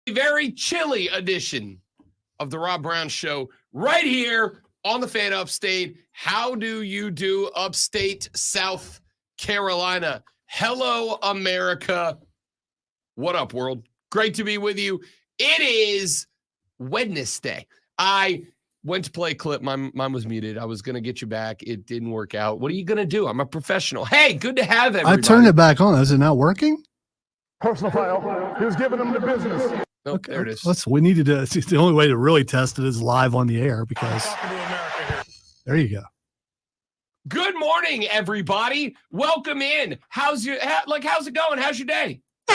A very chilly edition of the Rob Brown Show right here on the Fan Upstate. How do you do, upstate South Carolina? Hello, America. What up, world? Great to be with you. It is Wednesday. I went to play a clip. Mine was muted. I was going to get you back. It didn't work out. What are you going to do? I'm a professional. Hey, good to have everybody. I turned it back on. Is it not working? Personal file. He was giving them the business. Oh, Okay, there it is. we needed to. It's the only way to really test it is live on the air because there you go. Good morning, everybody. Welcome in. How's it going? How's your day? A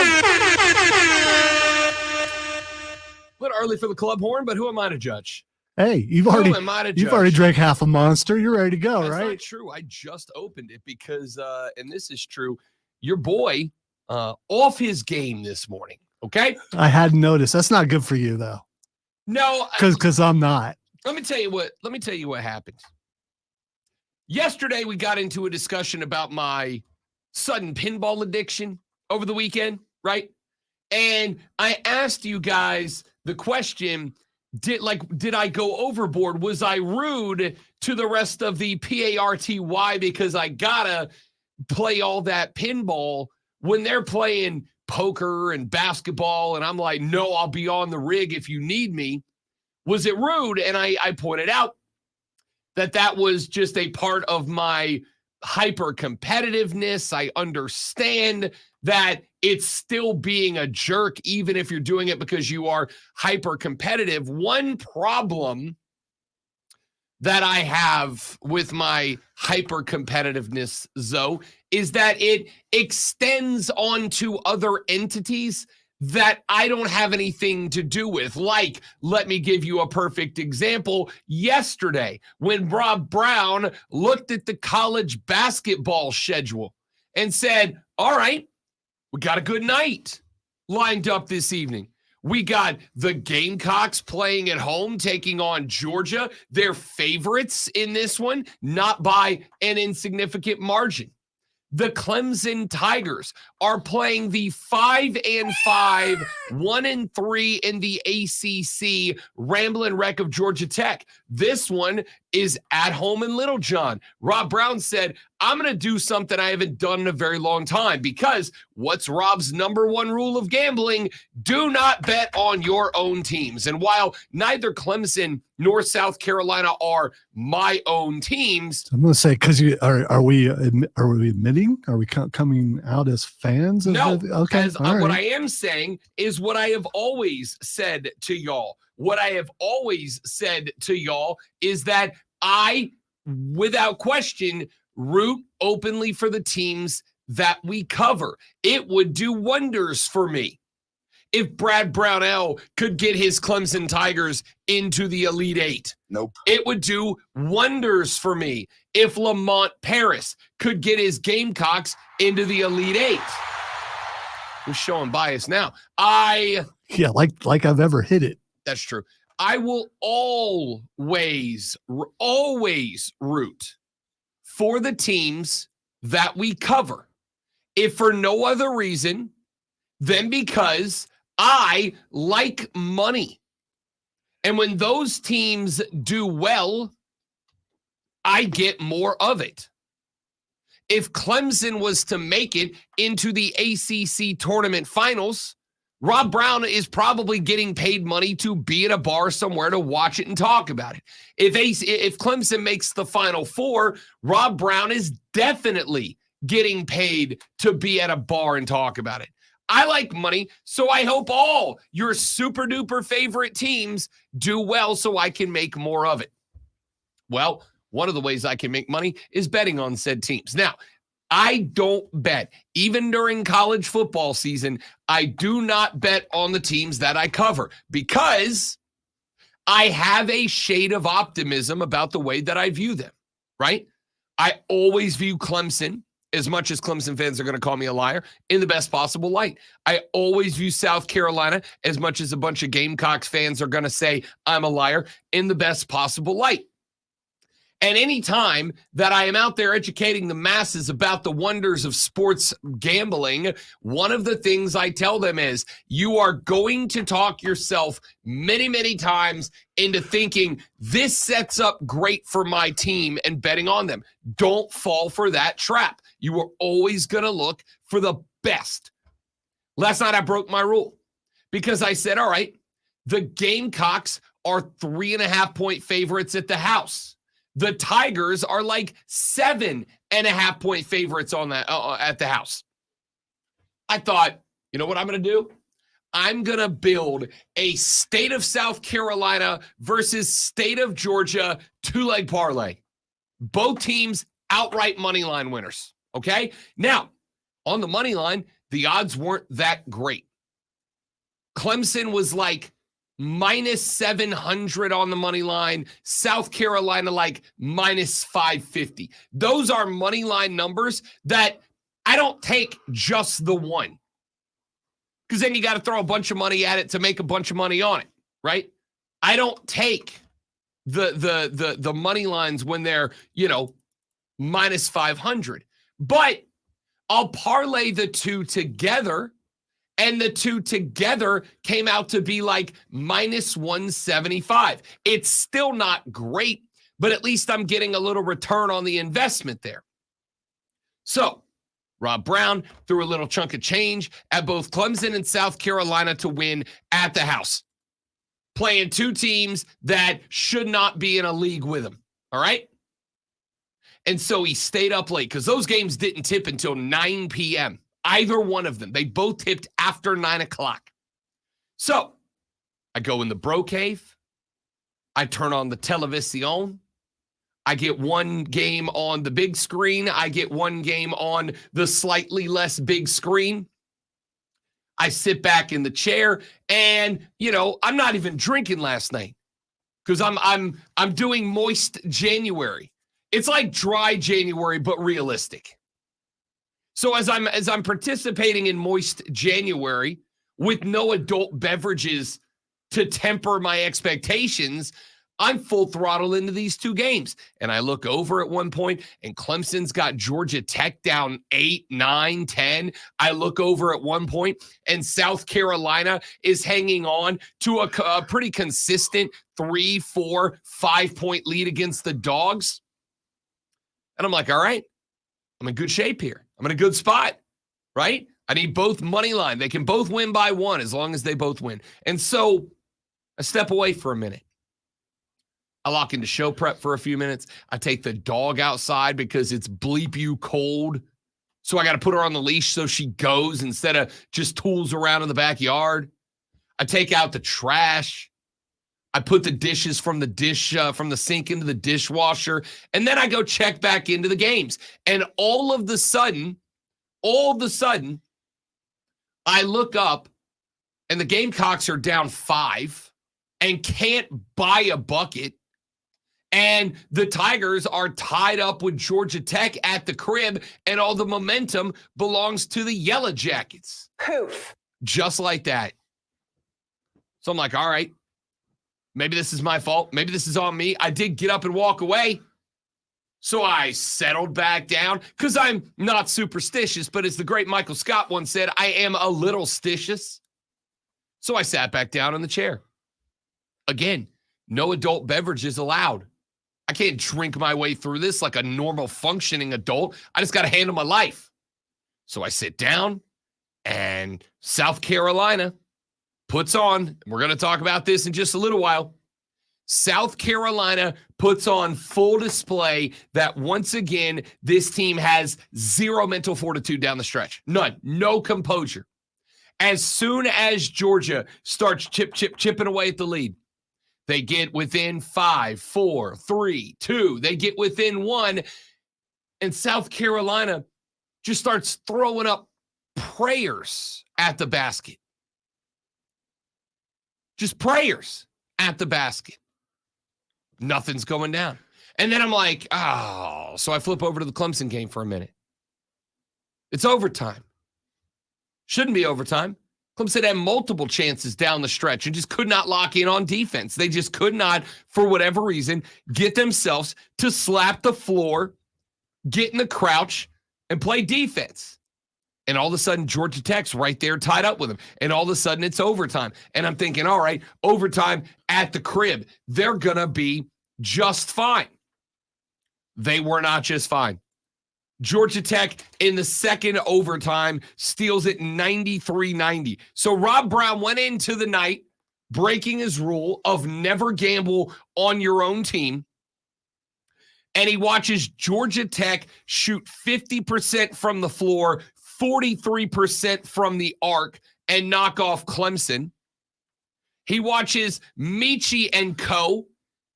little early for the club horn, but who am I to judge? Hey, you've already drank half a Monster. You're ready to go, That's right? not true. I just opened it because, and this is true, your boy off his game this morning. Okay. I hadn't noticed. That's not good for you though. No, because I'm not. Let me tell you what happened. Yesterday, we got into a discussion about my sudden pinball addiction over the weekend, right? And I asked you guys the question, did I go overboard? Was I rude to the rest of the PARTY because I gotta play all that pinball when they're playing poker and basketball, and I'm like, no, I'll be on the rig if you need me. Was it rude? And I pointed out that was just a part of my hyper competitiveness. I understand that it's still being a jerk, even if you're doing it because you are hyper competitive. One problem that I have with my hyper competitiveness, Zoe, is that it extends onto other entities that I don't have anything to do with. Like, let me give you a perfect example. Yesterday, when Rob Brown looked at the college basketball schedule and said, all right, we got a good night lined up this evening. We got the Gamecocks playing at home, taking on Georgia. They're favorites in this one, not by an insignificant margin. The Clemson Tigers are playing the 5-5, 1-3 in the ACC Ramblin' Wreck of Georgia Tech. This one is at home in Littlejohn. Rob Brown said, I'm going to do something I haven't done in a very long time because what's Rob's number one rule of gambling? Do not bet on your own teams. And while neither Clemson nor South Carolina are my own teams, I'm going to say, because are we admitting? Are we coming out as fans? No. Okay. What I am saying is what I have always said to y'all. What I have always said to y'all is that I, without question, root openly for the teams that we cover. It would do wonders for me if Brad Brownell could get his Clemson Tigers into the Elite Eight. Nope. It would do wonders for me if Lamont Paris could get his Gamecocks into the Elite Eight. I'm showing bias now. Yeah, like I've ever hit it. That's true. I will always root for the teams that we cover, if for no other reason than because I like money. And when those teams do well, I get more of it. If Clemson was to make it into the ACC tournament finals, Rob Brown is probably getting paid money to be at a bar somewhere to watch it and talk about it. If Clemson makes the Final Four, Rob Brown is definitely getting paid to be at a bar and talk about it. I like money, so I hope all your super duper favorite teams do well so I can make more of it. Well, one of the ways I can make money is betting on said teams. Now, I don't bet. Even during college football season, I do not bet on the teams that I cover because I have a shade of optimism about the way that I view them, right? I always view Clemson, as much as Clemson fans are going to call me a liar, in the best possible light. I always view South Carolina, as much as a bunch of Gamecocks fans are going to say I'm a liar, in the best possible light. And any time that I am out there educating the masses about the wonders of sports gambling, one of the things I tell them is you are going to talk yourself many, many times into thinking this sets up great for my team and betting on them. Don't fall for that trap. You are always going to look for the best. Last night I broke my rule because I said, all right, the Gamecocks are 3.5-point favorites at the house. The Tigers are like 7.5-point favorites on that at the house. I thought, you know what I'm going to do? I'm going to build a state of South Carolina versus state of Georgia two-leg parlay. Both teams outright money line winners. Okay? Now, on the money line, the odds weren't that great. Clemson was like minus 700 on the money line. South Carolina like minus 550. Those are money line numbers that I don't take just the one. Because then you got to throw a bunch of money at it to make a bunch of money on it, right? I don't take the money lines when they're, minus 500. But I'll parlay the two together. And the two together came out to be like minus 175. It's still not great, but at least I'm getting a little return on the investment there. So Rob Brown threw a little chunk of change at both Clemson and South Carolina to win at the house, playing two teams that should not be in a league with him. All right. And so he stayed up late because those games didn't tip until 9 p.m. Either one of them. They both tipped after 9 o'clock. So I go in the bro cave. I turn on the television. I get one game on the big screen. I get one game on the slightly less big screen. I sit back in the chair and, I'm not even drinking last night because I'm doing moist January. It's like dry January, but realistic. So as I'm participating in moist January with no adult beverages to temper my expectations, I'm full throttle into these two games. And I look over at one point and Clemson's got Georgia Tech down 8, 9, 10. I look over at one point and South Carolina is hanging on to a pretty consistent 3, 4, 5-point lead against the Dogs. And I'm like, all right, I'm in good shape here. I'm in a good spot, right? I need both money line. They can both win by one as long as they both win. And so I step away for a minute. I lock into show prep for a few minutes. I take the dog outside because it's bleep you cold. So I got to put her on the leash so she goes instead of just tools around in the backyard. I take out the trash. I put the dishes from the sink into the dishwasher, and then I go check back into the games. And all of the sudden, I look up, and the Gamecocks are down 5 and can't buy a bucket. And the Tigers are tied up with Georgia Tech at the crib, and all the momentum belongs to the Yellow Jackets. Poof. Just like that. So I'm like, all right. Maybe this is my fault. Maybe this is on me. I did get up and walk away. So I settled back down because I'm not superstitious, but as the great Michael Scott once said, I am a little stitious. So I sat back down in the chair. Again, no adult beverages allowed. I can't drink my way through this like a normal functioning adult. I just got to handle my life. So I sit down and South Carolina puts on, we're going to talk about this in just a little while. South Carolina puts on full display that once again, this team has zero mental fortitude down the stretch. None. No composure. As soon as Georgia starts chipping away at the lead, they get within 5, 4, 3, 2. They get within 1. And South Carolina just starts throwing up prayers at the basket. Just prayers at the basket. Nothing's going down. And then I'm like, oh. So I flip over to the Clemson game for a minute. It's overtime. Shouldn't be overtime. Clemson had multiple chances down the stretch and just could not lock in on defense. They just could not, for whatever reason, get themselves to slap the floor, get in the crouch, and play defense. And all of a sudden, Georgia Tech's right there tied up with them. And all of a sudden, it's overtime. And I'm thinking, all right, overtime at the crib. They're going to be just fine. They were not just fine. Georgia Tech in the second overtime steals it 93-90. So Rob Brown went into the night breaking his rule of never gamble on your own team. And he watches Georgia Tech shoot 50% from the floor, 43% from the arc, and knock off Clemson. He watches Michi and co.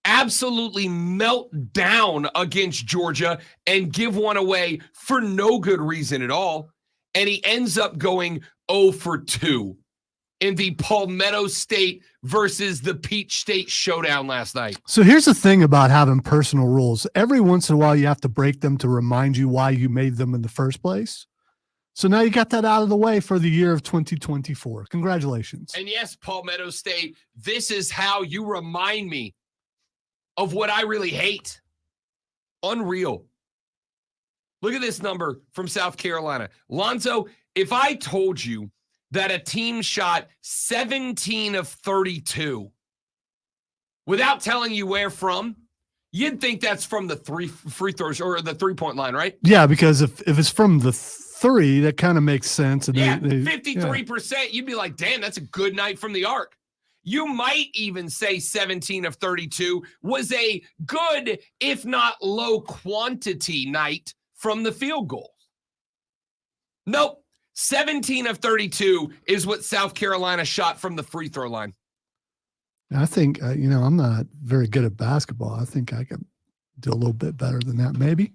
absolutely melt down against Georgia and give one away for no good reason at all. And he ends up going 0 for 2 in the Palmetto State versus the Peach State showdown last night. So here's the thing about having personal rules. Every once in a while, you have to break them to remind you why you made them in the first place. So now you got that out of the way for the year of 2024. Congratulations. And yes, Palmetto State, this is how you remind me of what I really hate. Unreal. Look at this number from South Carolina. Lonzo, if I told you that a team shot 17 of 32 without telling you where from, you'd think that's from the three free throws or the three-point line, right? Yeah, because if it's from the three, that kind of makes sense. And yeah, 53%, you'd be like, damn, that's a good night from the arc. You might even say 17 of 32 was a good, if not low quantity night from the field goals. Nope. 17 of 32 is what South Carolina shot from the free throw line. I think, I'm not very good at basketball. I think I could do a little bit better than that, maybe.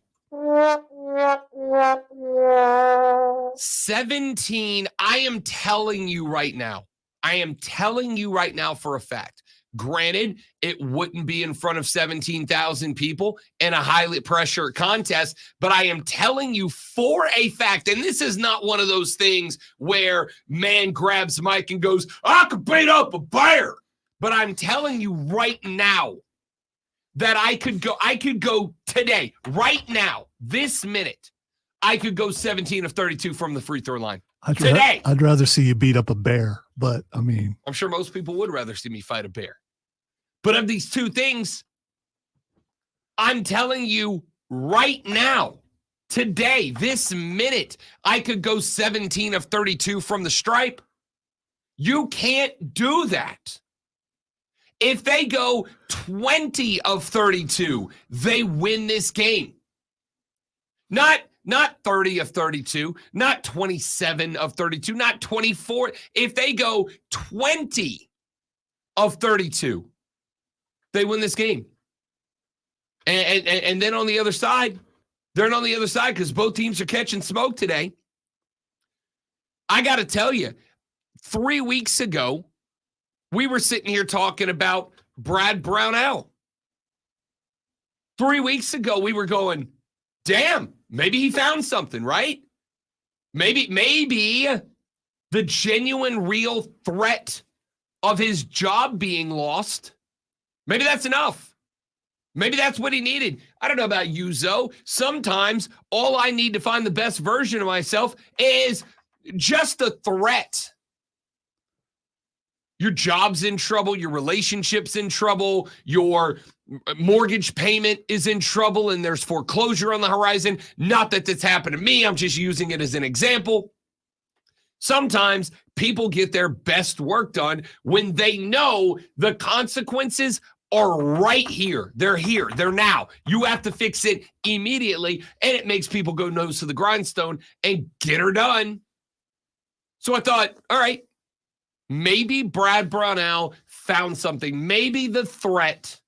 17. I am telling you right now for a fact. Granted, it wouldn't be in front of 17,000 people in a highly pressured contest, but I am telling you for a fact, and this is not one of those things where man grabs Mike and goes, I could beat up a bear. But I'm telling you right now that I could go today, right now, this minute, I could go 17 of 32 from the free throw line. Today. I'd rather see you beat up a bear, but I mean, I'm sure most people would rather see me fight a bear. But of these two things, I'm telling you right now, today, this minute, I could go 17 of 32 from the stripe. You can't do that. If they go 20 of 32, they win this game. Not 30 of 32, not 27 of 32, not 24. If they go 20 of 32, they win this game. And then on the other side, they're on the other side because both teams are catching smoke today. I got to tell you, 3 weeks ago, we were sitting here talking about Brad Brownell. 3 weeks ago, we were going, damn, maybe he found something, right? Maybe the genuine, real threat of his job being lost, maybe that's enough. Maybe that's what he needed. I don't know about you, Zoe. Sometimes all I need to find the best version of myself is just a threat. Your job's in trouble, your relationship's in trouble, your mortgage payment is in trouble, and there's foreclosure on the horizon. Not that this happened to me, I'm just using it as an example. Sometimes people get their best work done when they know the consequences are right here. They're here. They're now. You have to fix it immediately, and it makes people go nose to the grindstone and get her done. So I thought, all right, maybe Brad Brownell found something. Maybe the threat,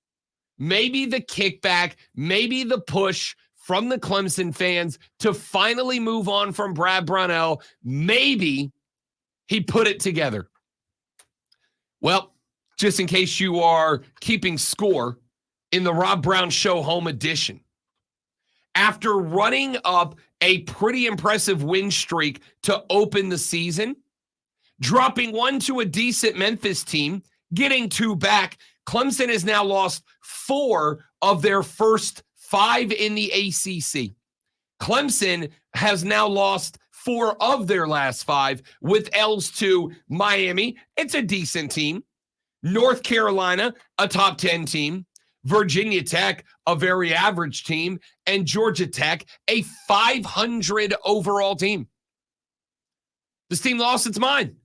maybe the kickback, maybe the push from the Clemson fans to finally move on from Brad Brownell. Maybe he put it together. Well, just in case you are keeping score in the Rob Brown Show Home Edition, after running up a pretty impressive win streak to open the season, dropping 1 to a decent Memphis team, getting 2 back. Clemson has now lost 4 of their first 5 in the ACC. Clemson has now lost 4 of their last 5 with L's to Miami. It's a decent team. North Carolina, a top 10 team. Virginia Tech, a very average team. And Georgia Tech, a 500 overall team. This team lost its mind.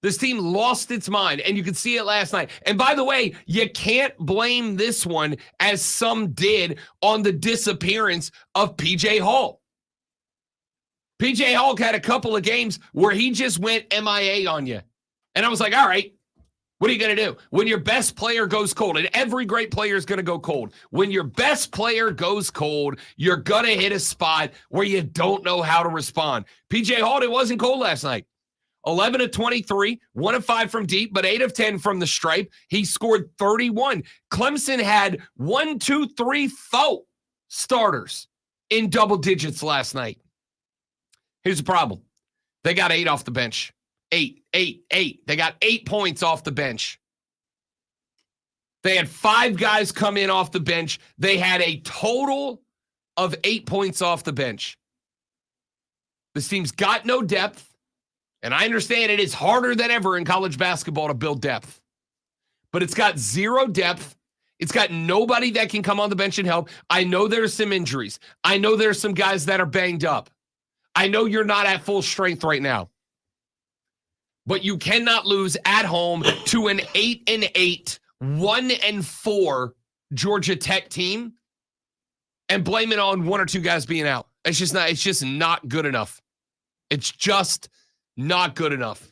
This team lost its mind, and you could see it last night. And by the way, you can't blame this one, as some did, on the disappearance of P.J. Hall. P.J. Hall had a couple of games where he just went MIA on you. And I was like, all right, what are you going to do? When your best player goes cold, and every great player is going to go cold. When your best player goes cold, you're going to hit a spot where you don't know how to respond. P.J. Hall, it wasn't cold last night. 11 of 23, 1 of 5 from deep, but 8 of 10 from the stripe. He scored 31. Clemson had 1, 2, 3, 4 starters in double digits last night. Here's the problem. They got 8 off the bench. 8. They got 8 points off the bench. They had 5 guys come in off the bench. They had a total of 8 points off the bench. This team's got no depth. And I understand it is harder than ever in college basketball to build depth. But it's got 0 depth. It's got nobody that can come on the bench and help. I know there's some injuries. I know there's some guys that are banged up. I know you're not at full strength right now. But you cannot lose at home to an 8-8, 1-4 Georgia Tech team and blame it on 1 or 2 guys being out. It's just not good enough. It's just not good enough.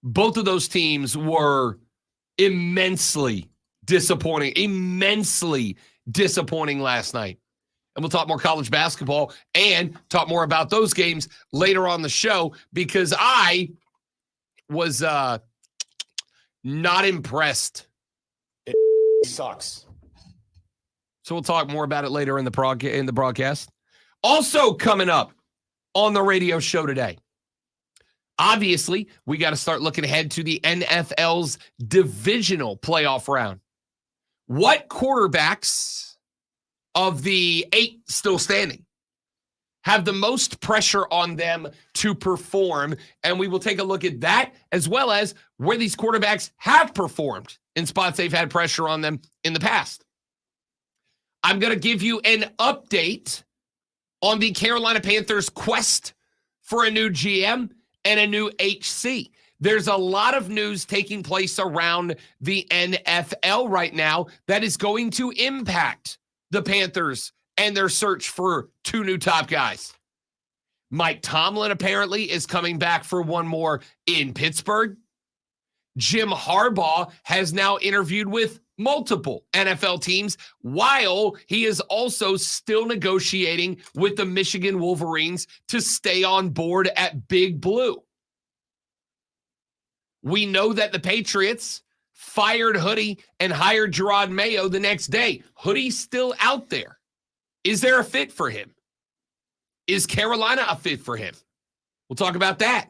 Both of those teams were immensely disappointing last night. And we'll talk more college basketball and talk more about those games later on the show, because I was not impressed. It sucks. So we'll talk more about it later in the broadcast. Also coming up on the radio show today, obviously, we got to start looking ahead to the NFL's divisional playoff round. What quarterbacks of the 8 still standing have the most pressure on them to perform? And we will take a look at that, as well as where these quarterbacks have performed in spots they've had pressure on them in the past. I'm going to give you an update on the Carolina Panthers' quest for a new GM and a new HC. There's a lot of news taking place around the NFL right now that is going to impact the Panthers and their search for 2 new top guys. Mike Tomlin apparently is coming back for one more in Pittsburgh. Jim Harbaugh has now interviewed with multiple NFL teams, while he is also still negotiating with the Michigan Wolverines to stay on board at Big Blue. We know that the Patriots fired Hoodie and hired Gerard Mayo the next day. Hoodie's still out there. Is there a fit for him? Is Carolina a fit for him? We'll talk about that.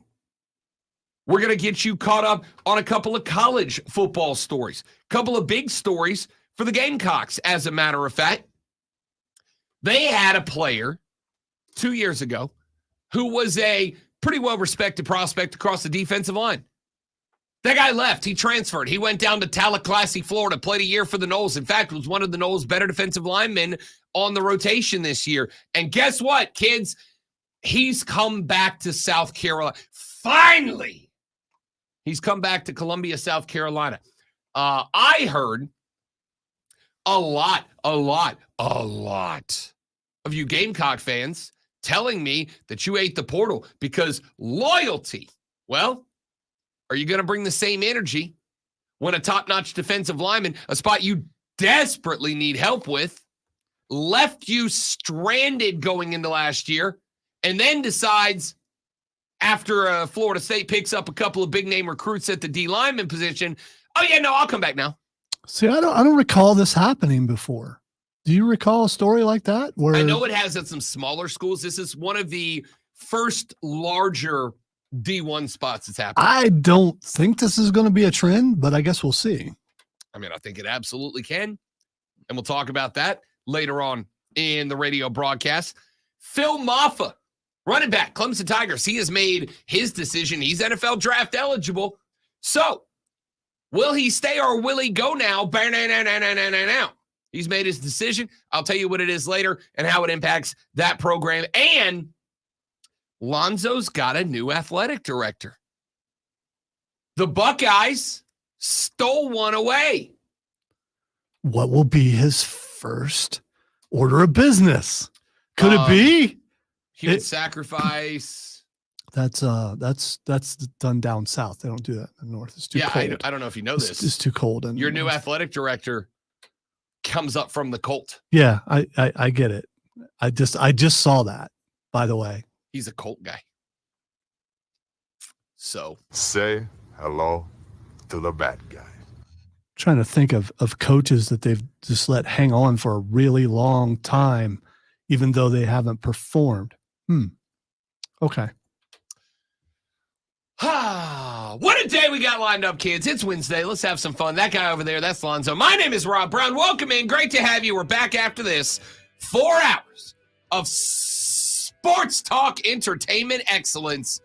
We're going to get you caught up on a couple of college football stories, a couple of big stories for the Gamecocks, as a matter of fact. They had a player 2 years ago who was a pretty well-respected prospect across the defensive line. That guy left. He transferred. He went down to Tallahassee, Florida, played a year for the Noles. In fact, was one of the Noles' better defensive linemen on the rotation this year. And guess what, kids? He's come back to South Carolina. Finally! He's come back to Columbia, South Carolina. I heard a lot of you Gamecock fans telling me that you ate the portal because loyalty. Well, are you going to bring the same energy when a top-notch defensive lineman, a spot you desperately need help with, left you stranded going into last year, and then decides, after Florida State picks up a couple of big-name recruits at the D lineman position, oh, yeah, no, I'll come back now. See, I don't recall this happening before. Do you recall a story like that? Where I know it has at some smaller schools. This is one of the first larger D1 spots that's happening. I don't think this is going to be a trend, but I guess we'll see. I mean, I think it absolutely can. And we'll talk about that later on in the radio broadcast. Phil Maffa, running back, Clemson Tigers. He has made his decision. He's NFL draft eligible. So, will he stay or will he go now? Now. He's made his decision. I'll tell you what it is later and how it impacts that program. And Lonzo's got a new athletic director. The Buckeyes stole one away. What will be his first order of business? Could it be human sacrifice? That's done down south. They don't do that in the north. It's too cold. I don't know if you know this. It's too cold. And your new athletic director comes up from the Colt. Yeah, I get it. I just saw that, by the way. He's a Colt guy. So Say hello to the bad guy. Trying to think of coaches that they've just let hang on for a really long time, even though they haven't performed. Okay. What a day we got lined up, kids. It's Wednesday. Let's have some fun. That guy over there, that's Lonzo. My name is Rob Brown. Welcome in. Great to have you. We're back after this. 4 hours of sports talk, entertainment excellence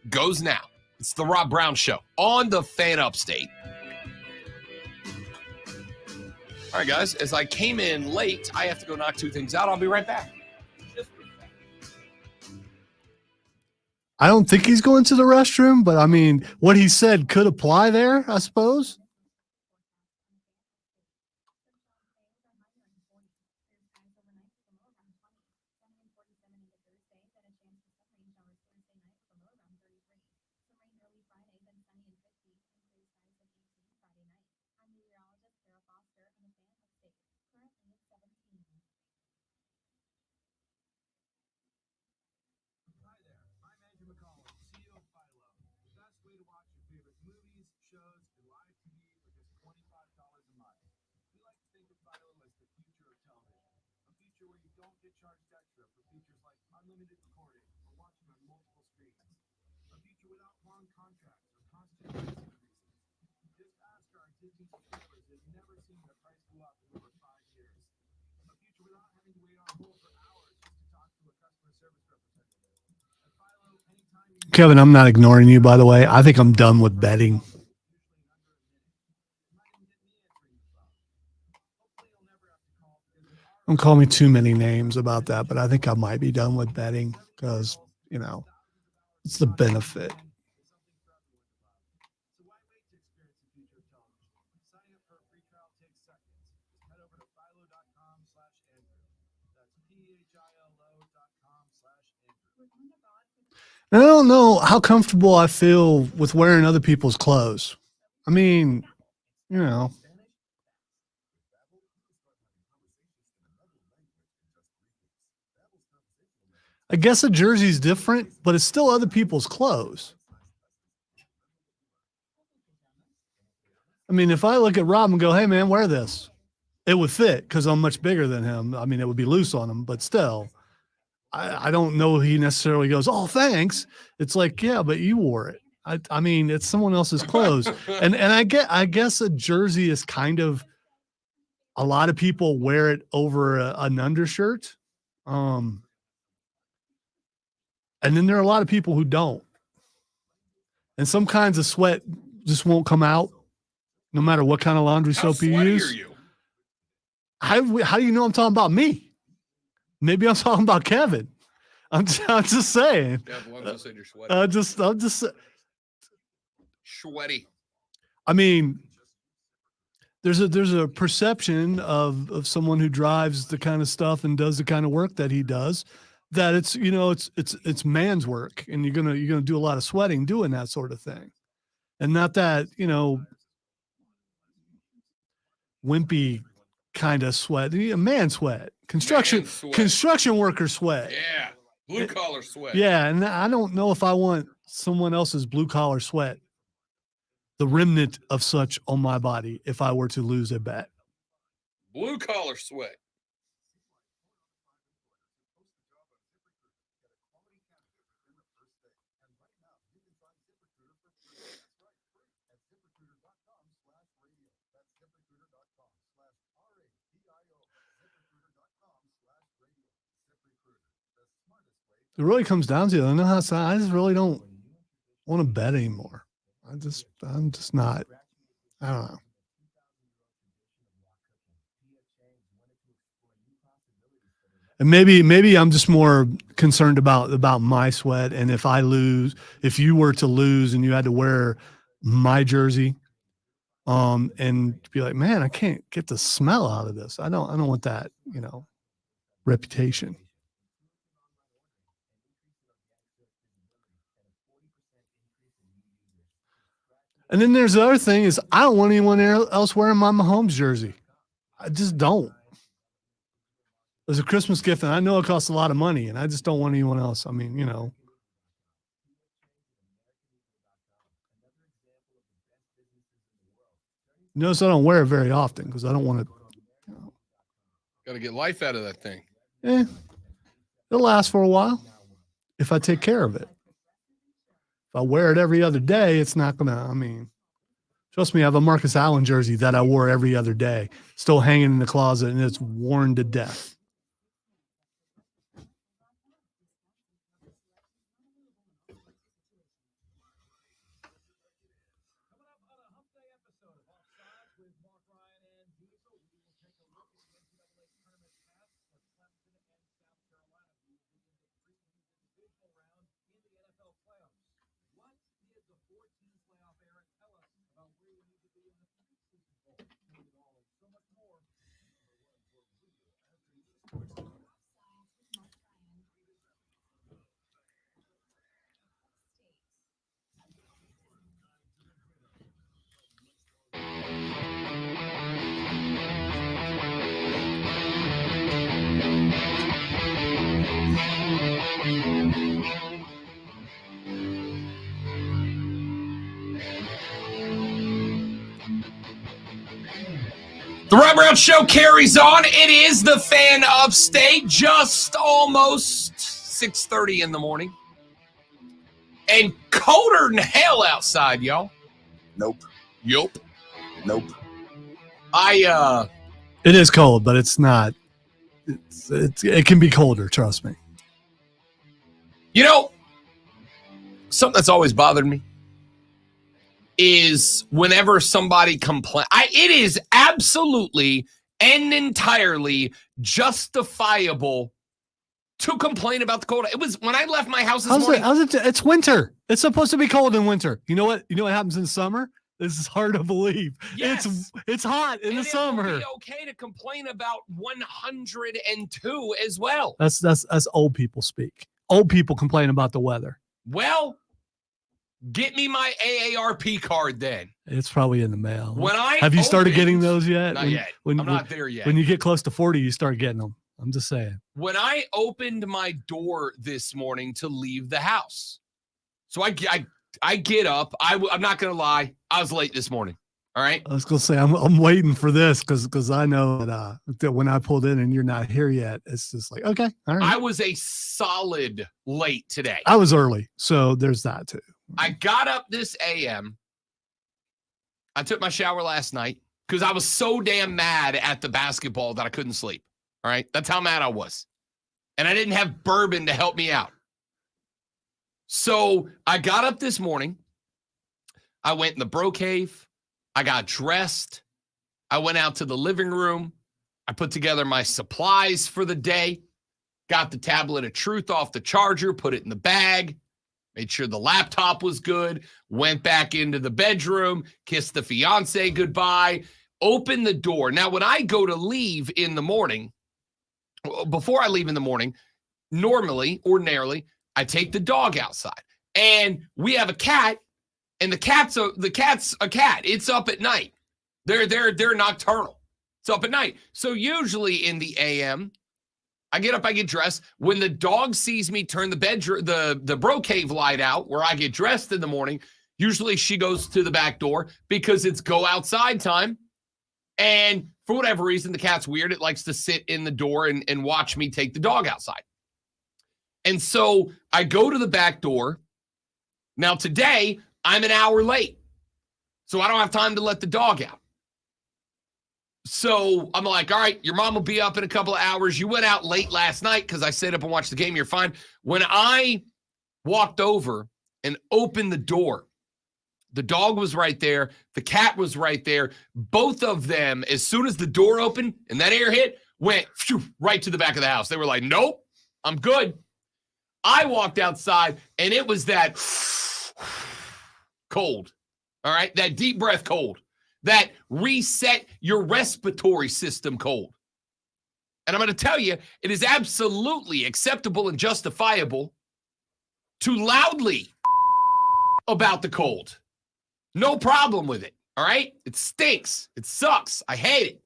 goes now. It's the Rob Brown Show on the Fan Upstate. All right, guys, as I came in late, I have to go knock 2 things out. I'll be right back. I don't think he's going to the restroom, but I mean, what he said could apply there, I suppose. Kevin, I'm not ignoring you, by the way. I think I'm done with betting. Don't call me too many names about that, but I think I might be done with betting because, it's the benefit. I don't know how comfortable I feel with wearing other people's clothes. I mean, I guess a jersey's different, but it's still other people's clothes. I mean, if I look at Rob and go, hey, man, wear this, it would fit because I'm much bigger than him. I mean, it would be loose on him, but still. I don't know he necessarily goes, oh, thanks. It's like, yeah, but you wore it. I mean, it's someone else's clothes. and I guess a jersey is kind of, a lot of people wear it over an undershirt. And then there are a lot of people who don't. And some kinds of sweat just won't come out no matter what kind of laundry soap you use. Are you? How do you know I'm talking about me? Maybe I'm talking about Kevin. I'm just saying. Yeah, the ones said you're sweaty. I'm just sweaty. I mean, there's a perception of someone who drives the kind of stuff and does the kind of work that he does, that it's it's man's work, and you're gonna do a lot of sweating doing that sort of thing, and not that wimpy kind of sweat, man sweat, construction worker sweat. Yeah, blue collar sweat. Yeah, and I don't know if I want someone else's blue collar sweat, the remnant of such on my body, if I were to lose a bet. Blue collar sweat. It really comes down to it. I know how I just really don't want to bet anymore. I'm just not. I don't know. And maybe I'm just more concerned about my sweat. And if you were to lose and you had to wear my jersey, and be like, man, I can't get the smell out of this. I don't want that, reputation. And then there's the other thing is I don't want anyone else wearing my Mahomes jersey. I just don't. It was a Christmas gift, and I know it costs a lot of money, and I just don't want anyone else. I mean, Notice I don't wear it very often because I don't want to. Got to get life out of that thing. It'll last for a while if I take care of it. If I wear it every other day, it's not going to, trust me, I have a Marcus Allen jersey that I wore every other day, still hanging in the closet, and it's worn to death. The Rob Brown Show carries on. It is the Fan Upstate, just almost 6:30 in the morning. And colder than hell outside, y'all. Nope. Yup. Nope. It is cold, but it's not. It can be colder, trust me. Something that's always bothered me is whenever somebody complains. It is absolutely and entirely justifiable to complain about the cold. It was when I left my house this morning. It's winter. It's supposed to be cold in winter. You know what? You know what happens in summer? This is hard to believe. Yes. It's hot in the summer. It will be okay to complain about 102 as well. That's old people speak. Old people complain about the weather. Well, get me my AARP card then. It's probably in the mail. Have you started getting those yet? Not yet. I'm not there yet. When you get close to 40, you start getting them. I'm just saying. When I opened my door this morning to leave the house, so I get up. I'm not going to lie. I was late this morning. All right. I was going to say, I'm waiting for this because I know that when I pulled in and you're not here yet, it's just like, okay. All right. I was a solid late today. I was early. So there's that too. I got up this AM. I took my shower last night because I was so damn mad at the basketball that I couldn't sleep. All right. That's how mad I was. And I didn't have bourbon to help me out. So I got up this morning. I went in the bro cave. I got dressed. I went out to the living room. I put together my supplies for the day. Got the tablet of truth off the charger, put it in the bag. Made sure the laptop was good. Went back into the bedroom, kissed the fiance goodbye, opened the door. Now, when I go to leave in the morning, before I leave in the morning, ordinarily, I take the dog outside. And we have a cat, and the cat's a cat. It's up at night. They're nocturnal. It's up at night. So usually in the AM, I get up, I get dressed. When the dog sees me turn the bro cave light out where I get dressed in the morning, usually she goes to the back door because it's go outside time. And for whatever reason, the cat's weird. It likes to sit in the door and watch me take the dog outside. And so I go to the back door. Now today, I'm an hour late. So I don't have time to let the dog out. So I'm like, all right, your mom will be up in a couple of hours. You went out late last night because I stayed up and watched the game. You're fine. When I walked over and opened the door, the dog was right there. The cat was right there. Both of them, as soon as the door opened and that air hit, went right to the back of the house. They were like, nope, I'm good. I walked outside, and it was that cold, all right? That deep breath cold, that reset your respiratory system cold. And I'm going to tell you, it is absolutely acceptable and justifiable to loudly about the cold. No problem with it, all right? It stinks. It sucks. I hate it.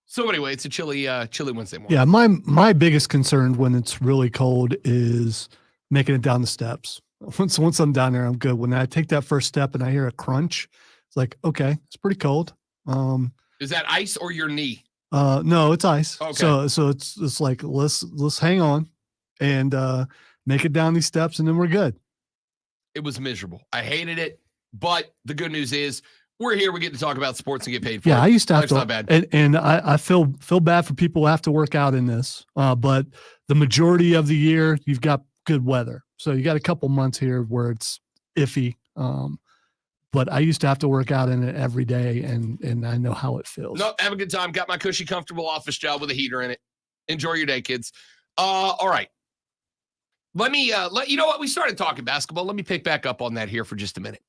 So anyway, it's a chilly Wednesday morning. Yeah, my biggest concern when it's really cold is making it down the steps. Once I'm down there, I'm good. When I take that first step and I hear a crunch, it's like, okay, it's pretty cold. Is that ice or your knee? No, it's ice. Okay. So it's like let's hang on and make it down these steps, and then we're good. It was miserable. I hated it, but the good news is we're here. We get to talk about sports and get paid for it. Yeah, I used to have Life's to, not bad. and I feel bad for people who have to work out in this. But the majority of the year, you've got good weather. So you got a couple months here where it's iffy. But I used to have to work out in it every day, and I know how it feels. No, have a good time. Got my cushy, comfortable office job with a heater in it. Enjoy your day, kids. All right. Let me you know what? We started talking basketball. Let me pick back up on that here for just a minute.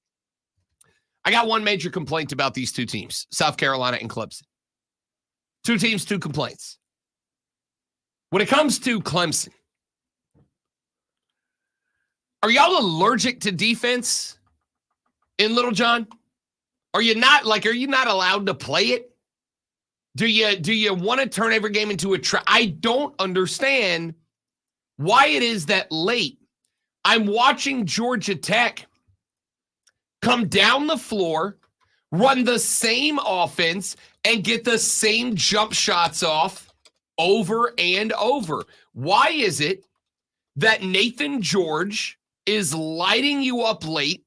I got one major complaint about these two teams, South Carolina and Clemson. Two teams, two complaints. When it comes to Clemson, are y'all allergic to defense in Little John? Are you not allowed to play it? Do you want to turn every game into a trap? I don't understand why it is that late I'm watching Georgia Tech come down the floor, run the same offense, and get the same jump shots off over and over. Why is it that Nathan George is lighting you up late,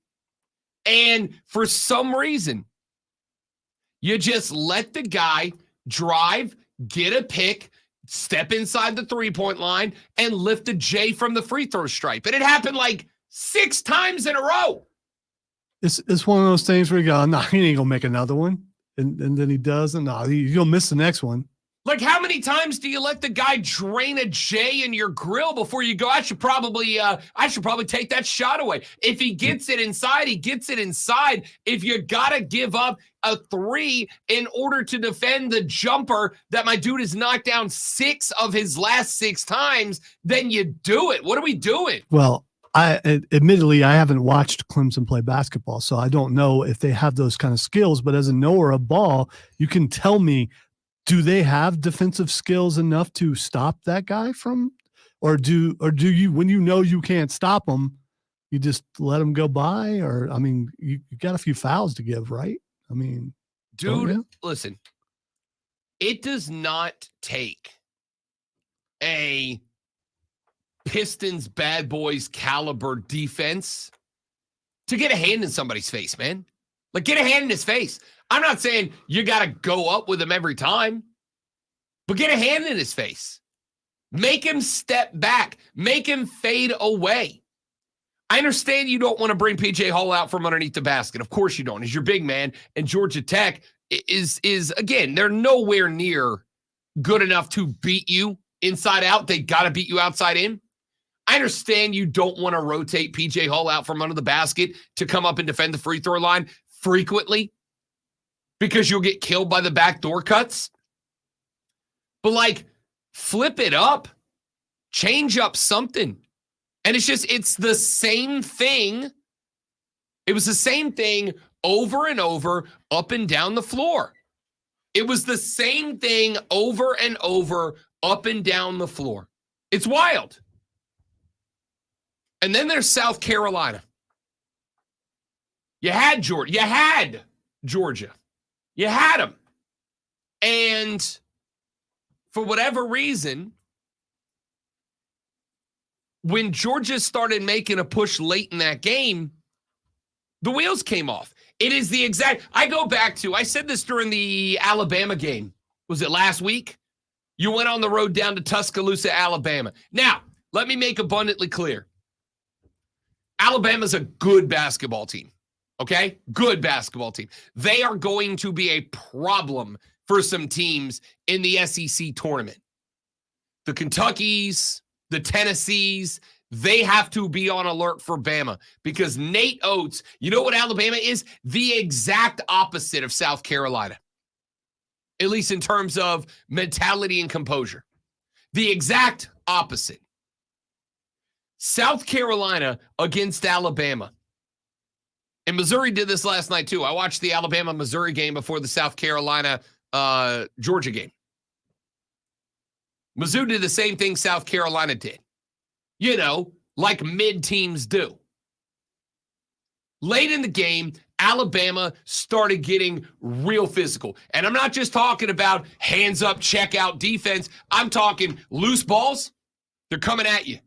and for some reason, you just let the guy drive, get a pick, step inside the three-point line, and lift a J from the free throw stripe? And it happened like 6 times in a row. It's one of those things where you go, no, he ain't gonna make another one, and then he does, and no, you'll miss the next one. Like, how many times do you let the guy drain a J in your grill before you go, I should probably take that shot away? If he gets it inside, he gets it inside. If you gotta give up a 3 in order to defend the jumper that my dude has knocked down 6 of his last 6 times, then you do it. What are we doing? Well, admittedly, I haven't watched Clemson play basketball, so I don't know if they have those kind of skills. But as a knower of ball, you can tell me, do they have defensive skills enough to stop that guy from, or do you, when you know you can't stop him, you just let him go by? Or, I mean, you got a few fouls to give, right? I mean, dude, listen, it does not take a Pistons bad boys caliber defense to get a hand in somebody's face, man. Like, get a hand in his face. I'm not saying you got to go up with him every time, but get a hand in his face. Make him step back. Make him fade away. I understand you don't want to bring PJ Hall out from underneath the basket. Of course you don't. He's your big man, and Georgia Tech is again, they're nowhere near good enough to beat you inside out. They got to beat you outside in. I understand you don't want to rotate PJ Hall out from under the basket to come up and defend the free throw line frequently because you'll get killed by the backdoor cuts. But, like, flip it up. Change up something. And it's the same thing. It was the same thing over and over, up and down the floor. It was the same thing over and over, up and down the floor. It's wild. And then there's South Carolina. You had Georgia. You had them. And for whatever reason, when Georgia started making a push late in that game, the wheels came off. It is the exact, I go back to, I said this during the Alabama game. Was it last week? You went on the road down to Tuscaloosa, Alabama. Now, let me make abundantly clear. Alabama's a good basketball team, okay? Good basketball team. They are going to be a problem for some teams in the SEC tournament. The Kentuckys, the Tennessees, they have to be on alert for Bama because Nate Oates, you know what Alabama is? The exact opposite of South Carolina, at least in terms of mentality and composure. The exact opposite. South Carolina against Alabama. And Missouri did this last night too. I watched the Alabama-Missouri game before the South Carolina-Georgia game. Mizzou did the same thing South Carolina did. You know, like mid-teams do. Late in the game, Alabama started getting real physical. And I'm not just talking about hands-up, check-out defense. I'm talking loose balls. They're coming at you.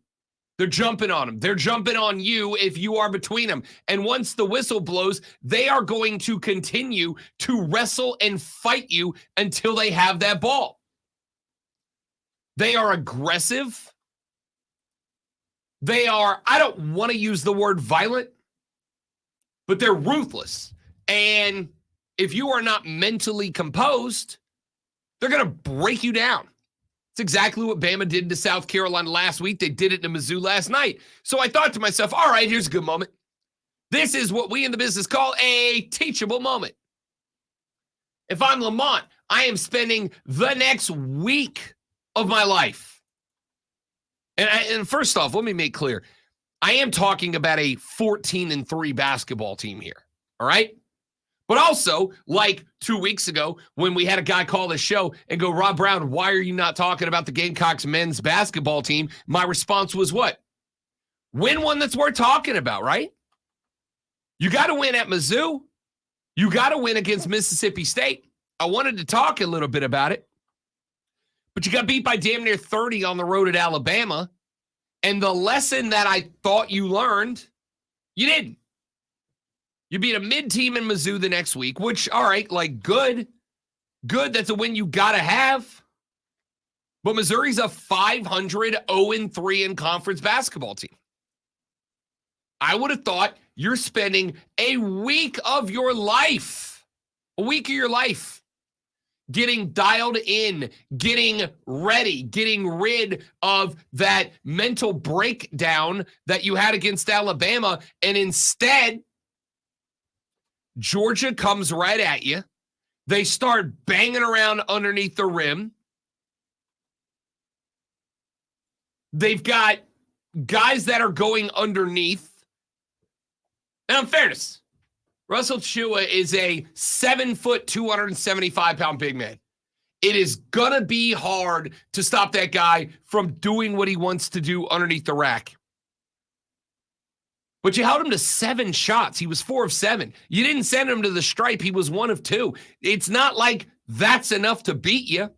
They're jumping on them. They're jumping on you if you are between them. And once the whistle blows, they are going to continue to wrestle and fight you until they have that ball. They are aggressive. They are, I don't want to use the word violent, but they're ruthless. And if you are not mentally composed, they're going to break you down. It's exactly what Bama did to South Carolina last week. They did it to Mizzou last night. So I thought to myself, all right, here's a good moment. This is what we in the business call a teachable moment. If I'm Lamont, I am spending the next week of my life. And first off, let me make clear. I am talking about a 14-3 basketball team here. All right? But also, like 2 weeks ago, when we had a guy call the show and go, Rob Brown, why are you not talking about the Gamecocks men's basketball team? My response was what? Win one that's worth talking about, right? You got to win at Mizzou. You got to win against Mississippi State. I wanted to talk a little bit about it. But you got beat by damn near 30 on the road at Alabama. And the lesson that I thought you learned, you didn't. You beat a mid-team in Mizzou the next week, which, all right, like good. Good, that's a win you got to have. But Missouri's a 500, 0-3 in conference basketball team. I would have thought you're spending a week of your life, getting dialed in, getting ready, getting rid of that mental breakdown that you had against Alabama. And instead, Georgia comes right at you. They start banging around underneath the rim. They've got guys that are going underneath. Now, in fairness, Russell Chua is a 7-foot, 275-pound big man. It is going to be hard to stop that guy from doing what he wants to do underneath the rack. But you held him to 7 shots. He was 4 of 7. You didn't send him to the stripe. He was 1 of 2. It's not like that's enough to beat you,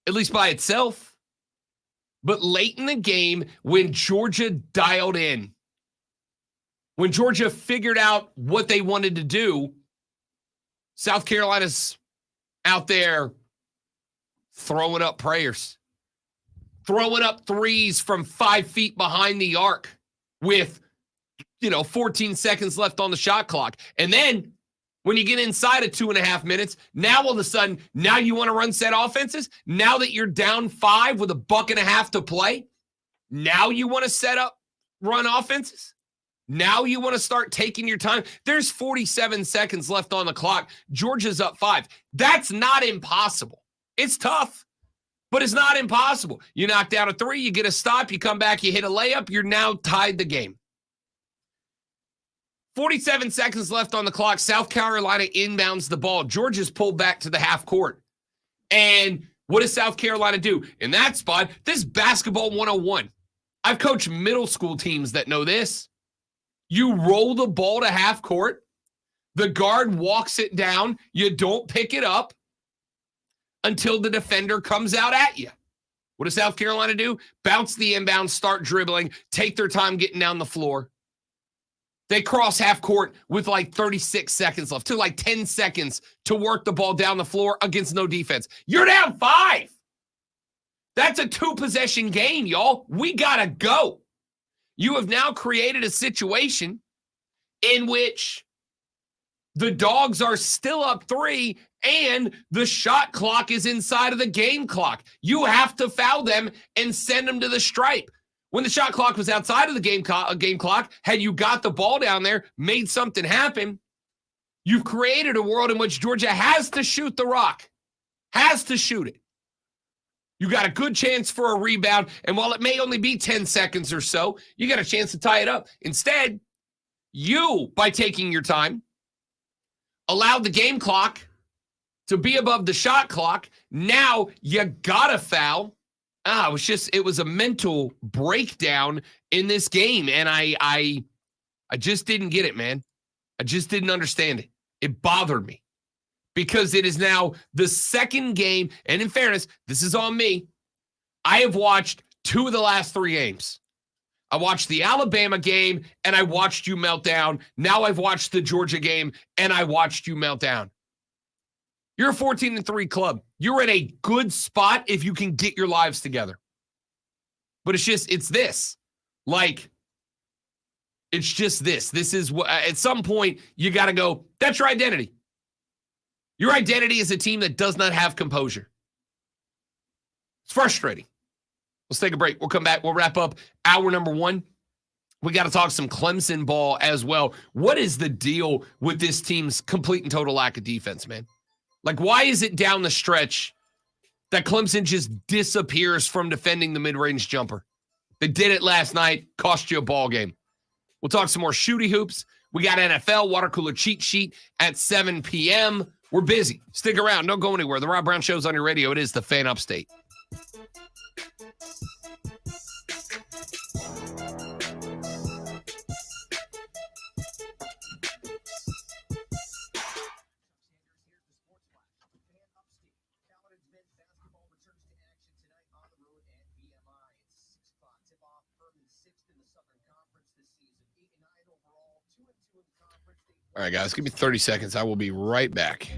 at least by itself. But late in the game, when Georgia dialed in, when Georgia figured out what they wanted to do, South Carolina's out there throwing up prayers, throwing up threes from 5 feet behind the arc with, 14 seconds left on the shot clock. And then when you get inside of 2.5 minutes, now all of a sudden, now you want to run set offenses? Now that you're down 5 with a buck and a half to play, now you want to set up run offenses? Now you want to start taking your time. There's 47 seconds left on the clock. Georgia's up 5. That's not impossible. It's tough, but it's not impossible. You knock down a 3, you get a stop, you come back, you hit a layup, you're now tied the game. 47 seconds left on the clock. South Carolina inbounds the ball. Georgia's pulled back to the half court. And what does South Carolina do? In that spot, this is basketball 101. I've coached middle school teams that know this. You roll the ball to half court. The guard walks it down. You don't pick it up until the defender comes out at you. What does South Carolina do? Bounce the inbound, start dribbling, take their time getting down the floor. They cross half court with like 36 seconds left, to like 10 seconds to work the ball down the floor against no defense. You're down 5. That's a 2-possession game, y'all. We got to go. You have now created a situation in which the Dogs are still up 3 and the shot clock is inside of the game clock. You have to foul them and send them to the stripe. When the shot clock was outside of the game clock, had you got the ball down there, made something happen, you've created a world in which Georgia has to shoot the rock, has to shoot it. You got a good chance for a rebound, and while it may only be 10 seconds or so, you got a chance to tie it up. Instead, you, by taking your time, allowed the game clock to be above the shot clock. Now you got to foul. It was a mental breakdown in this game, and I just didn't get it, man. I just didn't understand it. It bothered me because it is now the second game, and in fairness, this is on me. I have watched 2 of the last 3 games. I watched the Alabama game, and I watched you melt down. Now I've watched the Georgia game, and I watched you melt down. You're a 14-3 club. You're in a good spot if you can get your lives together. But it's this. Like, it's just this. This is what, at some point, you got to go, that's your identity. Your identity is a team that does not have composure. It's frustrating. Let's take a break. We'll come back. We'll wrap up hour number 1. We got to talk some Clemson ball as well. What is the deal with this team's complete and total lack of defense, man? Like, why is it down the stretch that Clemson just disappears from defending the mid-range jumper? They did it last night, cost you a ball game. We'll talk some more shooty hoops. We got NFL water cooler cheat sheet at 7 p.m. We're busy. Stick around. Don't go anywhere. The Rob Brown Show's on your radio. It is the Fan Upstate. All right, guys, give me 30 seconds. I will be right back.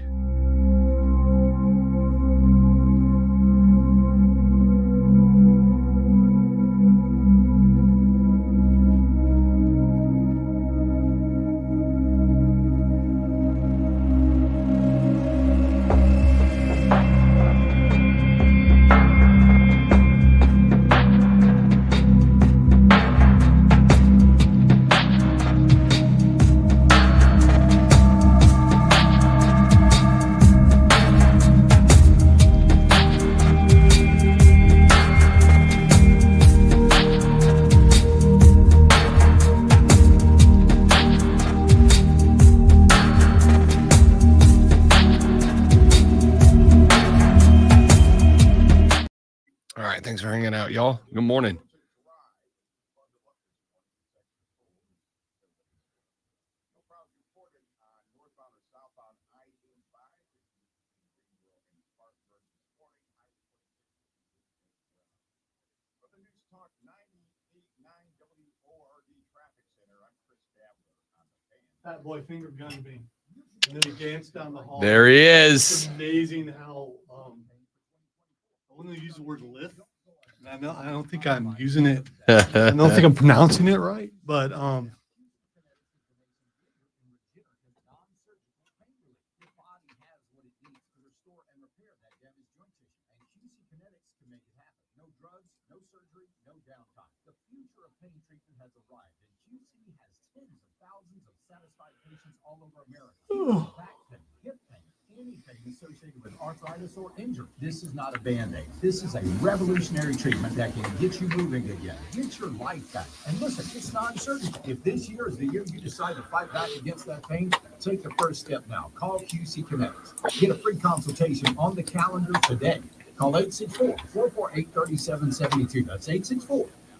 Thanks for hanging out, y'all. Good morning. That boy finger gun me. And then he danced down the hall. There he is. It's amazing how I want to use the word lift. I don't think I'm using it. I don't think I'm pronouncing it right, but associated with arthritis or injury. This is not a Band-Aid. This is a revolutionary treatment that can get you moving again, get your life back. And listen, it's non-surgical. If this year is the year you decide to fight back against that pain, take the first step now. Call QC Kinetics. Get a free consultation on the calendar today. Call 864-448-3772. That's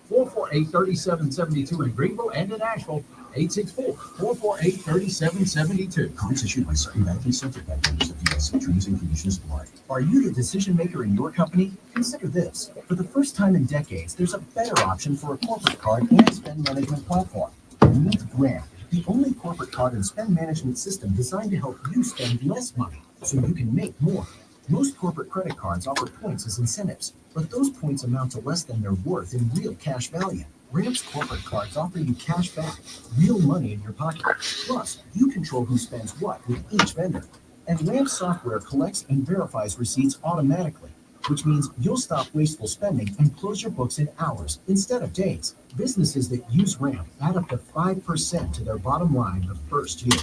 864-448-3772 in Greenville and in Asheville. 864-448-3772. Cards issued by certain banking subject members of U.S. Terms and Conditions apply. Are you the decision maker in your company? Consider this. For the first time in decades, there's a better option for a corporate card and spend management platform. Meet Grant, the only corporate card and spend management system designed to help you spend less money so you can make more. Most corporate credit cards offer points as incentives, but those points amount to less than their worth in real cash value. Ramp's corporate cards offer you cash back, real money in your pocket. Plus, you control who spends what with each vendor. And Ramp software collects and verifies receipts automatically, which means you'll stop wasteful spending and close your books in hours instead of days. Businesses that use Ramp add up to 5% to their bottom line the first year.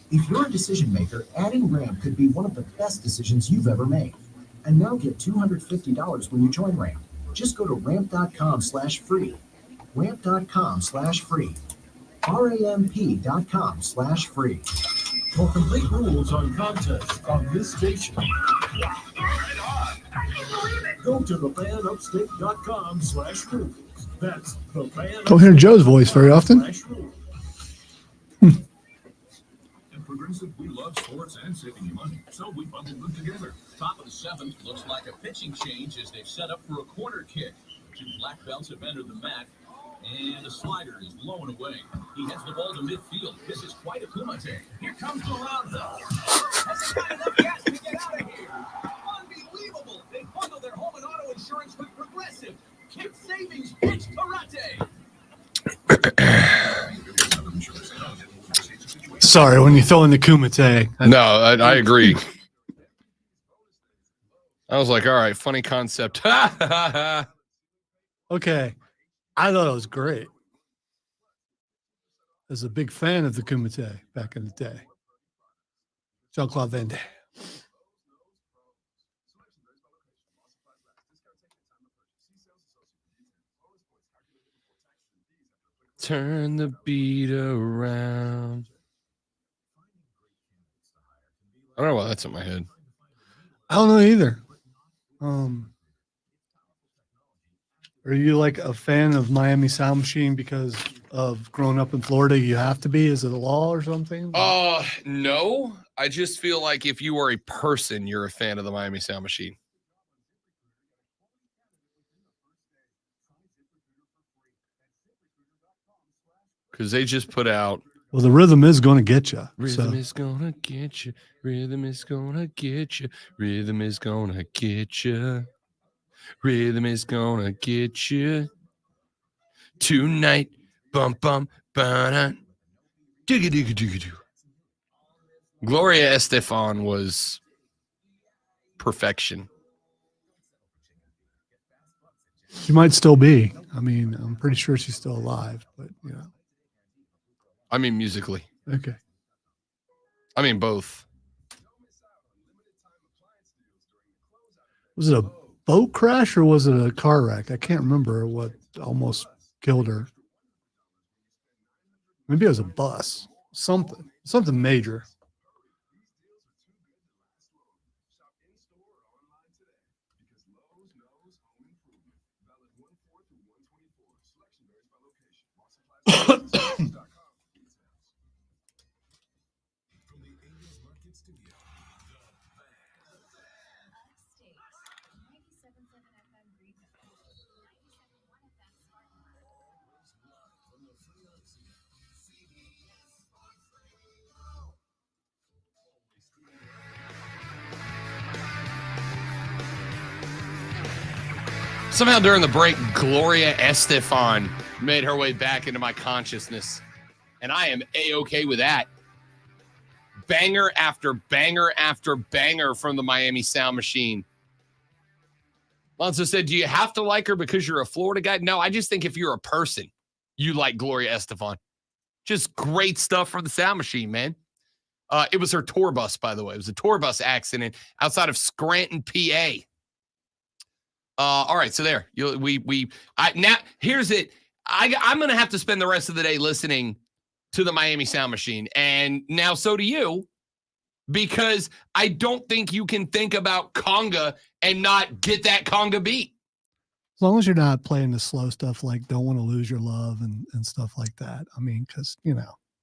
If you're a decision maker, adding Ramp could be one of the best decisions you've ever made. And now get $250 when you join Ramp. Just go to ramp.com/free. Ramp.com/free. ramp.com/free. For complete rules on contests on this station, go to thefanupstate.com/rules. That's thefanupstate.com/rules. Don't hear Joe's voice very often. At Progressive, we love sports and saving you money, so we bundled them together. Top of the seventh looks like a pitching change as they've set up for a corner kick. Two black belts have entered the mat, and the slider is blown away. He heads the ball to midfield. This is quite a Kumite. Here comes the roundhouse. Has he got enough gas to get out of here? Unbelievable! They bundle their home and auto insurance with Progressive. Kick savings pitch karate. Sorry, when you throw in the Kumite. No, I agree. I was like, all right, funny concept. Okay. I thought it was great. I was a big fan of the Kumite back in the day. Jean-Claude Van Damme. Turn the beat around. I don't know why that's in my head. I don't know either. Are you like a fan of Miami Sound Machine because of growing up in Florida? You have to be. Is it a law or something? No. I just feel like if you are a person, you're a fan of the Miami Sound Machine. Because they just put out. Well, the rhythm is going to get you. Rhythm is going to get you. Rhythm is going to get you. Rhythm is going to get you. Rhythm is going to get you. Tonight. Bum, bum, ba-da. Digga, digga, digga, digga. Gloria Estefan was perfection. She might still be. I mean, I'm pretty sure she's still alive, but yeah. I mean, musically. Okay. I mean, both. Was it a boat crash or was it a car wreck? I can't remember what almost killed her. Maybe it was a bus. Something major. Somehow during the break, Gloria Estefan made her way back into my consciousness. And I am A-okay with that. Banger after banger after banger from the Miami Sound Machine. Lonzo said, do you have to like her because you're a Florida guy? No, I just think if you're a person, you like Gloria Estefan. Just great stuff from the Sound Machine, man. It was her tour bus, by the way. It was a tour bus accident outside of Scranton, PA. All right, so there. Now here's it. I'm gonna have to spend the rest of the day listening to the Miami Sound Machine, and now so do you, because I don't think you can think about conga and not get that conga beat. As long as you're not playing the slow stuff like "Don't Want to Lose Your Love" and stuff like that. I mean, because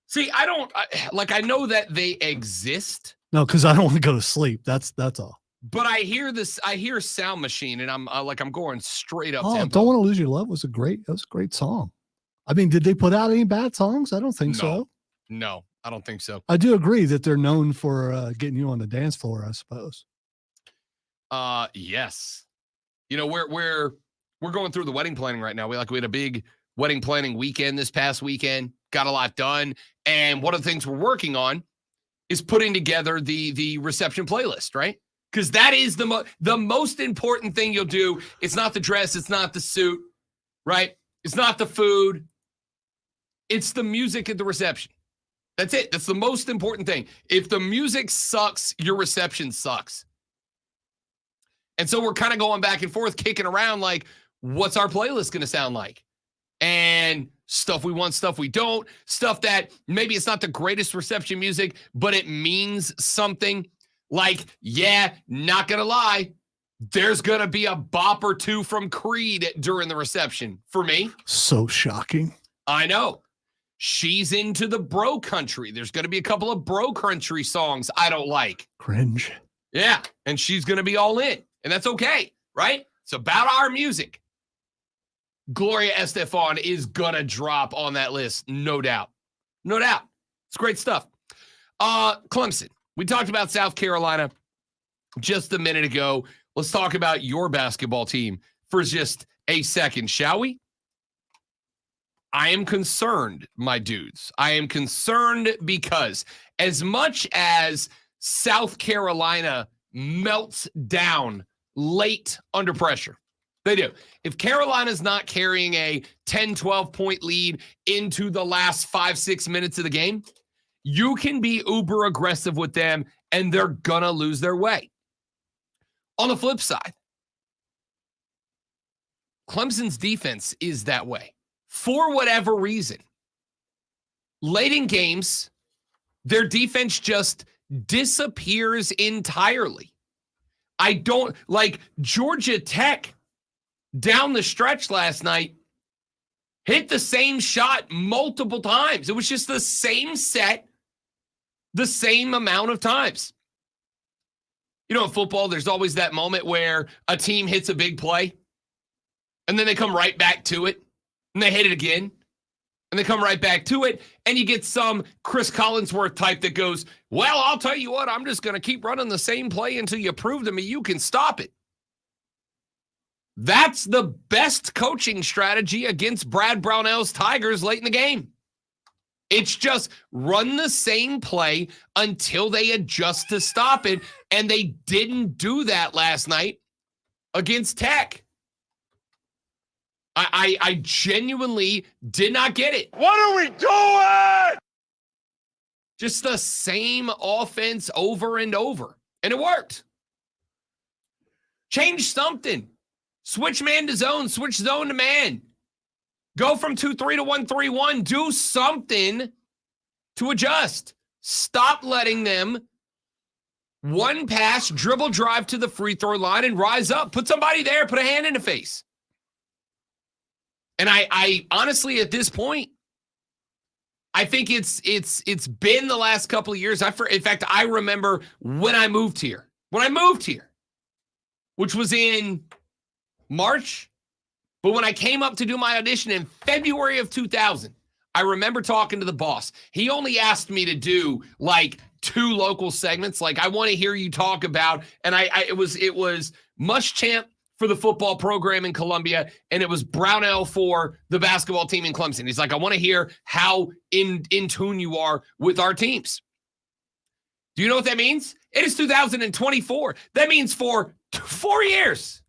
See, I know that they exist. No, because I don't want to go to sleep. That's all. But I hear Sound Machine, and I'm going straight up. Oh, tempo. Don't Want to Lose Your Love was a great song. I mean, did they put out any bad songs? I don't think so. No, I don't think so. I do agree that they're known for getting you on the dance floor, I suppose. Yes. You know, we're going through the wedding planning right now. We had a big wedding planning weekend this past weekend, got a lot done. And one of the things we're working on is putting together the reception playlist, right? Because that is the most important thing you'll do. It's not the dress. It's not the suit, right? It's not the food. It's the music at the reception. That's it. That's the most important thing. If the music sucks, your reception sucks. And so we're kind of going back and forth, kicking around like, what's our playlist going to sound like? And stuff we want, stuff we don't, stuff that maybe it's not the greatest reception music, but it means something. Like, yeah, not going to lie, there's going to be a bop or two from Creed during the reception for me. So shocking. I know. She's into the bro country. There's going to be a couple of bro country songs I don't like. Cringe. Yeah, and she's going to be all in, and that's okay, right? It's about our music. Gloria Estefan is going to drop on that list, no doubt. No doubt. It's great stuff. Clemson. We talked about South Carolina just a minute ago. Let's talk about your basketball team for just a second, shall we? I am concerned, my dudes. I am concerned because as much as South Carolina melts down late under pressure, they do. If Carolina's not carrying a 10, 12-point lead into the last 5-6 minutes of the game, you can be uber aggressive with them, and they're going to lose their way. On the flip side, Clemson's defense is that way. For whatever reason, late in games, their defense just disappears entirely. I don't like Georgia Tech down the stretch last night, hit the same shot multiple times. It was just the same set, the same amount of times. You know, in football, there's always that moment where a team hits a big play, and then they come right back to it, and they hit it again, and they come right back to it, and you get some Chris Collinsworth type that goes, well, I'll tell you what, I'm just going to keep running the same play until you prove to me you can stop it. That's the best coaching strategy against Brad Brownell's Tigers late in the game. It's just run the same play until they adjust to stop it, and they didn't do that last night against Tech. I genuinely did not get it. What are we doing? Just the same offense over and over, and it worked. Change something. Switch man to zone, switch zone to man. Go from 2-3 to 1-3-1. Do something to adjust. Stop letting them one pass, dribble drive to the free throw line and rise up. Put somebody there, put a hand in the face. And I honestly, at this point, I think it's been the last couple of years. In fact, I remember when I moved here, which was in March. But when I came up to do my audition in February of 2000, I remember talking to the boss. He only asked me to do like 2 local segments. Like, I want to hear you talk about, and it was Muschamp for the football program in Columbia, and it was Brownell for the basketball team in Clemson. He's like, I want to hear how in tune you are with our teams. Do you know what that means? It is 2024. That means for 4 years,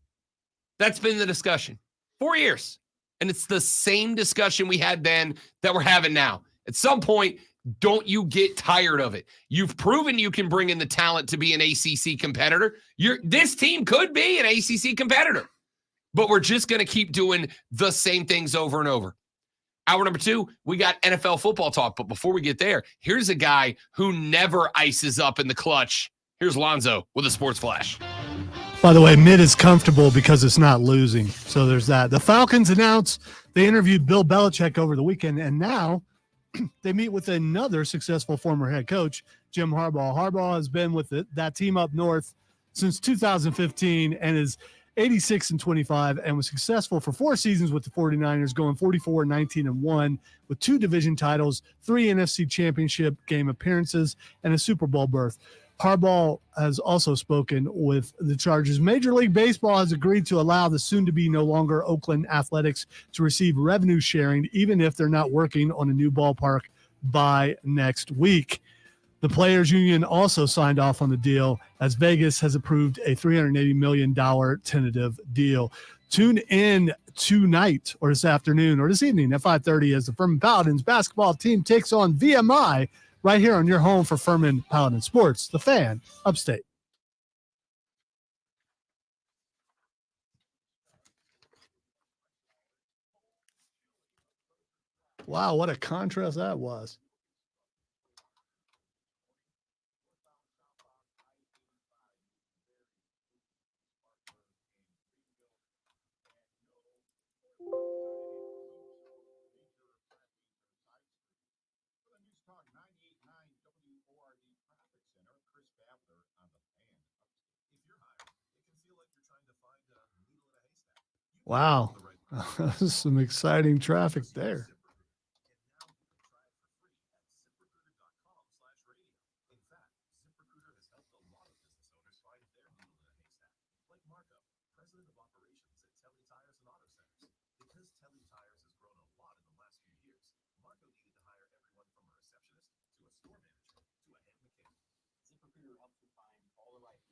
that's been the discussion. 4 years. And it's the same discussion we had then that we're having now. At some point, don't you get tired of it. You've proven you can bring in the talent to be an ACC competitor. This team could be an ACC competitor. But we're just going to keep doing the same things over and over. Hour number 2, we got NFL football talk. But before we get there, here's a guy who never ices up in the clutch. Here's Lonzo with a Sports Flash. By the way, mid is comfortable because it's not losing. So there's that. The Falcons announced they interviewed Bill Belichick over the weekend, and now they meet with another successful former head coach, Jim Harbaugh. Harbaugh has been with that team up north since 2015 and is 86-25, and was successful for 4 seasons with the 49ers, going 44-19-1 with 2 division titles, 3 NFC championship game appearances, and a Super Bowl berth. Harbaugh has also spoken with the Chargers. Major League Baseball has agreed to allow the soon-to-be no longer Oakland Athletics to receive revenue sharing, even if they're not working on a new ballpark by next week. The Players Union also signed off on the deal as Vegas has approved a $380 million tentative deal. Tune in tonight or this afternoon or this evening at 5:30 as the Furman Paladins basketball team takes on VMI right here on your home for Furman Paladin Sports, the Fan, Upstate. Wow, what a contrast that was. Wow, some exciting traffic there.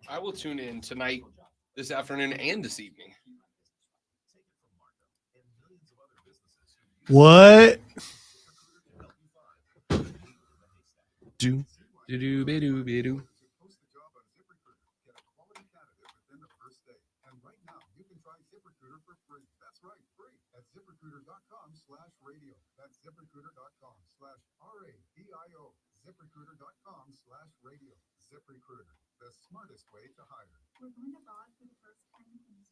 I will tune in tonight, this afternoon, and this evening. What? Do do be do be do. ZipRecruiter.com/radio. That's ZipRecruiter.com/radio. ZipRecruiter.com/radio. ZipRecruiter, the smartest way to hire. We're going abroad for the first time in years.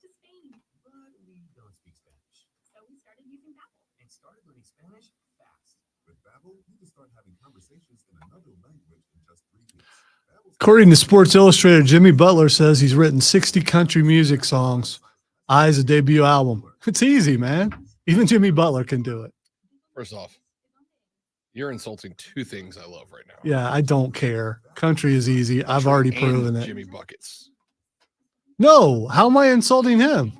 To Spain. But we don't speak Spanish. So we started using Babbel. And started learning Spanish fast. With Babbel, you can start having conversations in another language in just 3 weeks. According to Sports Illustrated, Jimmy Butler says he's written 60 country music songs. Eyes, a debut album. It's easy, man. Even Jimmy Butler can do it. First off, you're insulting 2 things I love right now. Yeah, I don't care. Country is easy. I've already proven it. Jimmy Buckets. No, how am I insulting him?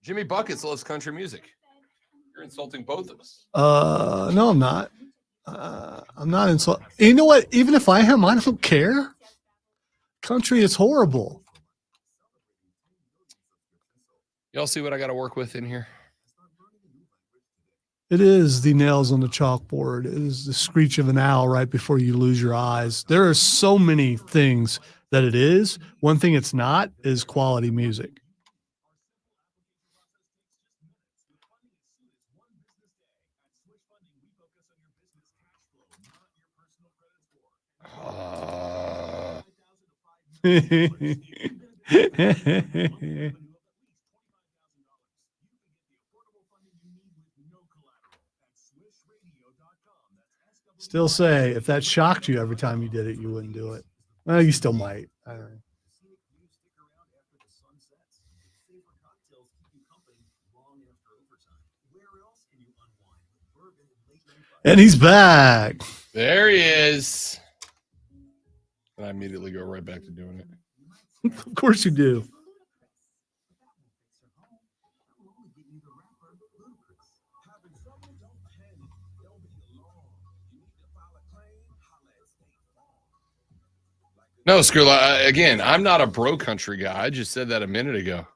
Jimmy Buckets loves country music. You're insulting both of us. No, I'm not. I'm not insulting. You know what? Even if I am, I don't care. Country is horrible. Y'all see what I got to work with in here? It is the nails on the chalkboard. It is the screech of an owl right before you lose your eyes. There are so many things that it is. One thing it's not is quality music. Still say, if that shocked you every time you did it, you wouldn't do it. Well, you still might. I don't know. And he's back. There he is. And I immediately go right back to doing it. Of course you do. No, screw again, I'm not a bro country guy. I just said that a minute ago.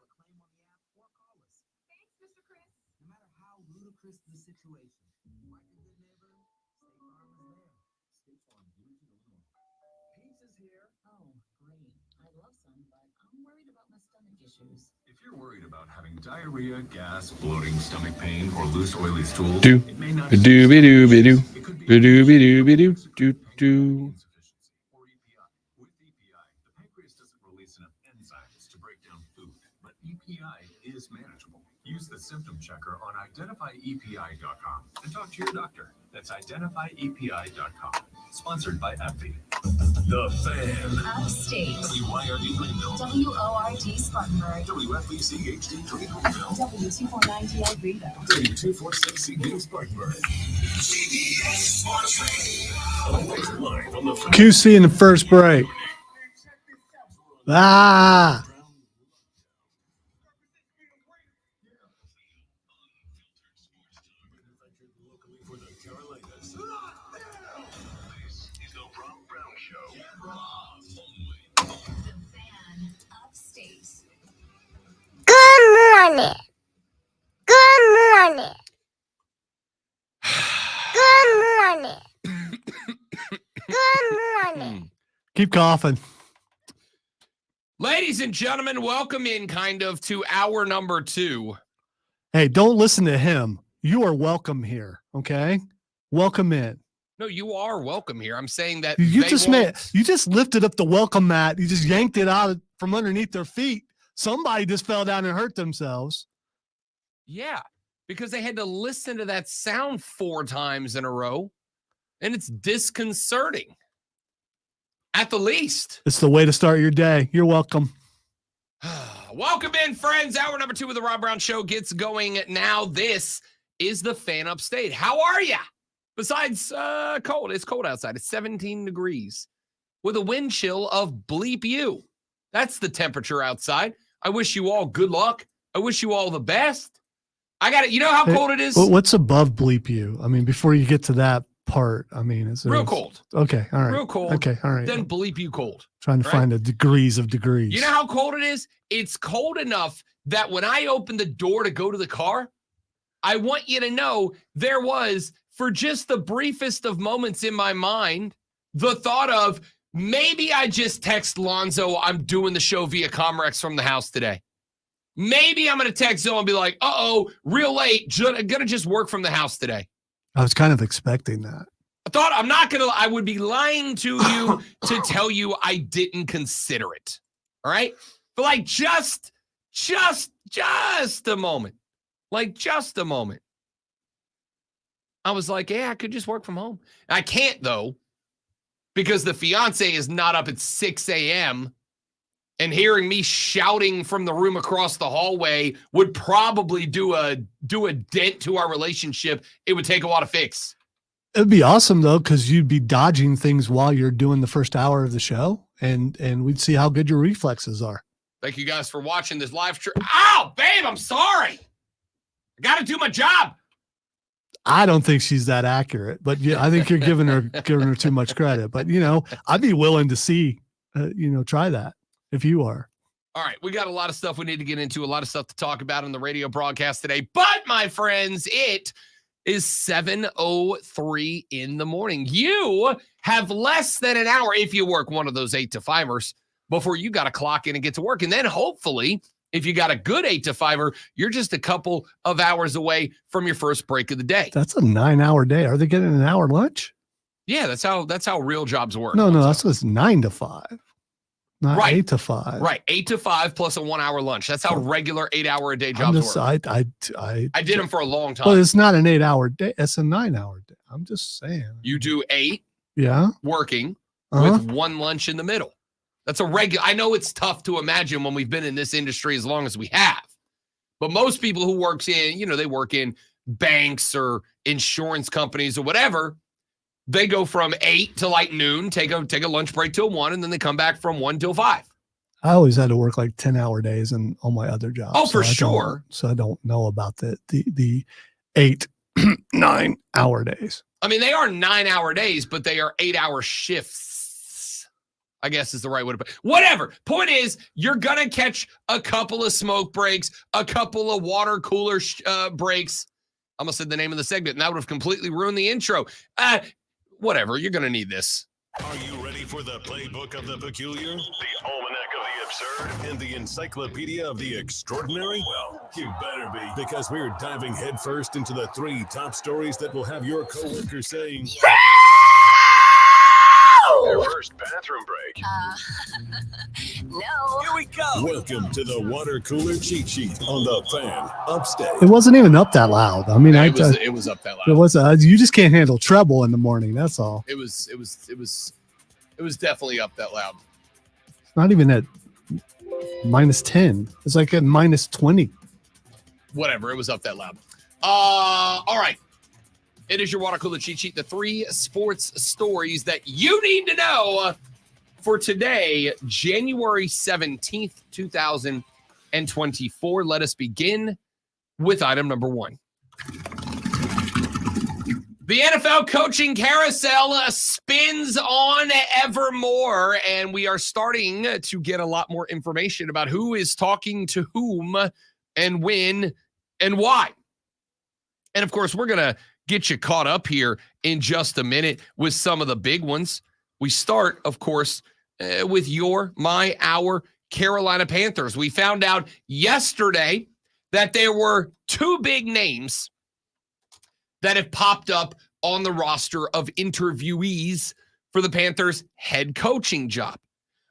If you're worried about having diarrhea, gas, bloating, stomach pain, or loose oily stools, Do it may not be do be do be do be do be do be do do do. or EPI. With EPI, the pancreas doesn't release enough enzymes to break down food, but EPI is manageable. Use the symptom checker on identifyepi.com and talk to your doctor. That's identifyepi.com. Sponsored by AbbVie. The Fan. Upstate. WYRD Greenville. WORD Spartanburg. WFBC HD Tree Greenville. W249TL Greenville. W246CB Spartanburg. CBS Sports Radio. Live from the Fan. QC in the first break. Ah. For the Carolinas. This is the Rob Brown Show. The Fan. Upstate. Good morning. Good morning. Good morning. Good morning. Keep coughing. Ladies and gentlemen, welcome in to hour number 2. Hey, don't listen to him. You are welcome here. Okay. Welcome in. No, you are welcome here. I'm saying that You they just won't- you just lifted up the welcome mat. You just yanked it out from underneath their feet. Somebody just fell down and hurt themselves. Yeah, because they had to listen to that sound 4 times in a row, and it's disconcerting. At the least. It's the way to start your day. You're welcome. Welcome in, friends. Hour number 2 of the Rob Brown Show gets going now. This is the Fan Upstate. How are you? Besides cold. It's cold outside. It's 17 degrees with a wind chill of bleep you. That's the temperature outside. I wish you all good luck. I wish you all the best. I got it. You know how cold it is? What's above bleep you? I mean, before you get to that part, I mean, is there Real cold. Okay. All right. Real cold. Okay. All right. Then bleep you cold. Trying to right? find the degrees of degrees. You know how cold it is? It's cold enough that when I open the door to go to the car, I want you to know there was, for just the briefest of moments in my mind, the thought of maybe I just text Lonzo I'm doing the show via Comrex from the house today. Maybe I'm going to text Zoe and be like, uh-oh, real late, going to just work from the house today. I was kind of expecting that. I would be lying to you to tell you I didn't consider it. All right. But like just a moment, like just a moment. I was like, yeah, I could just work from home. I can't though, because the fiance is not up at 6 a.m. and hearing me shouting from the room across the hallway would probably do a dent to our relationship. It would take a while to fix. It'd be awesome though, because you'd be dodging things while you're doing the first hour of the show, and we'd see how good your reflexes are. Thank you guys for watching this live stream. Ow, babe, I'm sorry. I got to do my job. I don't think she's that accurate, but yeah, I think you're giving her too much credit. But I'd be willing to see, try that if you are. All right, we got a lot of stuff we need to get into, a lot of stuff to talk about on the radio broadcast today. But my friends, it is 7:03 in the morning. You have less than an hour if you work one of those 8 to 5ers before you got to clock in and get to work. And then hopefully, if you got a good 8 to 5er, you're just a couple of hours away from your first break of the day. That's a 9-hour day. Are they getting an hour lunch? Yeah, that's how real jobs work. No, that's what's 9 to 5, not Right. 8 to 5. Right, 8 to 5 plus a 1 hour lunch. That's how regular 8-hour a day jobs work. I did them for a long time. Well, it's not an 8-hour day. It's a 9-hour day. I'm just saying. You do 8 Yeah. working Uh-huh. with 1 lunch in the middle. That's a regular. I know it's tough to imagine when we've been in this industry as long as we have, but most people who work in banks or insurance companies or whatever, they go from 8 to like noon, take a lunch break till 1, and then they come back from 1 till 5. I always had to work like 10-hour days in all my other jobs. Oh, for sure. So I don't know about the 8, 9-hour days. I mean, they are 9-hour days, but they are 8-hour shifts, I guess is the right way to put it. Whatever. Point is, you're going to catch a couple of smoke breaks, a couple of water cooler breaks. I almost said the name of the segment, and that would have completely ruined the intro. Whatever. You're going to need this. Are you ready for the playbook of the peculiar, the almanac of the absurd, and the encyclopedia of the extraordinary? Well, you better be, because we're diving headfirst into the 3 top stories that will have your coworkers saying, your first bathroom break. No. Here we go. Welcome to the water cooler cheat sheet on the Fan Upstate. It wasn't even up that loud. I mean, It was up that loud. it was. You just can't handle treble in the morning. That's all. It was It was definitely up that loud. It's not even at -10. It's like at -20. Whatever. It was up that loud. All right. It is your water cooler cheat sheet. The 3 sports stories that you need to know for today, January 17th, 2024. Let us begin with item number 1. The NFL coaching carousel spins on evermore, and we are starting to get a lot more information about who is talking to whom and when and why. And, of course, we're going to get you caught up here in just a minute with some of the big ones. We start, of course, with our Carolina Panthers. We found out yesterday that there were 2 big names that have popped up on the roster of interviewees for the Panthers head coaching job.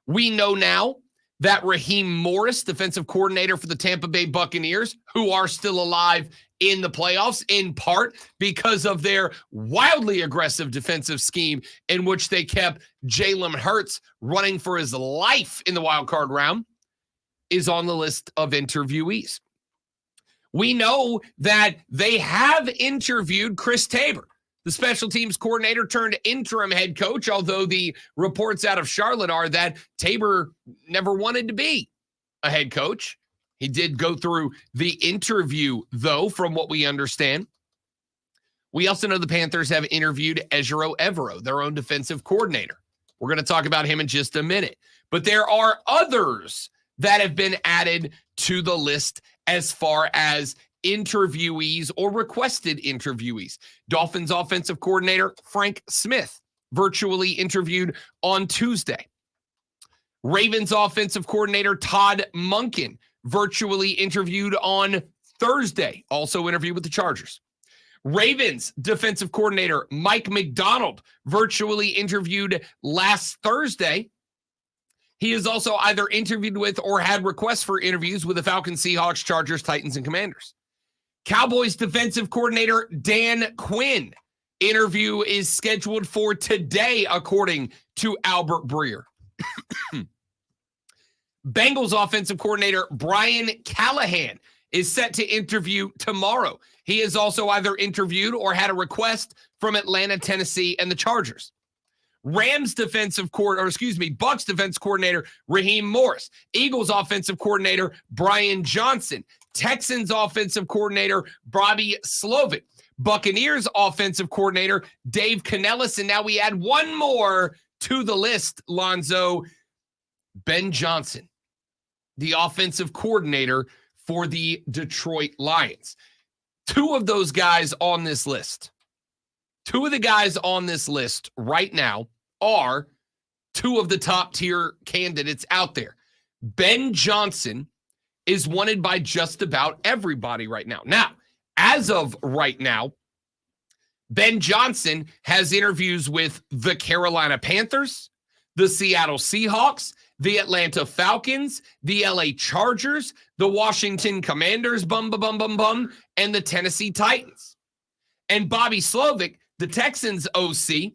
We know now that Raheem Morris, defensive coordinator for the Tampa Bay Buccaneers, who are still alive in the playoffs, in part because of their wildly aggressive defensive scheme in which they kept Jalen Hurts running for his life in the wild card round, is on the list of interviewees. We know that they have interviewed Chris Tabor, the special teams coordinator turned interim head coach, although the reports out of Charlotte are that Tabor never wanted to be a head coach. He did go through the interview, though, from what we understand. We also know the Panthers have interviewed Ejiro Evero, their own defensive coordinator. We're going to talk about him in just a minute. But there are others that have been added to the list as far as interviewees or requested interviewees. Dolphins offensive coordinator Frank Smith virtually interviewed on Tuesday. Ravens offensive coordinator Todd Monken virtually interviewed on Thursday, also interviewed with the Chargers. Ravens defensive coordinator Mike McDonald virtually interviewed last Thursday. He is also either interviewed with or had requests for interviews with the Falcons, Seahawks, Chargers, Titans, and Commanders. Cowboys defensive coordinator Dan Quinn interview is scheduled for today, according to Albert Breer. Bengals offensive coordinator Brian Callahan is set to interview tomorrow. He is also either interviewed or had a request from Atlanta, Tennessee, and the Chargers. Bucks defense coordinator Raheem Morris. Eagles offensive coordinator Brian Johnson. Texans offensive coordinator Bobby Slovic. Buccaneers offensive coordinator Dave Canellis. And now we add one more to the list, Lonzo. Ben Johnson, the offensive coordinator for the Detroit Lions. 2 of those guys on this list. 2 of the guys on this list right now are 2 of the top tier candidates out there. Ben Johnson is wanted by just about everybody right now. Now, as of right now, Ben Johnson has interviews with the Carolina Panthers, the Seattle Seahawks, the Atlanta Falcons, the LA Chargers, the Washington Commanders, and the Tennessee Titans. And Bobby Slovic, the Texans OC,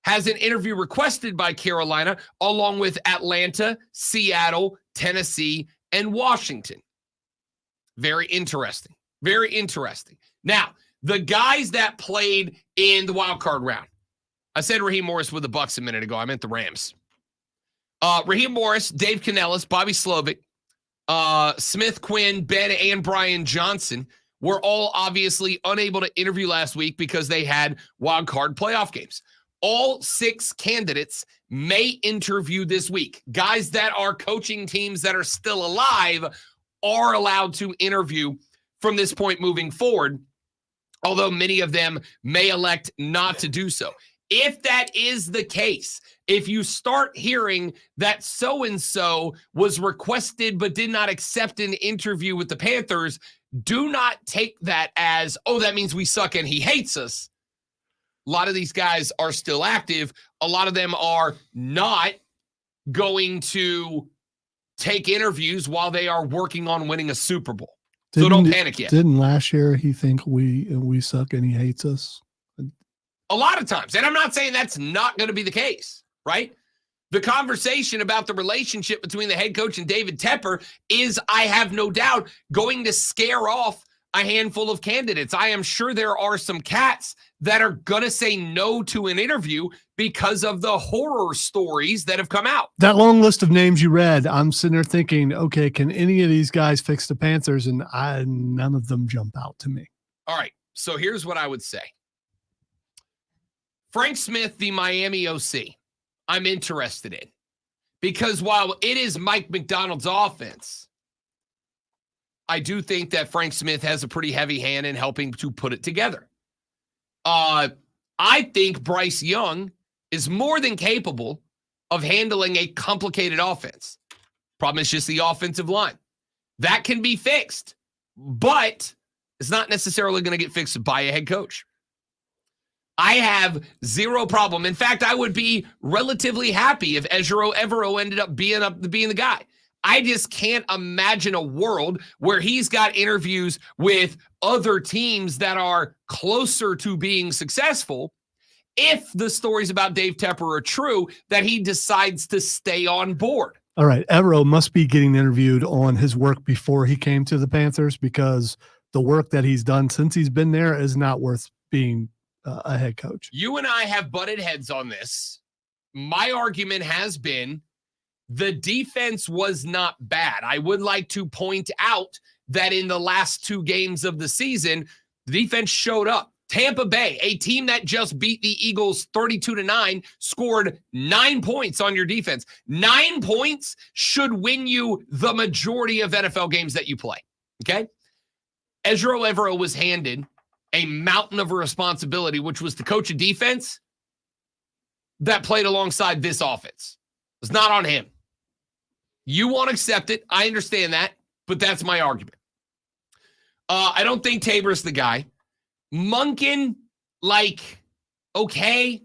has an interview requested by Carolina along with Atlanta, Seattle, Tennessee, and Washington. Very interesting. Very interesting. Now, the guys that played in the wild card round. I said Raheem Morris with the Bucks a minute ago. I meant the Rams. Raheem Morris, Dave Canellis, Bobby Slovic, Smith, Quinn, Ben, and Brian Johnson were all obviously unable to interview last week because they had wild card playoff games. All 6 candidates may interview this week. Guys that are coaching teams that are still alive are allowed to interview from this point moving forward, although many of them may elect not to do so. If that is the case, if you start hearing that so-and-so was requested but did not accept an interview with the Panthers, do not take that as, oh, that means we suck and he hates us. A lot of these guys are still active. A lot of them are not going to take interviews while they are working on winning a Super Bowl. So don't panic yet. Didn't last year he think we suck and he hates us? A lot of times. And I'm not saying that's not going to be the case, right? The conversation about the relationship between the head coach and David Tepper is, I have no doubt, going to scare off a handful of candidates. I am sure there are some cats that are going to say no to an interview because of the horror stories that have come out. That long list of names you read, I'm sitting there thinking, okay, can any of these guys fix the Panthers? And none of them jump out to me. All right, so here's what I would say. Frank Smith, the Miami OC, I'm interested in. Because while it is Mike McDonald's offense, I do think that Frank Smith has a pretty heavy hand in helping to put it together. I think Bryce Young is more than capable of handling a complicated offense. Problem is just the offensive line. That can be fixed, but it's not necessarily going to get fixed by a head coach. I have zero problem. In fact, I would be relatively happy if Ejiro Evero ended up being the guy. I just can't imagine a world where he's got interviews with other teams that are closer to being successful if the stories about Dave Tepper are true, that he decides to stay on board. All right. Evero must be getting interviewed on his work before he came to the Panthers, because the work that he's done since he's been there is not worth being a head coach. You and I have butted heads on this. My argument has been the defense was not bad. I would like to point out that in the last 2 games of the season, the defense showed up. Tampa Bay, a team that just beat the Eagles 32-9, scored 9 points on your defense. 9 points should win you the majority of NFL games that you play. Okay? Ejiro Evero was handed a mountain of responsibility, which was to coach a defense that played alongside this offense. It's not on him. You won't accept it. I understand that, but that's my argument. I don't think Tabor's the guy. Monken, okay,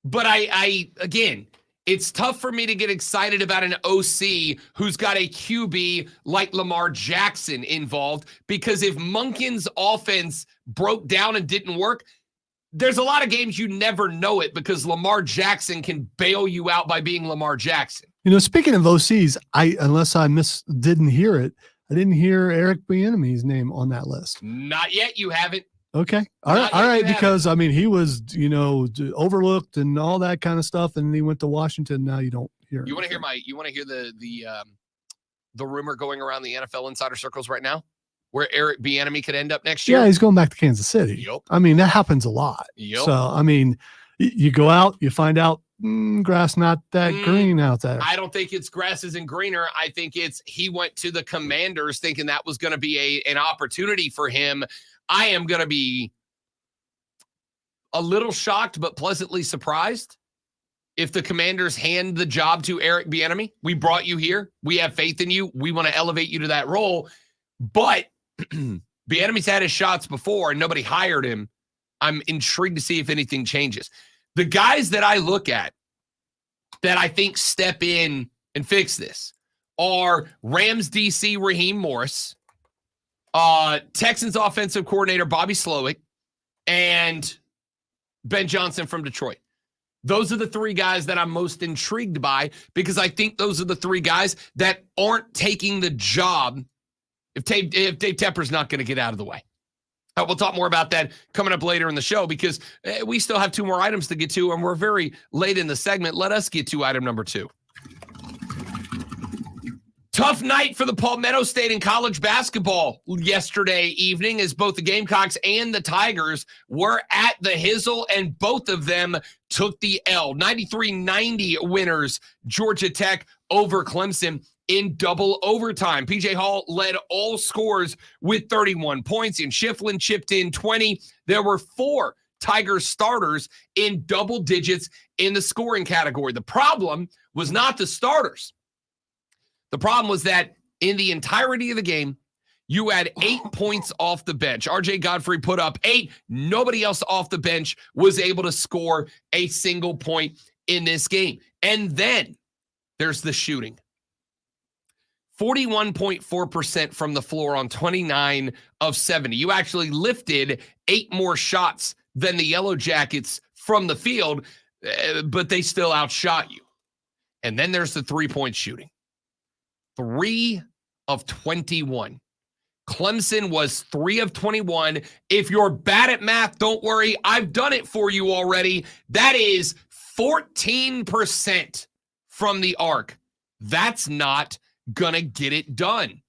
but I again, it's tough for me to get excited about an OC who's got a QB like Lamar Jackson involved, because if Monken's offense broke down and didn't work, there's a lot of games you never know it because Lamar Jackson can bail you out by being Lamar Jackson. You know, speaking of OCs, unless I didn't hear it, I didn't hear Eric Bieniemy's name on that list. Not yet. You haven't. Okay. All right. Because, I mean, he was, overlooked and all that kind of stuff, and he went to Washington. Now you don't hear You want to hear the rumor going around the NFL insider circles right now where Eric Bieniemy could end up next year? Yeah, he's going back to Kansas City. Yep. I mean, that happens a lot. Yep. So, I mean, you go out, you find out grass not that green out there. I don't think it's grass isn't greener. I think he went to the Commanders thinking that was going to be an opportunity for him. I am going to be a little shocked but pleasantly surprised if the Commanders hand the job to Eric Bieniemy. We brought you here. We have faith in you. We want to elevate you to that role. But Bieniemy's had his shots before and nobody hired him. I'm intrigued to see if anything changes. The guys that I look at that I think step in and fix this are Rams DC Raheem Morris, Texans offensive coordinator Bobby Slowick, and Ben Johnson from Detroit. Those are the 3 guys that I'm most intrigued by, because I think those are the 3 guys that aren't taking the job if Dave Tepper's not going to get out of the way. We'll talk more about that coming up later in the show, because we still have 2 more items to get to, and we're very late in the segment. Let us get to item number 2. Tough night for the Palmetto State in college basketball yesterday evening, as both the Gamecocks and the Tigers were at the Hizzle, and both of them took the L. 93-90 winners, Georgia Tech over Clemson in double overtime. PJ Hall led all scores with 31 points, and Shiflin chipped in 20. There were 4 Tiger starters in double digits in the scoring category. The problem was not the starters. The problem was that in the entirety of the game, you had 8 points off the bench. RJ Godfrey put up 8. Nobody else off the bench was able to score a single point in this game. And then there's the shooting. 41.4% from the floor on 29 of 70. You actually lifted 8 more shots than the Yellow Jackets from the field, but they still outshot you. And then there's the three-point shooting. 3 of 21. Clemson was 3 of 21. If you're bad at math, don't worry. I've done it for you already. That is 14% from the arc. That's not going to get it done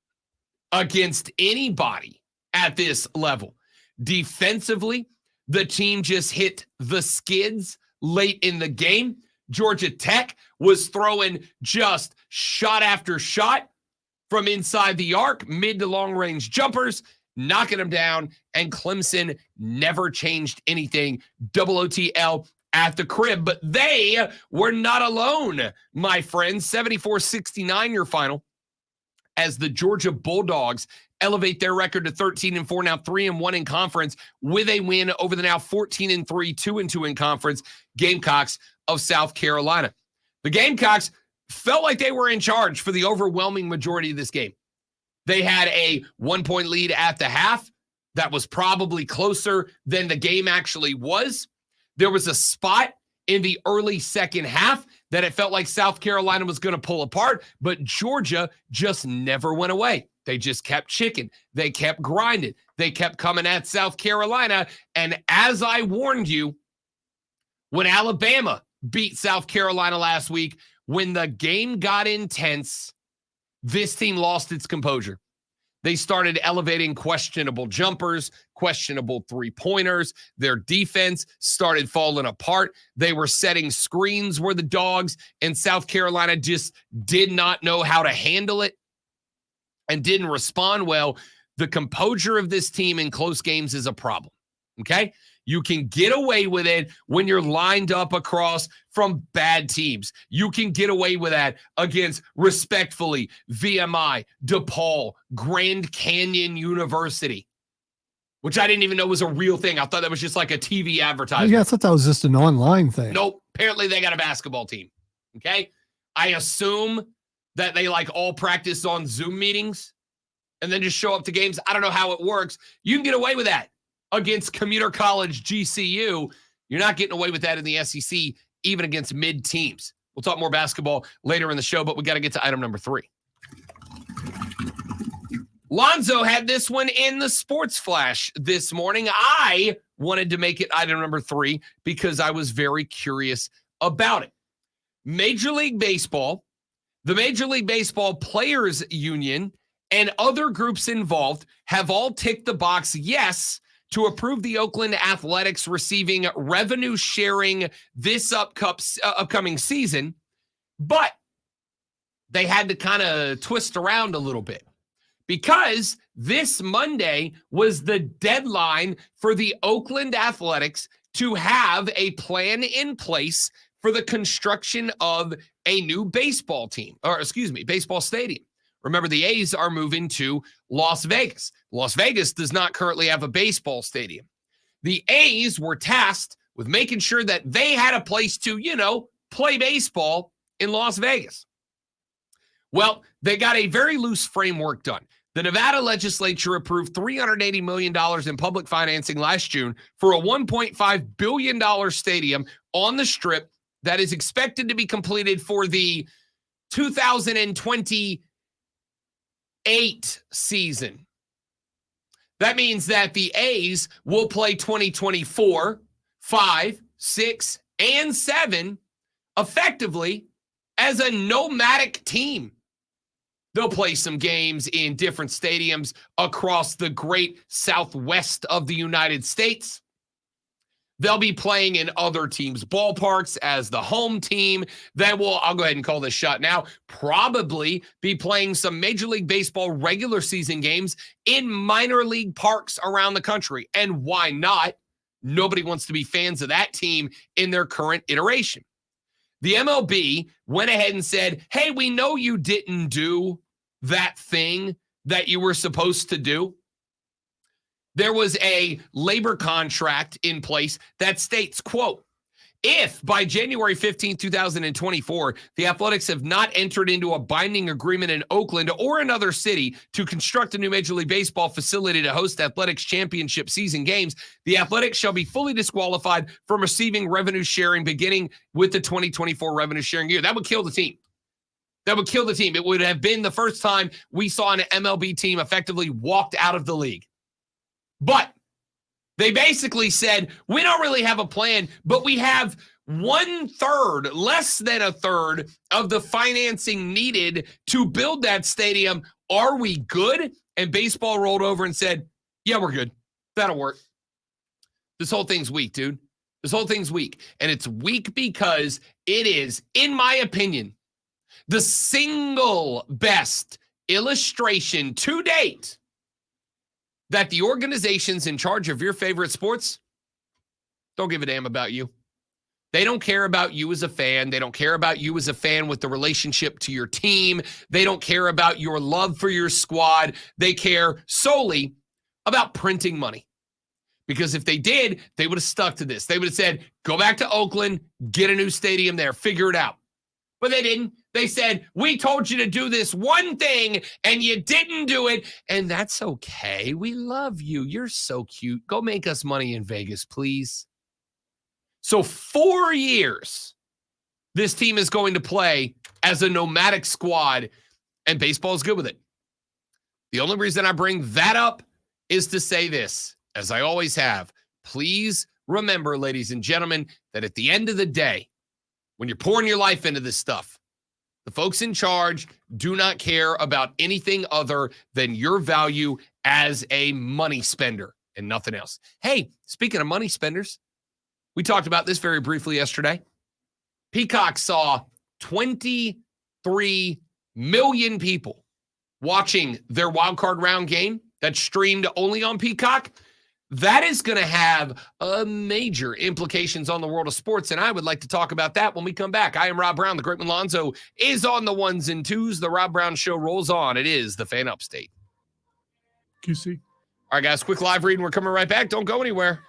against anybody at this level. Defensively, the team just hit the skids late in the game. Georgia Tech was throwing just shot after shot from inside the arc, mid to long range jumpers, knocking them down, and Clemson never changed anything. Double OTL at the crib, but they were not alone, my friends. 74-69 your final as the Georgia Bulldogs elevate their record to 13-4, now 3-1 in conference with a win over the now 14-3, 2-2 in conference Gamecocks of South Carolina. The Gamecocks felt like they were in charge for the overwhelming majority of this game. They had a 1-point lead at the half that was probably closer than the game actually was. There was a spot in the early second half that it felt like South Carolina was going to pull apart, but Georgia just never went away. They just kept chicken. They kept grinding. They kept coming at South Carolina. And as I warned you, when Alabama beat South Carolina last week, when the game got intense, this team lost its composure. They started elevating questionable jumpers, questionable three-pointers. Their defense started falling apart. They were setting screens where the Dogs in South Carolina just did not know how to handle it and didn't respond well. The composure of this team in close games is a problem, okay? You can get away with it when you're lined up across from bad teams. You can get away with that against, respectfully, VMI, DePaul, Grand Canyon University, which I didn't even know was a real thing. I thought that was just like a TV advertisement. Yeah, I thought that was just an online thing. Nope. Apparently they got a basketball team, okay? I assume that they like all practice on Zoom meetings and then just show up to games. I don't know how it works. You can get away with that against Commuter College GCU. You're not getting away with that in the SEC, even against mid teams. We'll talk more basketball later in the show, but we got to get to item number 3. Lonzo had this one in the Sports Flash this morning. I wanted to make it item number 3 because I was very curious about it. Major League Baseball, the Major League Baseball Players Union, and other groups involved have all ticked the box yes to approve the Oakland Athletics receiving revenue sharing this upcoming season, but they had to kind of twist around a little bit because this Monday was the deadline for the Oakland Athletics to have a plan in place for the construction of a new baseball stadium. Remember, the A's are moving to Las Vegas. Las Vegas does not currently have a baseball stadium. The A's were tasked with making sure that they had a place to, play baseball in Las Vegas. Well, they got a very loose framework done. The Nevada legislature approved $380 million in public financing last June for a $1.5 billion stadium on the Strip that is expected to be completed for the 2028 season. That means that the A's will play 2024, 5, 6, and 7 effectively as a nomadic team. They'll play some games in different stadiums across the great southwest of the United States. They'll be playing in other teams' ballparks as the home team. Then I'll go ahead and call this shot now, probably be playing some Major League Baseball regular season games in minor league parks around the country. And why not? Nobody wants to be fans of that team in their current iteration. The MLB went ahead and said, hey, we know you didn't do that thing that you were supposed to do. There was a labor contract in place that states, quote, if by January 15, 2024, the Athletics have not entered into a binding agreement in Oakland or another city to construct a new Major League Baseball facility to host Athletics championship season games, the Athletics shall be fully disqualified from receiving revenue sharing beginning with the 2024 revenue sharing year. That would kill the team. that would kill the team. It would have been the first time we saw an MLB team effectively walked out of the league. But they basically said, we don't really have a plan, but we have 1/3, less than a third of the financing needed to build that stadium. Are we good? And baseball rolled over and said, yeah, we're good. That'll work. This whole thing's weak, dude. This whole thing's weak. And it's weak because it is, in my opinion, the single best illustration to date that the organizations in charge of your favorite sports don't give a damn about you. They don't care about you as a fan. They don't care about you as a fan with the relationship to your team. They don't care about your love for your squad. They care solely about printing money. Because if they did, they would have stuck to this. They would have said, go back to Oakland, get a new stadium there, figure it out. But they didn't. They said, we told you to do this one thing and you didn't do it. And that's okay. We love you. You're so cute. Go make us money in Vegas, please. So 4 years, this team is going to play as a nomadic squad, and baseball is good with it. The only reason I bring that up is to say this, as I always have. Please remember, ladies and gentlemen, that at the end of the day, when you're pouring your life into this stuff, the folks in charge do not care about anything other than your value as a money spender and nothing else. Hey, speaking of money spenders, we talked about this very briefly yesterday. Peacock saw 23 million people watching their wild card round game that's streamed only on Peacock. That is going to have major implications on the world of sports, and I would like to talk about that when we come back. I am Rob Brown. The Great Malonzo is on the ones and twos. The Rob Brown Show rolls on. It is the Fan Upstate. QC. All right, guys, quick live read, and we're coming right back. Don't go anywhere.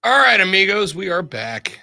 All right, amigos, we are back.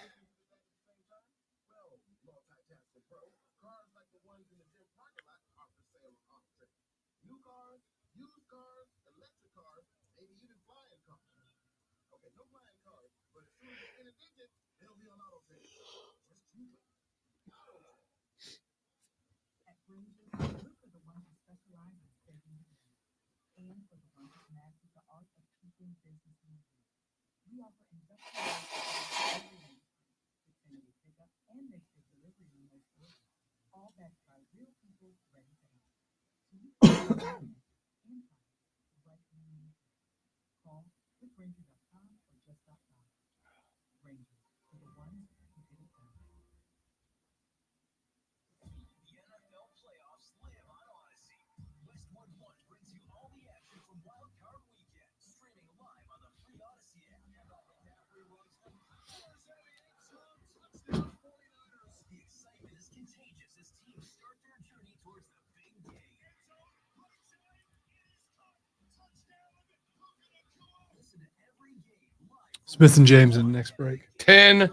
Smith and James in the next break. 10-4.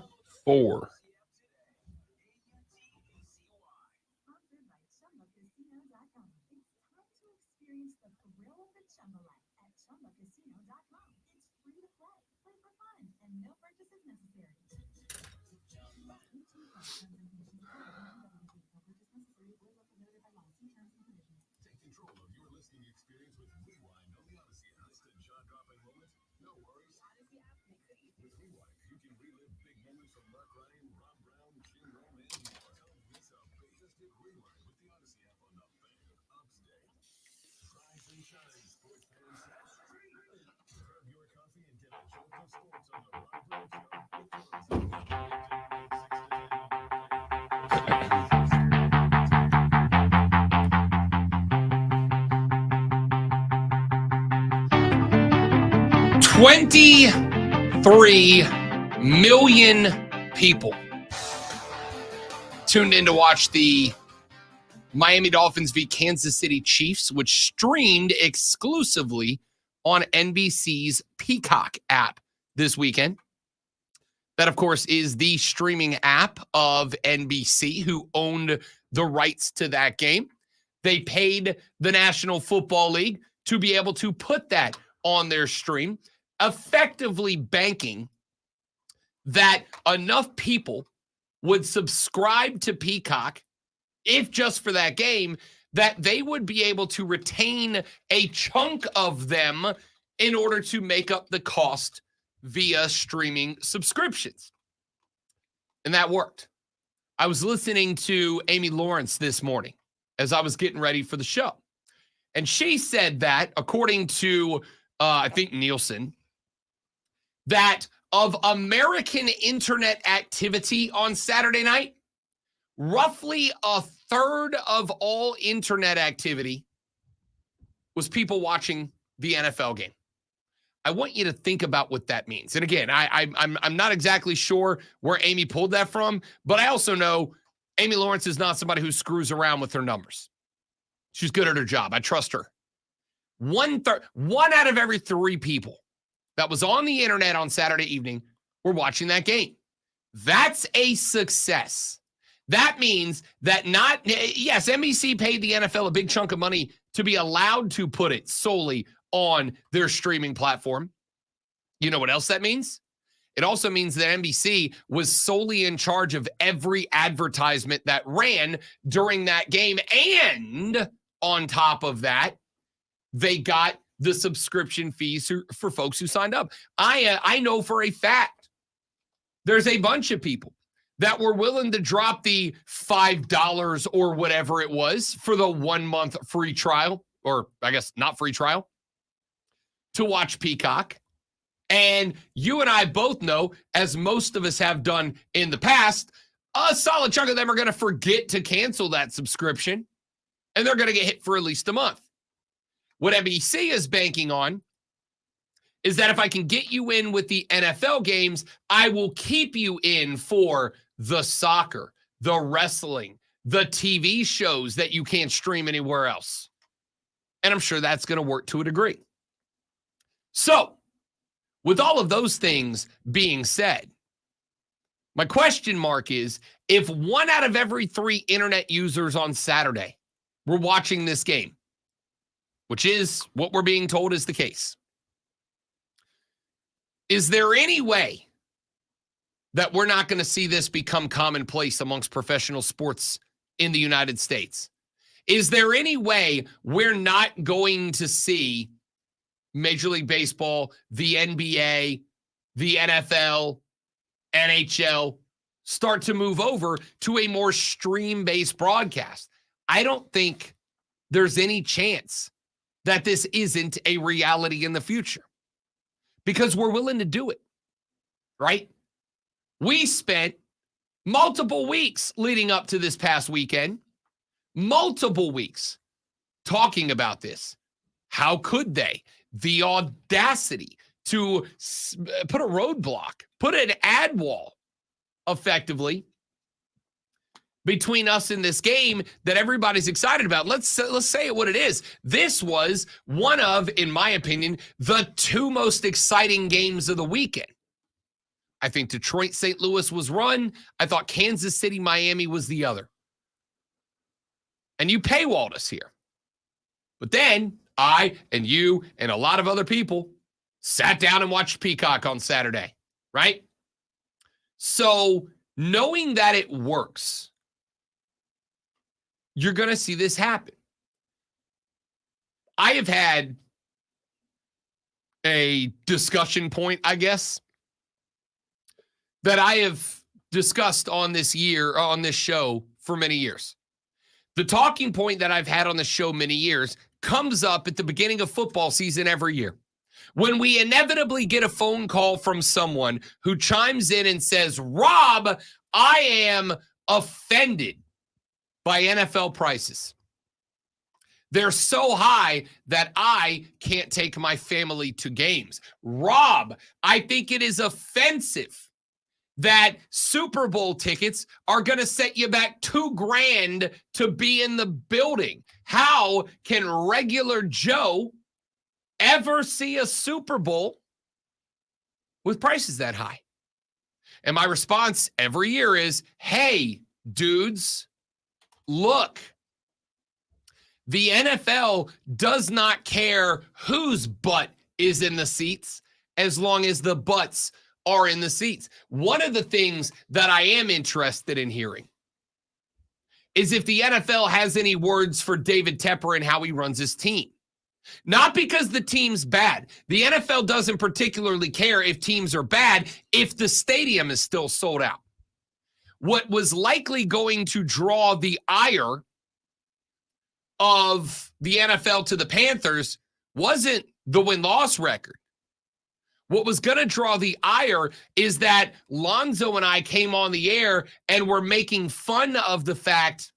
Take control of your listening experience with Rewind on the Odyssey. Instant jaw-dropping moments, no worries. With Rewind, you can relive big moments from Mark Ryan, Ron Brown, Jim Rome, and more. Don't miss a biggest hit Rewind with the Odyssey app on the Fan Upstate. Rise and shine, sports fans. Grab your coffee and get a jolt of sports on the Ron Brown Show with the Odyssey. $23 million people tuned in to watch the Miami Dolphins v. Kansas City Chiefs, which streamed exclusively on NBC's Peacock app this weekend. That, of course, is the streaming app of NBC, who owned the rights to that game. They paid the National Football League to be able to put that on their stream, effectively banking that enough people would subscribe to Peacock, if just for that game, that they would be able to retain a chunk of them in order to make up the cost via streaming subscriptions. And that worked. I was listening to Amy Lawrence this morning as I was getting ready for the show. And she said that, according to, I think, Nielsen, that of American internet activity on Saturday night, roughly a third of all internet activity was people watching the NFL game. I want you to think about what that means. And again, I'm not exactly sure where Amy pulled that from, but I also know Amy Lawrence is not somebody who screws around with her numbers. She's good at her job. I trust her. One out of every 3 people that was on the internet on Saturday evening were watching that game. That's a success. That means that yes, NBC paid the NFL a big chunk of money to be allowed to put it solely on their streaming platform. You know what else that means? It also means that NBC was solely in charge of every advertisement that ran during that game. And on top of that, they got the subscription fees for folks who signed up. I know for a fact there's a bunch of people that were willing to drop the $5 or whatever it was for the 1-month free trial, or I guess not free trial, to watch Peacock. And you and I both know, as most of us have done in the past, a solid chunk of them are going to forget to cancel that subscription, and they're going to get hit for at least a month. What NBC is banking on is that if I can get you in with the NFL games, I will keep you in for the soccer, the wrestling, the TV shows that you can't stream anywhere else. And I'm sure that's going to work to a degree. So, with all of those things being said, my question mark is, if 1 out of every 3 internet users on Saturday were watching this game, which is what we're being told is the case, is there any way that we're not going to see this become commonplace amongst professional sports in the United States? Is there any way we're not going to see Major League Baseball, the NBA, the NFL, NHL start to move over to a more stream-based broadcast? I don't think there's any chance that this isn't a reality in the future, because we're willing to do it, right? We spent multiple weeks leading up to this past weekend, multiple weeks talking about this. How could they? The audacity to put a roadblock, put an ad wall, effectively, between us and this game that everybody's excited about. Let's say it what it is. This was one of, in my opinion, the 2 most exciting games of the weekend. I think Detroit, St. Louis was one. I thought Kansas City, Miami was the other. And you paywalled us here. But then I and you and a lot of other people sat down and watched Peacock on Saturday, right? So knowing that it works, you're going to see this happen. I have had a discussion point, I guess, that I have discussed on this show for many years. The talking point that I've had on the show many years comes up at the beginning of football season every year, when we inevitably get a phone call from someone who chimes in and says, Rob, I am offended by NFL prices. They're so high that I can't take my family to games. Rob, I think it is offensive that Super Bowl tickets are going to set you back $2,000 to be in the building. How can regular Joe ever see a Super Bowl with prices that high? And my response every year is, hey, dudes, look, the NFL does not care whose butt is in the seats as long as the butts are in the seats. One of the things that I am interested in hearing is if the NFL has any words for David Tepper and how he runs his team. Not because the team's bad. The NFL doesn't particularly care if teams are bad if the stadium is still sold out. What was likely going to draw the ire of the NFL to the Panthers wasn't the win-loss record. What was going to draw the ire is that Lonzo and I came on the air and were making fun of the fact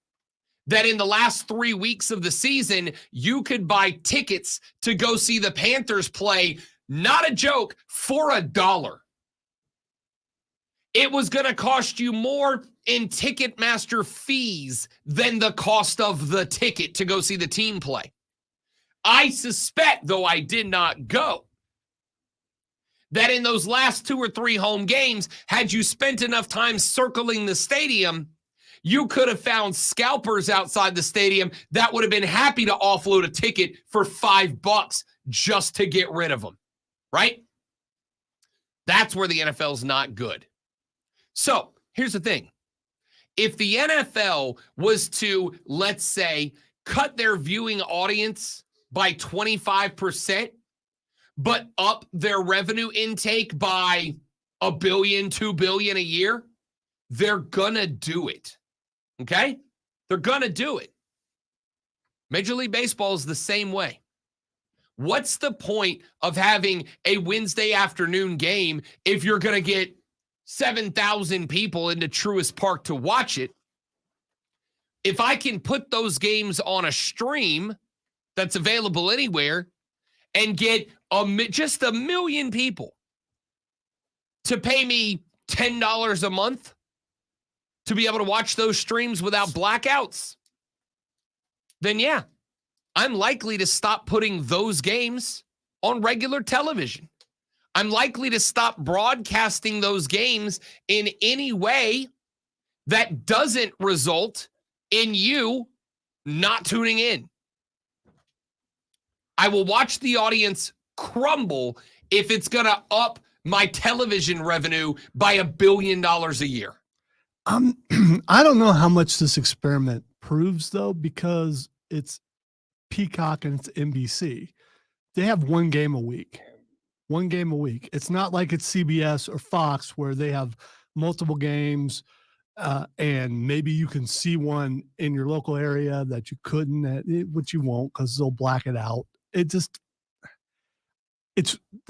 that in the last 3 weeks of the season, you could buy tickets to go see the Panthers play, not a joke, for $1. It was going to cost you more in Ticketmaster fees than the cost of the ticket to go see the team play. I suspect, though I did not go, that in those last 2 or 3 home games, had you spent enough time circling the stadium, you could have found scalpers outside the stadium that would have been happy to offload a ticket for $5 just to get rid of them, right? That's where the NFL's not good. So here's the thing. If the NFL was to, let's say, cut their viewing audience by 25%, but up their revenue intake by $1 billion, $2 billion a year, they're gonna do it. Okay? They're gonna do it. Major League Baseball is the same way. What's the point of having a Wednesday afternoon game if you're gonna get 7,000 people into Truist Park to watch it? If I can put those games on a stream that's available anywhere and get just 1 million people to pay me $10 a month to be able to watch those streams without blackouts, then yeah, I'm likely to stop putting those games on regular television. I'm likely to stop broadcasting those games in any way that doesn't result in you not tuning in. I will watch the audience crumble if it's going to up my television revenue by $1 billion a year. I don't know how much this experiment proves, though, because it's Peacock and it's NBC. They have one game a week. One game a week. It's not like it's CBS or Fox where they have multiple games and maybe you can see one in your local area that you couldn't, which you won't because they'll black it out. They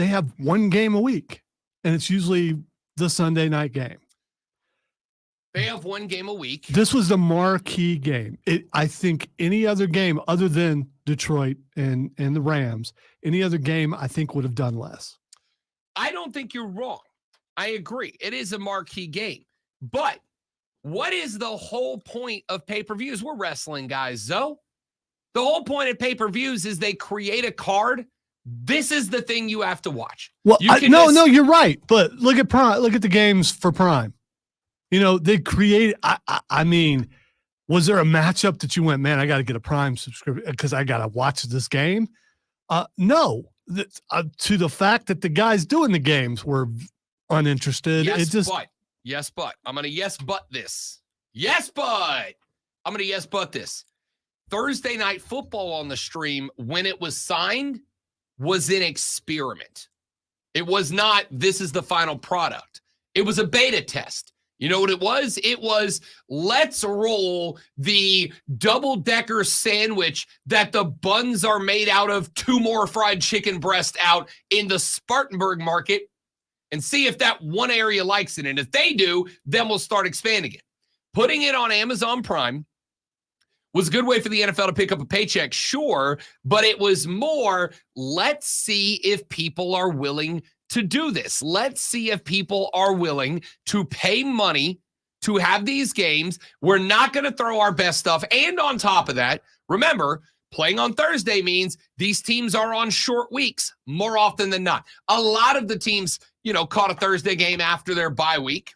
have one game a week, and it's usually the Sunday night game. They have one game a week. This was the marquee game. I think any other game other than Detroit and the Rams, any other game I think would have done less. I don't think you're wrong. I agree. It is a marquee game. But what is the whole point of pay-per-views? We're wrestling guys, Zoe. The whole point of pay-per-views is they create a card. This is the thing you have to watch. Well, no, you're right. But look at Prime. Look at the games for Prime. They create. I mean, was there a matchup that you went, man, I got to get a Prime subscription because I got to watch this game? No. To the fact that the guys doing the games were uninterested. Yes, but I'm going to yes, but this. Yes, but I'm going to yes, but this. Thursday Night Football on the stream, when it was signed, was an experiment. It was not, this is the final product. It was a beta test. You know what it was? It was, let's roll the double-decker sandwich that the buns are made out of 2 more fried chicken breast out in the Spartanburg market and see if that one area likes it. And if they do, then we'll start expanding it. Putting it on Amazon Prime was a good way for the NFL to pick up a paycheck, sure, but it was more, let's see if people are willing to do this. Let's see if people are willing to pay money to have these games. We're not going to throw our best stuff. And on top of that, remember, playing on Thursday means these teams are on short weeks more often than not. A lot of the teams, caught a Thursday game after their bye week,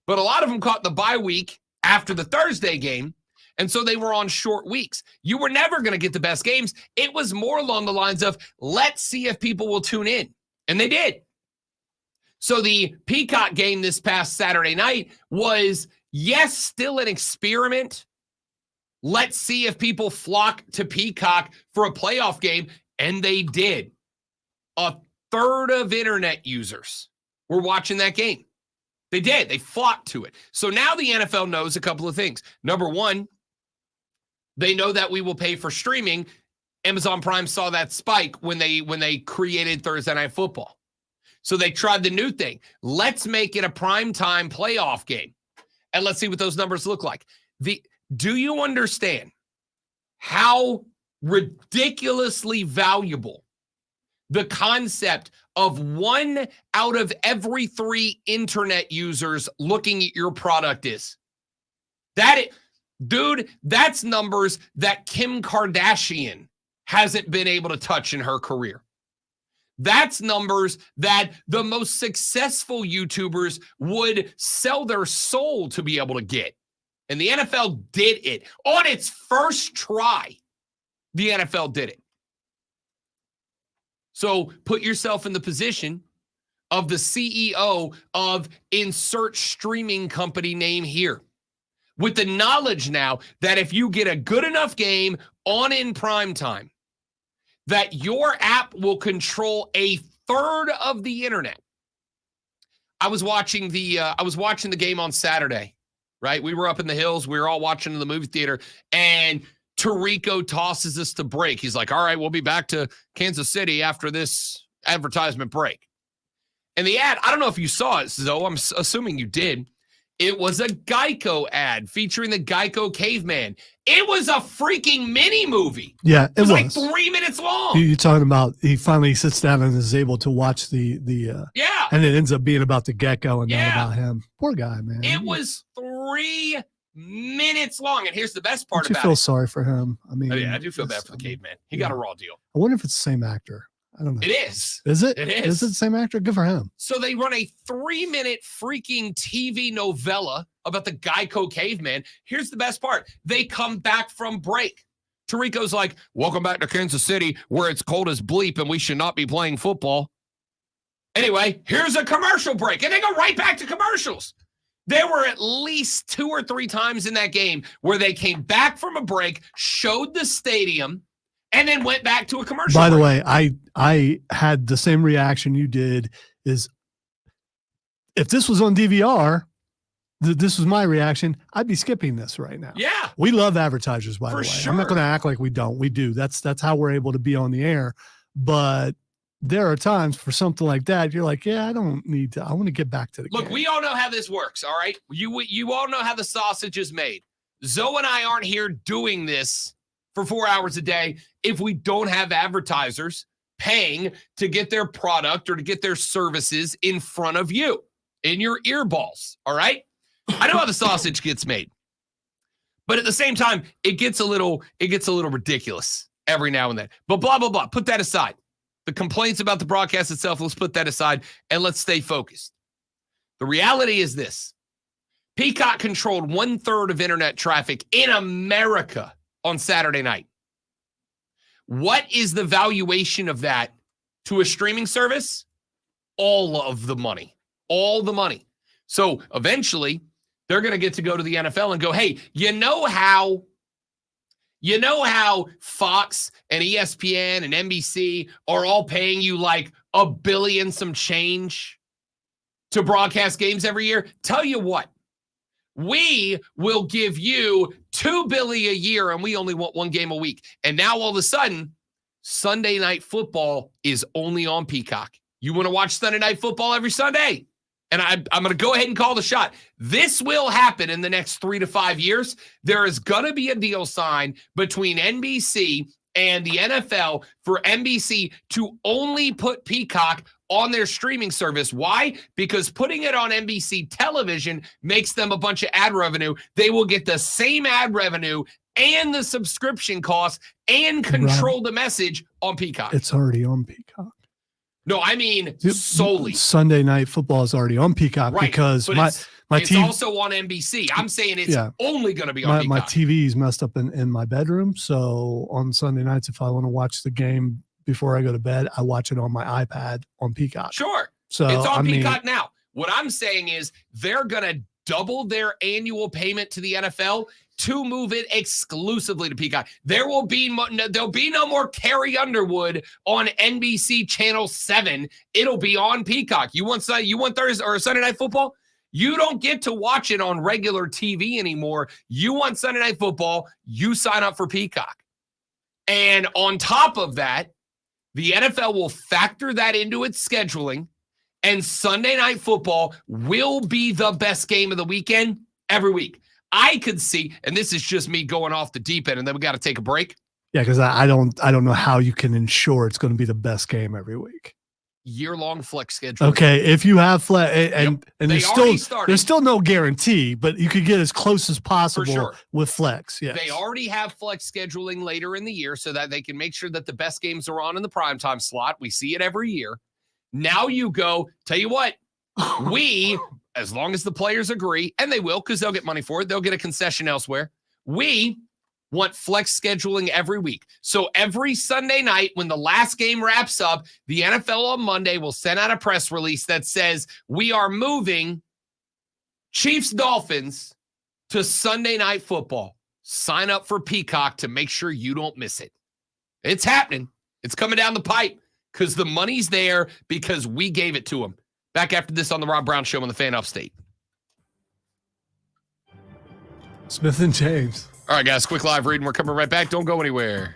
but a lot of them caught the bye week after the Thursday game. And so they were on short weeks. You were never going to get the best games. It was more along the lines of, let's see if people will tune in. And they did. So the Peacock game this past Saturday night was, yes, still an experiment. Let's see if people flock to Peacock for a playoff game. And they did. A third of internet users were watching that game. They did. They flocked to it. So now the NFL knows a couple of things. Number one, they know that we will pay for streaming. Amazon Prime saw that spike when they created Thursday Night Football. So they tried the new thing. Let's make it a primetime playoff game. And let's see what those numbers look like. Do you understand how ridiculously valuable the concept of 1 out of every 3 internet users looking at your product is? Dude, that's numbers that Kim Kardashian hasn't been able to touch in her career. That's numbers that the most successful YouTubers would sell their soul to be able to get. And the NFL did it. On its first try, the NFL did it. So put yourself in the position of the CEO of insert streaming company name here, with the knowledge now that if you get a good enough game on in prime time, that your app will control a third of the internet. I was watching the game on Saturday, right? We were up in the hills. We were all watching in the movie theater, and Tirico tosses us to break. He's like, all right, we'll be back to Kansas City after this advertisement break. And the ad, I don't know if you saw it, so I'm assuming you did. It was a Geico ad featuring the Geico caveman. It was a freaking mini movie. Yeah, it was like 3 minutes long. You're talking about he finally sits down and is able to watch the yeah, and it ends up being about the gecko and Yeah. not about him. Poor guy, man. it was 3 minutes long. And here's the best part Don't you about feel it. sorry for him? I mean, Oh, yeah, I do feel bad for the caveman. He got a raw deal. I wonder if it's the same actor. I don't know. It is. Is it? It is. Is it the same actor? Good for him. So they run a 3-minute freaking TV novella about the Geico caveman. Here's the best part. They come back from break. Tirico's like, welcome back to Kansas City where it's cold as bleep and we should not be playing football. Anyway, here's a commercial break. And they go right back to commercials. There were at least 2 or 3 times in that game where they came back from a break, showed the stadium, and then went back to a commercial By the break. way, I had the same reaction you did. Is if this was on DVR, this was my reaction. I'd be skipping this right now. Yeah. We love advertisers, by For the way. sure. I'm not going to act like we don't. We do. That's how we're able to be on the air. But there are times for something like that, you're like, yeah, I don't need to. I want to get back to the Look, game. we all know how this works, all right? You all know how the sausage is made. Zoe and I aren't here doing this for 4 hours a day if we don't have advertisers paying to get their product or to get their services in front of you, in your earballs, all right? I know how the sausage gets made. But at the same time, it gets a little ridiculous every now and then. But blah, blah, blah. Put that aside. The complaints about the broadcast itself, let's put that aside and let's stay focused. The reality is this. Peacock controlled 1/3 of internet traffic in America on Saturday night. What is the valuation of that to a streaming service? All of the money. All the money. So eventually, they're going to get to go to the NFL and go, hey, you know how Fox and ESPN and NBC are all paying you like $1 billion some change to broadcast games every year? Tell you what, we will give you $2 billion a year and we only want 1 game a week. And now all of a sudden, Sunday Night Football is only on Peacock. You want to watch Sunday Night Football every Sunday? And I'm going to go ahead and call the shot. This will happen in the next 3 to 5 years. There is going to be a deal signed between NBC and the NFL for NBC to only put Peacock on their streaming service. Why? Because putting it on NBC television makes them a bunch of ad revenue. They will get the same ad revenue and the subscription costs and control the message on Peacock. It's already on Peacock. No, I mean solely. Sunday Night Football is already on Peacock because but my it's TV also on NBC. I'm saying it's only going to be on my Peacock. TV's messed up in my bedroom. So on Sunday nights, if I want to watch the game before I go to bed, I watch it on my iPad on Peacock. Sure. So it's on Peacock now. What I'm saying is they're going to double their annual payment to the NFL to move it exclusively to Peacock. There'll be no more Carrie Underwood on NBC Channel 7. It'll be on Peacock. You want Thursday or Sunday Night Football? You don't get to watch it on regular TV anymore. You want Sunday Night Football, you sign up for Peacock. And on top of that, the NFL will factor that into its scheduling, and Sunday Night Football will be the best game of the weekend every week. I could see, and this is just me going off the deep end, and then we got to take a break. Yeah, because I don't know how you can ensure it's going to be the best game every week. Year-long flex schedule. Okay, if you have flex, and there's still no guarantee, but you could get as close as possible with flex. Yes. They already have flex scheduling later in the year so that they can make sure that the best games are on in the primetime slot. We see it every year. Now you go, tell you what, we, as long as the players agree, and they will because they'll get money for it, they'll get a concession elsewhere. We want flex scheduling every week. So every Sunday night when the last game wraps up, the NFL on Monday will send out a press release that says we are moving Chiefs-Dolphins to Sunday Night Football. Sign up for Peacock to make sure you don't miss it. It's happening. It's coming down the pipe because the money's there because we gave it to them. Back after this on the Rob Brown Show on the Fan Upstate. Smith and James. All right, guys, quick live read, and we're coming right back. Don't go anywhere.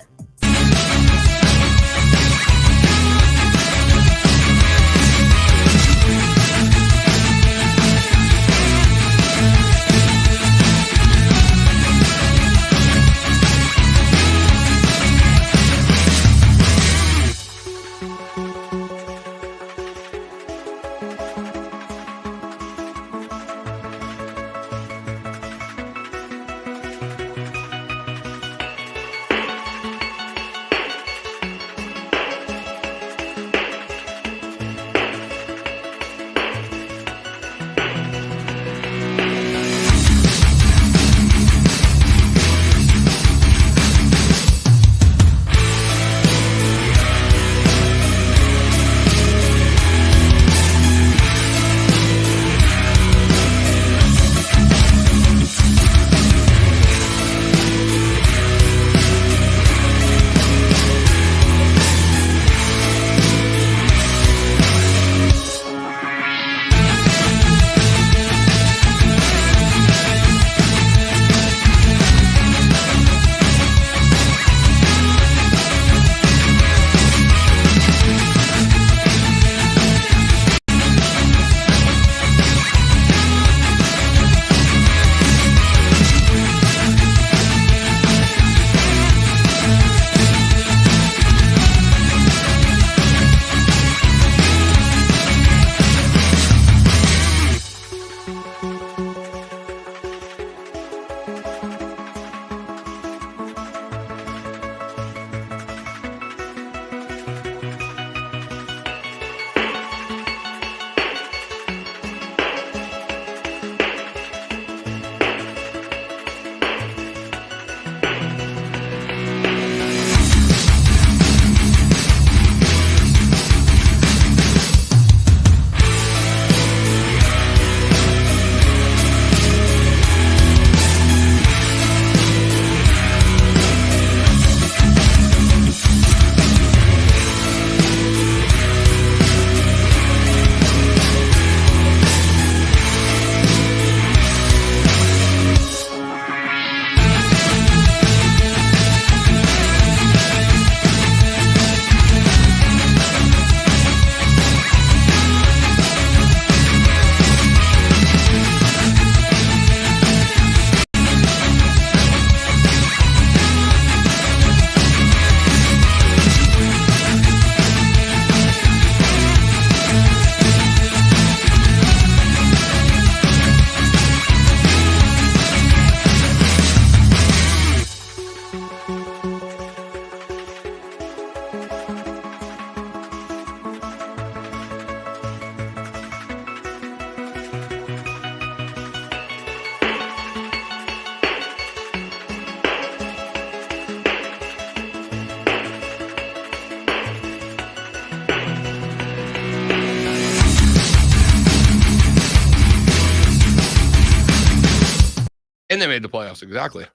And they made the playoffs, exactly.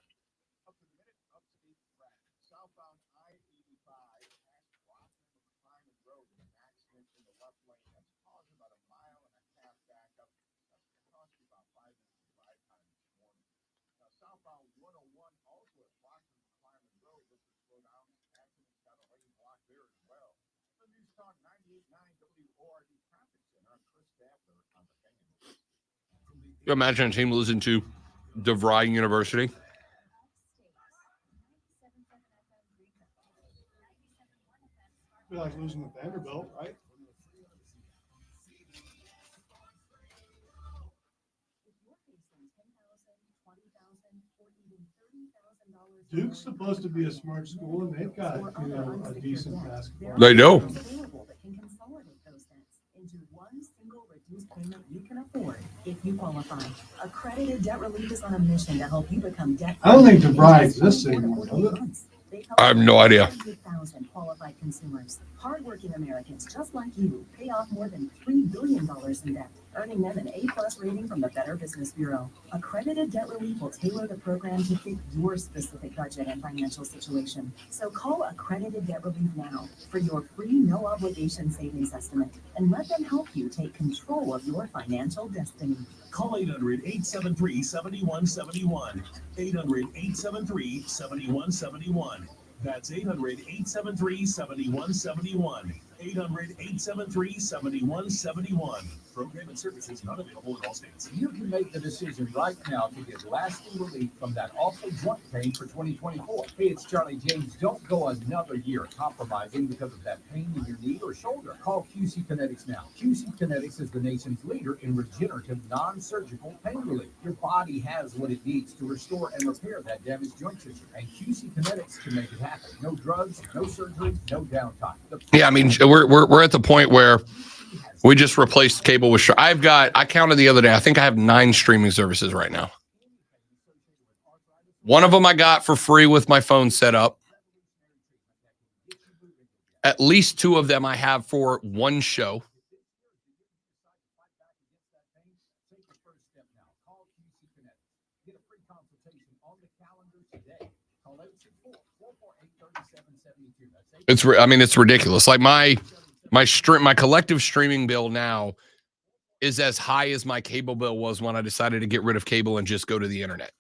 Southbound I-85 past Rockland Climate Road, an accident in the left lane that's caused about a mile and a half backup. That's going to cost you about 5 minutes of drive time this morning. Now, southbound 101 also at Rockland Climate Road, looks to slow down. Accident's got a lane block there as well. The News Talk 98.9 WORD Traffic Center. I'm Chris Stadler on the fan. You imagine a team losing to DeVry University? Be like losing to Vanderbilt, right? Duke's supposed to be a smart school, and they've got a decent basketball. They do. Available that can consolidate those debts into one single reduced payment you can afford if you qualify. Accredited Debt Relief is on a mission to help you become debt. I don't think DeVry exists anymore, does it? I have no idea. 100,000 qualified consumers, hardworking Americans just like you, pay off more than $3 billion in debt, earning them an A+ rating from the Better Business Bureau. Accredited Debt Relief will tailor the program to fit your specific budget and financial situation. So call Accredited Debt Relief now for your free no-obligation savings estimate and let them help you take control of your financial destiny. Call 800-873-7171. 800-873-7171. That's 800-873-7171. 800-873-7171. Program and services not available in all states. You can make the decision right now to get lasting relief from that awful joint pain for 2024. Hey, it's Charlie James. Don't go another year compromising because of that pain in your knee or shoulder. Call QC Kinetics now. QC Kinetics is the nation's leader in regenerative, non-surgical pain relief. Your body has what it needs to restore and repair that damaged joint tissue. And QC Kinetics can make it happen. No drugs, no surgery, no downtime. Yeah, I mean, we're at the point where we just replaced cable with. I counted the other day. I think I have 9 streaming services right now. One of them I got for free with my phone set up. At least 2 of them I have for one show. It's ridiculous. Like my collective streaming bill now is as high as my cable bill was when I decided to get rid of cable and just go to the internet.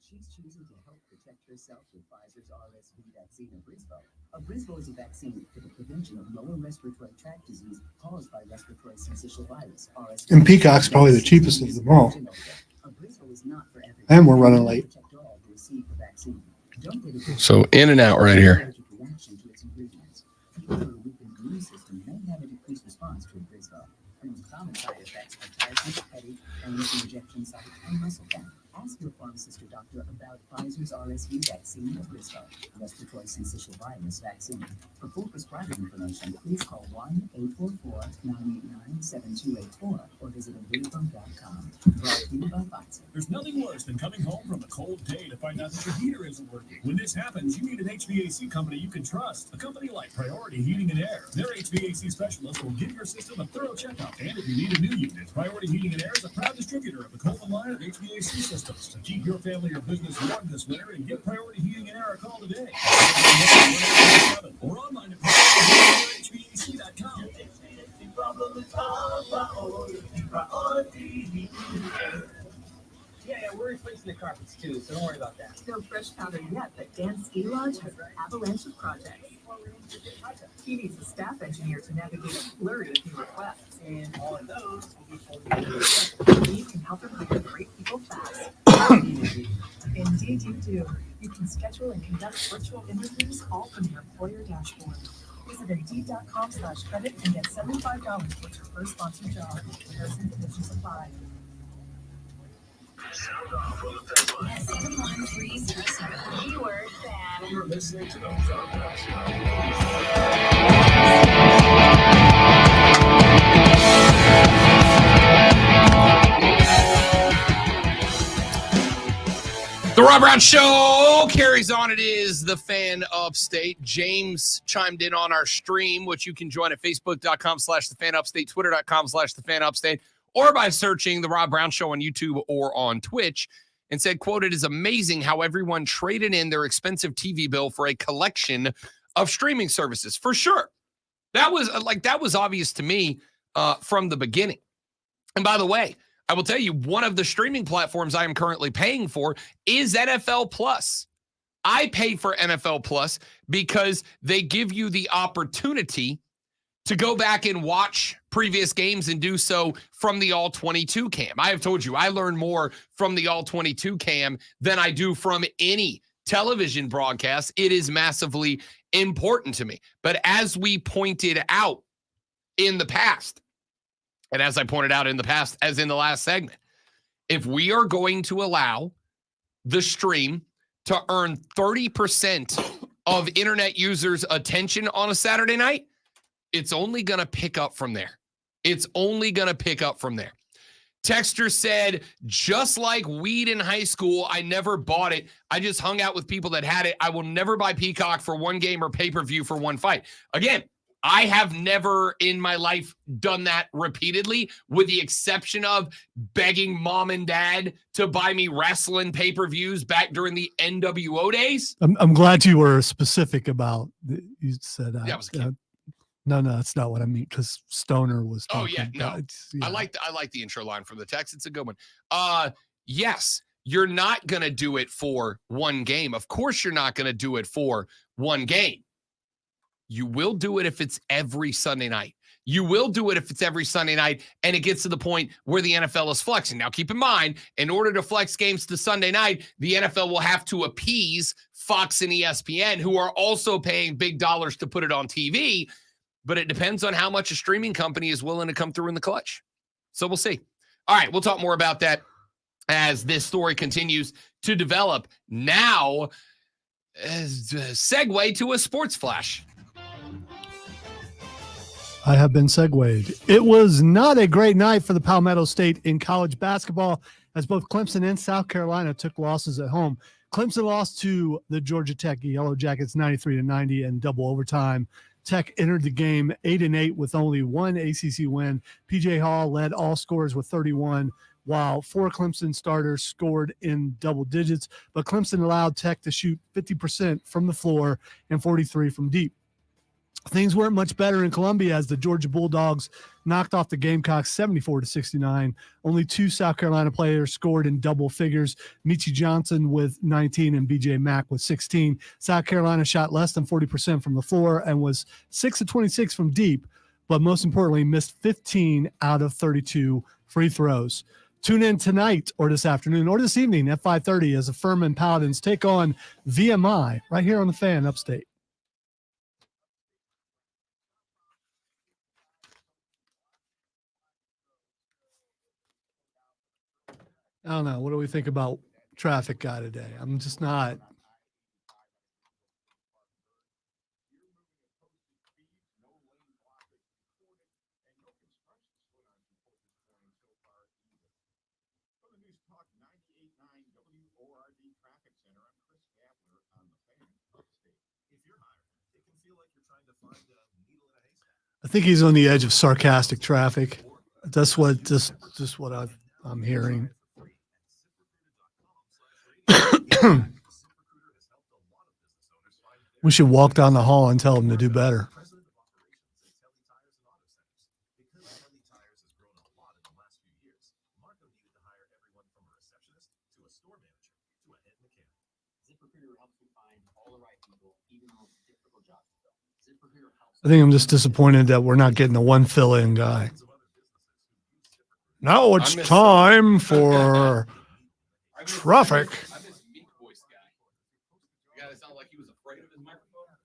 She's choosing to help protect herself with Pfizer's RSV vaccine, Abrysvo. Abrysvo is a vaccine for the prevention of lower respiratory tract disease caused by respiratory syncytial virus, RSV. And Peacock's probably the cheapest of them all. Abrysvo is not for everyone. And we're running late. Protect all who receive the vaccine. Don't get a So in and out right here. allergic reaction to its ingredients. People with a weakened immune system may have a decreased response to Abrysvo. The most common side effects are tiredness, headache, and injection site and muscle pain. Ask your pharmacist or doctor about Pfizer's RSV vaccine, Abrysvo, respiratory syncytial virus vaccine. For full prescribing information, please call 1-844-989-7284 or visit abrysvo.com. Brought to you by Pfizer. There's nothing worse than coming home from a cold day to find out that your heater isn't working. When this happens, you need an HVAC company you can trust. A company like Priority Heating and Air. Their HVAC specialist will give your system a thorough checkup. And if you need a new unit, Priority Heating and Air is a proud distributor of the Coleman line of HVAC systems. To keep your family or business warm this winter, and give Priority Heating and Air a call today. Or online at HVAC.com. Yeah, we're replacing the carpets too, so don't worry about that. No fresh powder yet, but Dan's Ski Lodge has an avalanche of projects. He needs a staff engineer to navigate a flurry of new requests. And all of those will be You can help him hire great people fast. Indeed you do. You can schedule and conduct virtual interviews all from your employer dashboard. Visit Indeed.com/credit and get $75 towards your first sponsored job. Terms and conditions apply. 71307. Keyword fan. You're listening to the The Rob Brown Show carries on. It is the Fan Upstate. James chimed in on our stream, which you can join at facebook.com/thefanupstate, twitter.com/thefanupstate, or by searching the Rob Brown Show on YouTube or on Twitch, and said, quote, "It is amazing how everyone traded in their expensive TV bill for a collection of streaming services." For sure. That was obvious to me from the beginning. And by the way, I will tell you, one of the streaming platforms I am currently paying for is NFL Plus. I pay for NFL Plus because they give you the opportunity to go back and watch previous games and do so from the All-22 cam. I have told you, I learn more from the All-22 cam than I do from any television broadcast. It is massively important to me. But as we pointed out in the past, and as I pointed out in the past, as in the last segment, if we are going to allow the stream to earn 30% of internet users' attention on a Saturday night, it's only going to pick up from there. It's only going to pick up from there. Texter said, just like weed in high school, I never bought it. I just hung out with people that had it. I will never buy Peacock for one game or pay-per-view for one fight. Again, I have never in my life done that repeatedly, with the exception of begging mom and dad to buy me wrestling pay-per-views back during the NWO days. I'm glad you were specific about, you said, Yeah, I was a kid. No, that's not what I mean, because Stoner was talking. Oh, yeah, no. Yeah. I like the intro line from the text. It's a good one. Yes, you're not going to do it for one game. Of course you're not going to do it for one game. You will do it if it's every Sunday night. You will do it if it's every Sunday night and it gets to the point where the NFL is flexing. Now, keep in mind, in order to flex games to Sunday night, the NFL will have to appease Fox and ESPN, who are also paying big dollars to put it on TV. But it depends on how much a streaming company is willing to come through in the clutch. So we'll see. All right, we'll talk more about that as this story continues to develop. Now, segue to a sports flash. I have been segued. It was not a great night for the Palmetto State in college basketball, as both Clemson and South Carolina took losses at home. Clemson lost to the Georgia Tech Yellow Jackets 93-90 in double overtime. Tech entered the game 8-8 with only one ACC win. PJ Hall led all scorers with 31, while 4 Clemson starters scored in double digits. But Clemson allowed Tech to shoot 50% from the floor and 43% from deep. Things weren't much better in Columbia as the Georgia Bulldogs knocked off the Gamecocks 74-69. Only 2 South Carolina players scored in double figures, Michi Johnson with 19 and BJ Mack with 16. South Carolina shot less than 40% from the floor and was 6-26 from deep, but most importantly, missed 15 out of 32 free throws. Tune in tonight or this afternoon or this evening at 5:30 as the Furman Paladins take on VMI right here on the Fan Upstate. I don't know. What do we think about traffic guy today? I'm just not. I think he's on the edge of sarcastic traffic. That's what just what I'm hearing. We should walk down the hall and tell him to do better. I think I'm just disappointed that we're not getting the one fill-in guy. Now it's time for traffic. I miss Meek Voice guy. The guy that sounded like he was afraid of his microphone.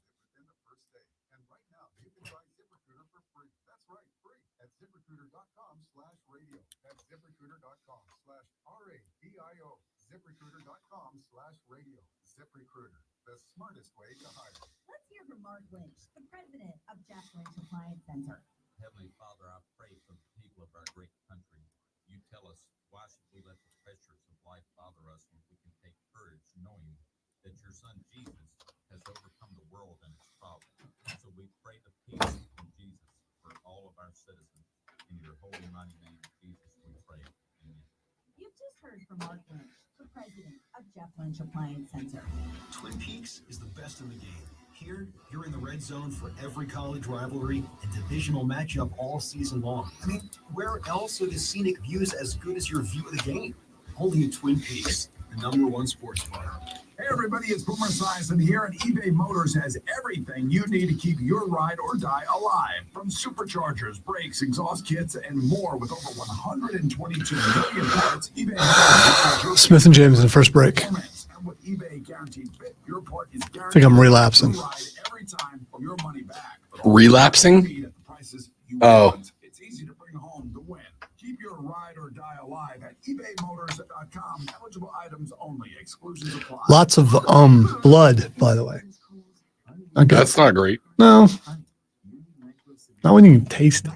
And right now, you can try ZipRecruiter for free. That's right, free at ZipRecruiter.com/radio. That's ZipRecruiter.com/RADIO. ZipRecruiter.com/radio. ZipRecruiter, the smartest way to hire. Let's hear from Mark Lynch, the president of Jack Lynch Appliance Center. Heavenly Father, I pray for the people of our great country. You tell us, why should we let the pressures of life bother us when we can take courage citizen, and your holy mighty name, Jesus, we pray. Amen. You've just heard from Mark Lynch, the president of Jeff Lynch Appliance Center. Twin Peaks is the best in the game. Here, you're in the red zone for every college rivalry and divisional matchup all season long. I mean, where else are the scenic views as good as your view of the game? Only at Twin Peaks, the #1 sports bar. Hey everybody, it's Boomer Esiason here, and eBay Motors has everything you need to keep your ride or die alive. From superchargers, brakes, exhaust kits, and more. With over 122 million parts, eBay has Smith and James in the first break. performance. And with eBay Guaranteed Fit, your part is guaranteed. I think I'm relapsing. to ride every time for your money back. But Relapsing? speed at the prices you Oh. want. It's easy to bring home the win. Keep your ride or die alive at ebaymotors.com. Eligible items only. Exclusions apply. Lots of blood, by the way. Okay. That's not great. No, not when you can taste it.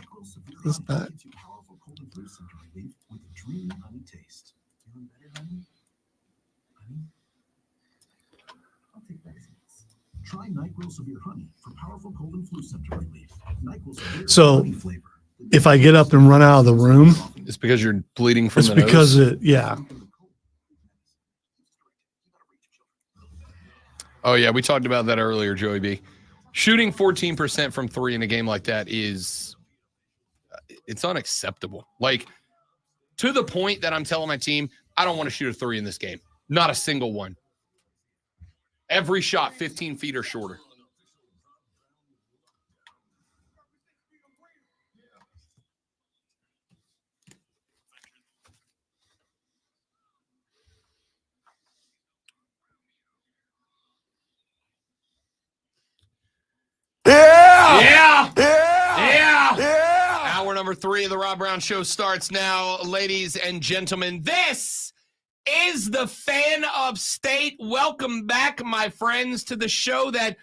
What's that? Powerful cold and flu symptom relief with a dreamy honey taste. Feeling better, honey? Honey? I'll take that as a yes. Try NyQuil Severe Honey for powerful cold and flu symptom relief. NyQuil Severe So, honey flavor. If I get up and run out of the room, It's because you're bleeding from it's the because nose. yeah. Oh, yeah. We talked about that earlier, Joey B. Shooting 14% from three in a game like that it's unacceptable. Like, to the point that I'm telling my team, I don't want to shoot a three in this game. Not a single one. Every shot 15 feet or shorter. Yeah. Hour number 3 of the Rob Brown Show starts now, ladies and gentlemen. This is the Fan of State. Welcome back, my friends, to the show that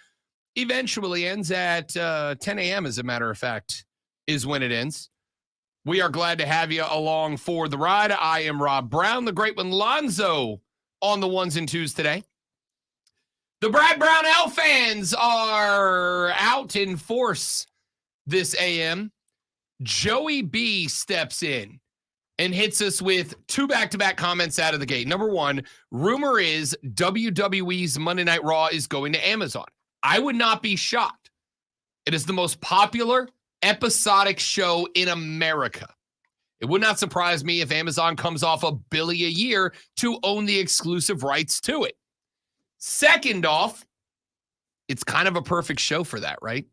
eventually ends at 10 a.m., as a matter of fact, is when it ends. We are glad to have you along for the ride. I am Rob Brown, the great one Lonzo on the ones and twos today. The Brad Brownell fans are out in force this AM. Joey B steps in and hits us with 2 back-to-back comments out of the gate. Number 1, rumor is WWE's Monday Night Raw is going to Amazon. I would not be shocked. It is the most popular episodic show in America. It would not surprise me if Amazon comes off $1 billion a year to own the exclusive rights to it. Second off, it's kind of a perfect show for that, right?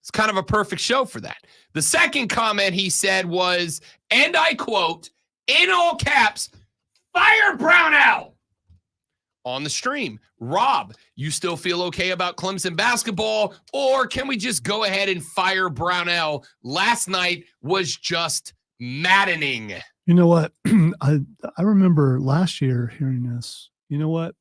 It's kind of a perfect show for that. The second comment he said was, and I quote, in all caps, fire Brownell on the stream. Rob, you still feel okay about Clemson basketball, or can we just go ahead and fire Brownell? Last night was just maddening. You know what? I remember last year hearing this. You know what?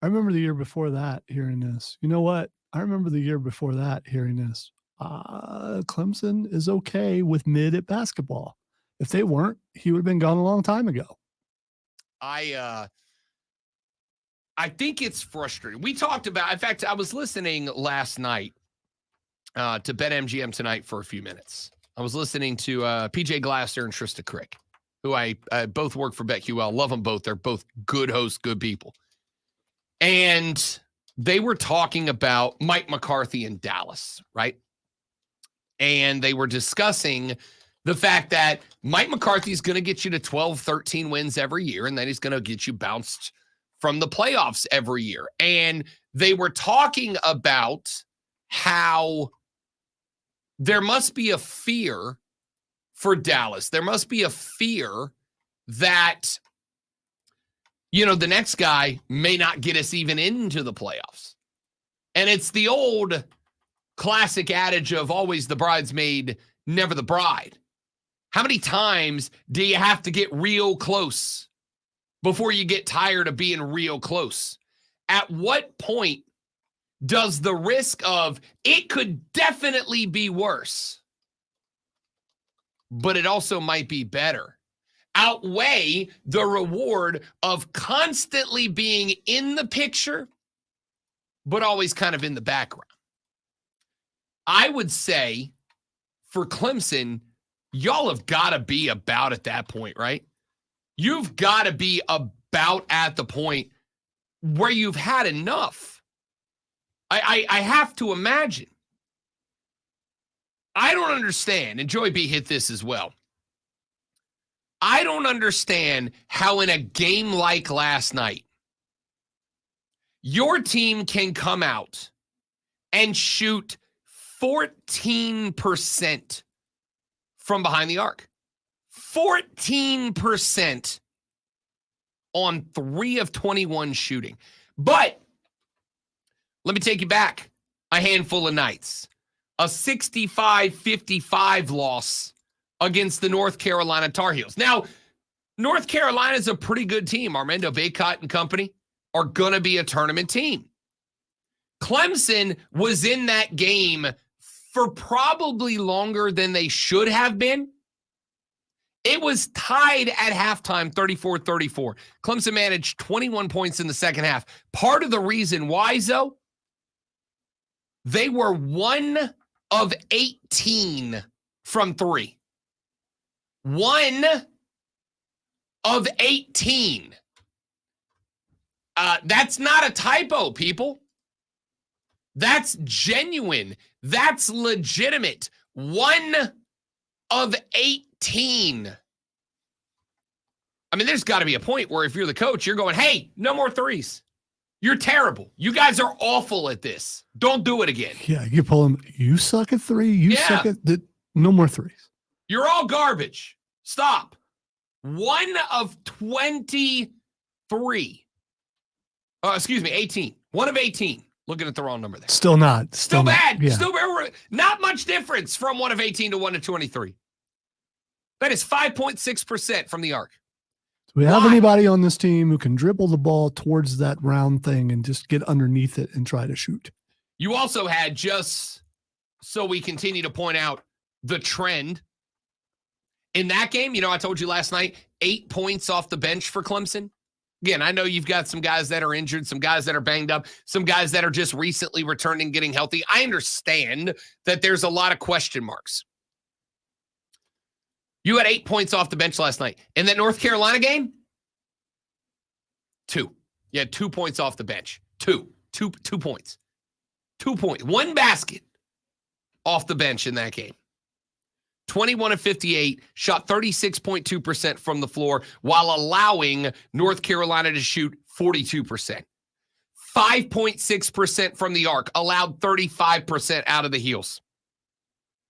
I remember the year before that hearing this. You know what? I remember the year before that hearing this. Clemson is okay with mid at basketball. If they weren't, he would have been gone a long time ago. I think it's frustrating. We talked about, in fact, I was listening last night to BetMGM tonight for a few minutes. I was listening to PJ Glasser and Trista Crick, who I both work for BetQL. Love them both. They're both good hosts, good people. And they were talking about Mike McCarthy in Dallas, right? And they were discussing the fact that Mike McCarthy is going to get you to 12, 13 wins every year, and then he's going to get you bounced from the playoffs every year. And they were talking about how there must be a fear for Dallas. There must be a fear that, you know, the next guy may not get us even into the playoffs. And it's the old classic adage of always the bridesmaid, never the bride. How many times do you have to get real close before you get tired of being real close? At what point does the risk of it could definitely be worse, but it also might be better, outweigh the reward of constantly being in the picture, but always kind of in the background? I would say for Clemson, y'all have got to be about at that point, right? You've got to be about at the point where you've had enough. I have to imagine. I don't understand, and Joey B hit this as well. I don't understand how in a game like last night, your team can come out and shoot 14% from behind the arc. 14% on 3 of 21 shooting. But let me take you back a handful of nights. A 65-55 loss against the North Carolina Tar Heels. Now, North Carolina is a pretty good team. Armando Bacot and company are going to be a tournament team. Clemson was in that game for probably longer than they should have been. It was tied at halftime, 34-34. Clemson managed 21 points in the second half. Part of the reason why, Zoe, they were 1 of 18 from 3. 1 of 18. That's not a typo, people. That's genuine. That's legitimate. 1 of 18. I mean, there's got to be a point where if you're the coach, you're going, hey, no more threes. You're terrible. You guys are awful at this. Don't do it again. Yeah, you pull them. You suck at 3. You suck at no more threes. You're all garbage. Stop. 1 of 23. 18. 1 of 18. Looking at the wrong number there. Still not. Still bad. Yeah. Still not much difference from 1 of 18 to 1 of 23. That is 5.6% from the arc. Do we have anybody on this team who can dribble the ball towards that round thing and just get underneath it and try to shoot? You also had, just so we continue to point out the trend in that game, I told you last night, 8 points off the bench for Clemson. Again, I know you've got some guys that are injured, some guys that are banged up, some guys that are just recently returning, getting healthy. I understand that there's a lot of question marks. You had 8 points off the bench last night. In that North Carolina game, 2. You had 2 points off the bench. 2 points. 2 points. 1 basket off the bench in that game. 21 of 58, shot 36.2% from the floor while allowing North Carolina to shoot 42%. 5.6% from the arc, allowed 35% out of the heels.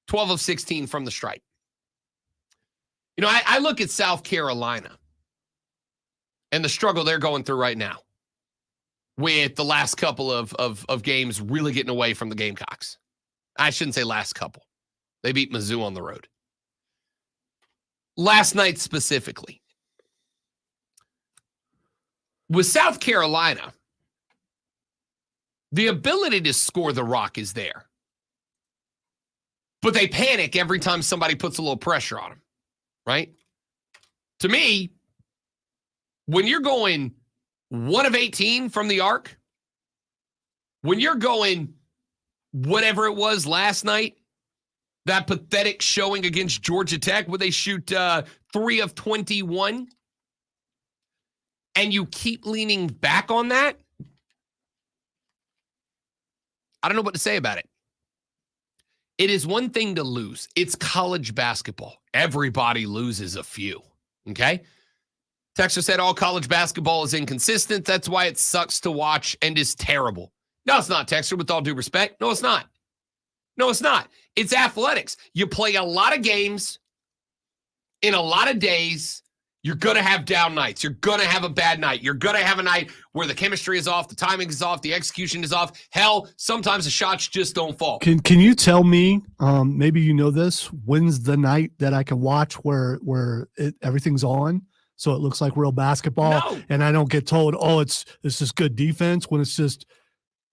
12 of 16 from the stripe. I look at South Carolina and the struggle they're going through right now with the last couple of games really getting away from the Gamecocks. I shouldn't say last couple. They beat Mizzou on the road. Last night specifically. With South Carolina, the ability to score the rock is there. But they panic every time somebody puts a little pressure on them, right? To me, when you're going 1 of 18 from the arc, when you're going whatever it was last night, that pathetic showing against Georgia Tech where they shoot 3 of 21, and you keep leaning back on that, I don't know what to say about it. It is one thing to lose. It's college basketball. Everybody loses a few, okay? Texter said all college basketball is inconsistent. That's why it sucks to watch and is terrible. No, it's not, Texter, with all due respect. No, it's not. No, it's not. It's athletics. You play a lot of games in a lot of days. You're going to have down nights. You're going to have a bad night. You're going to have a night where the chemistry is off, the timing is off, the execution is off. Hell, sometimes the shots just don't fall. Can you tell me, maybe you know this, when's the night that I can watch where everything's on so it looks like real basketball and I don't get told, this is good defense, when it's just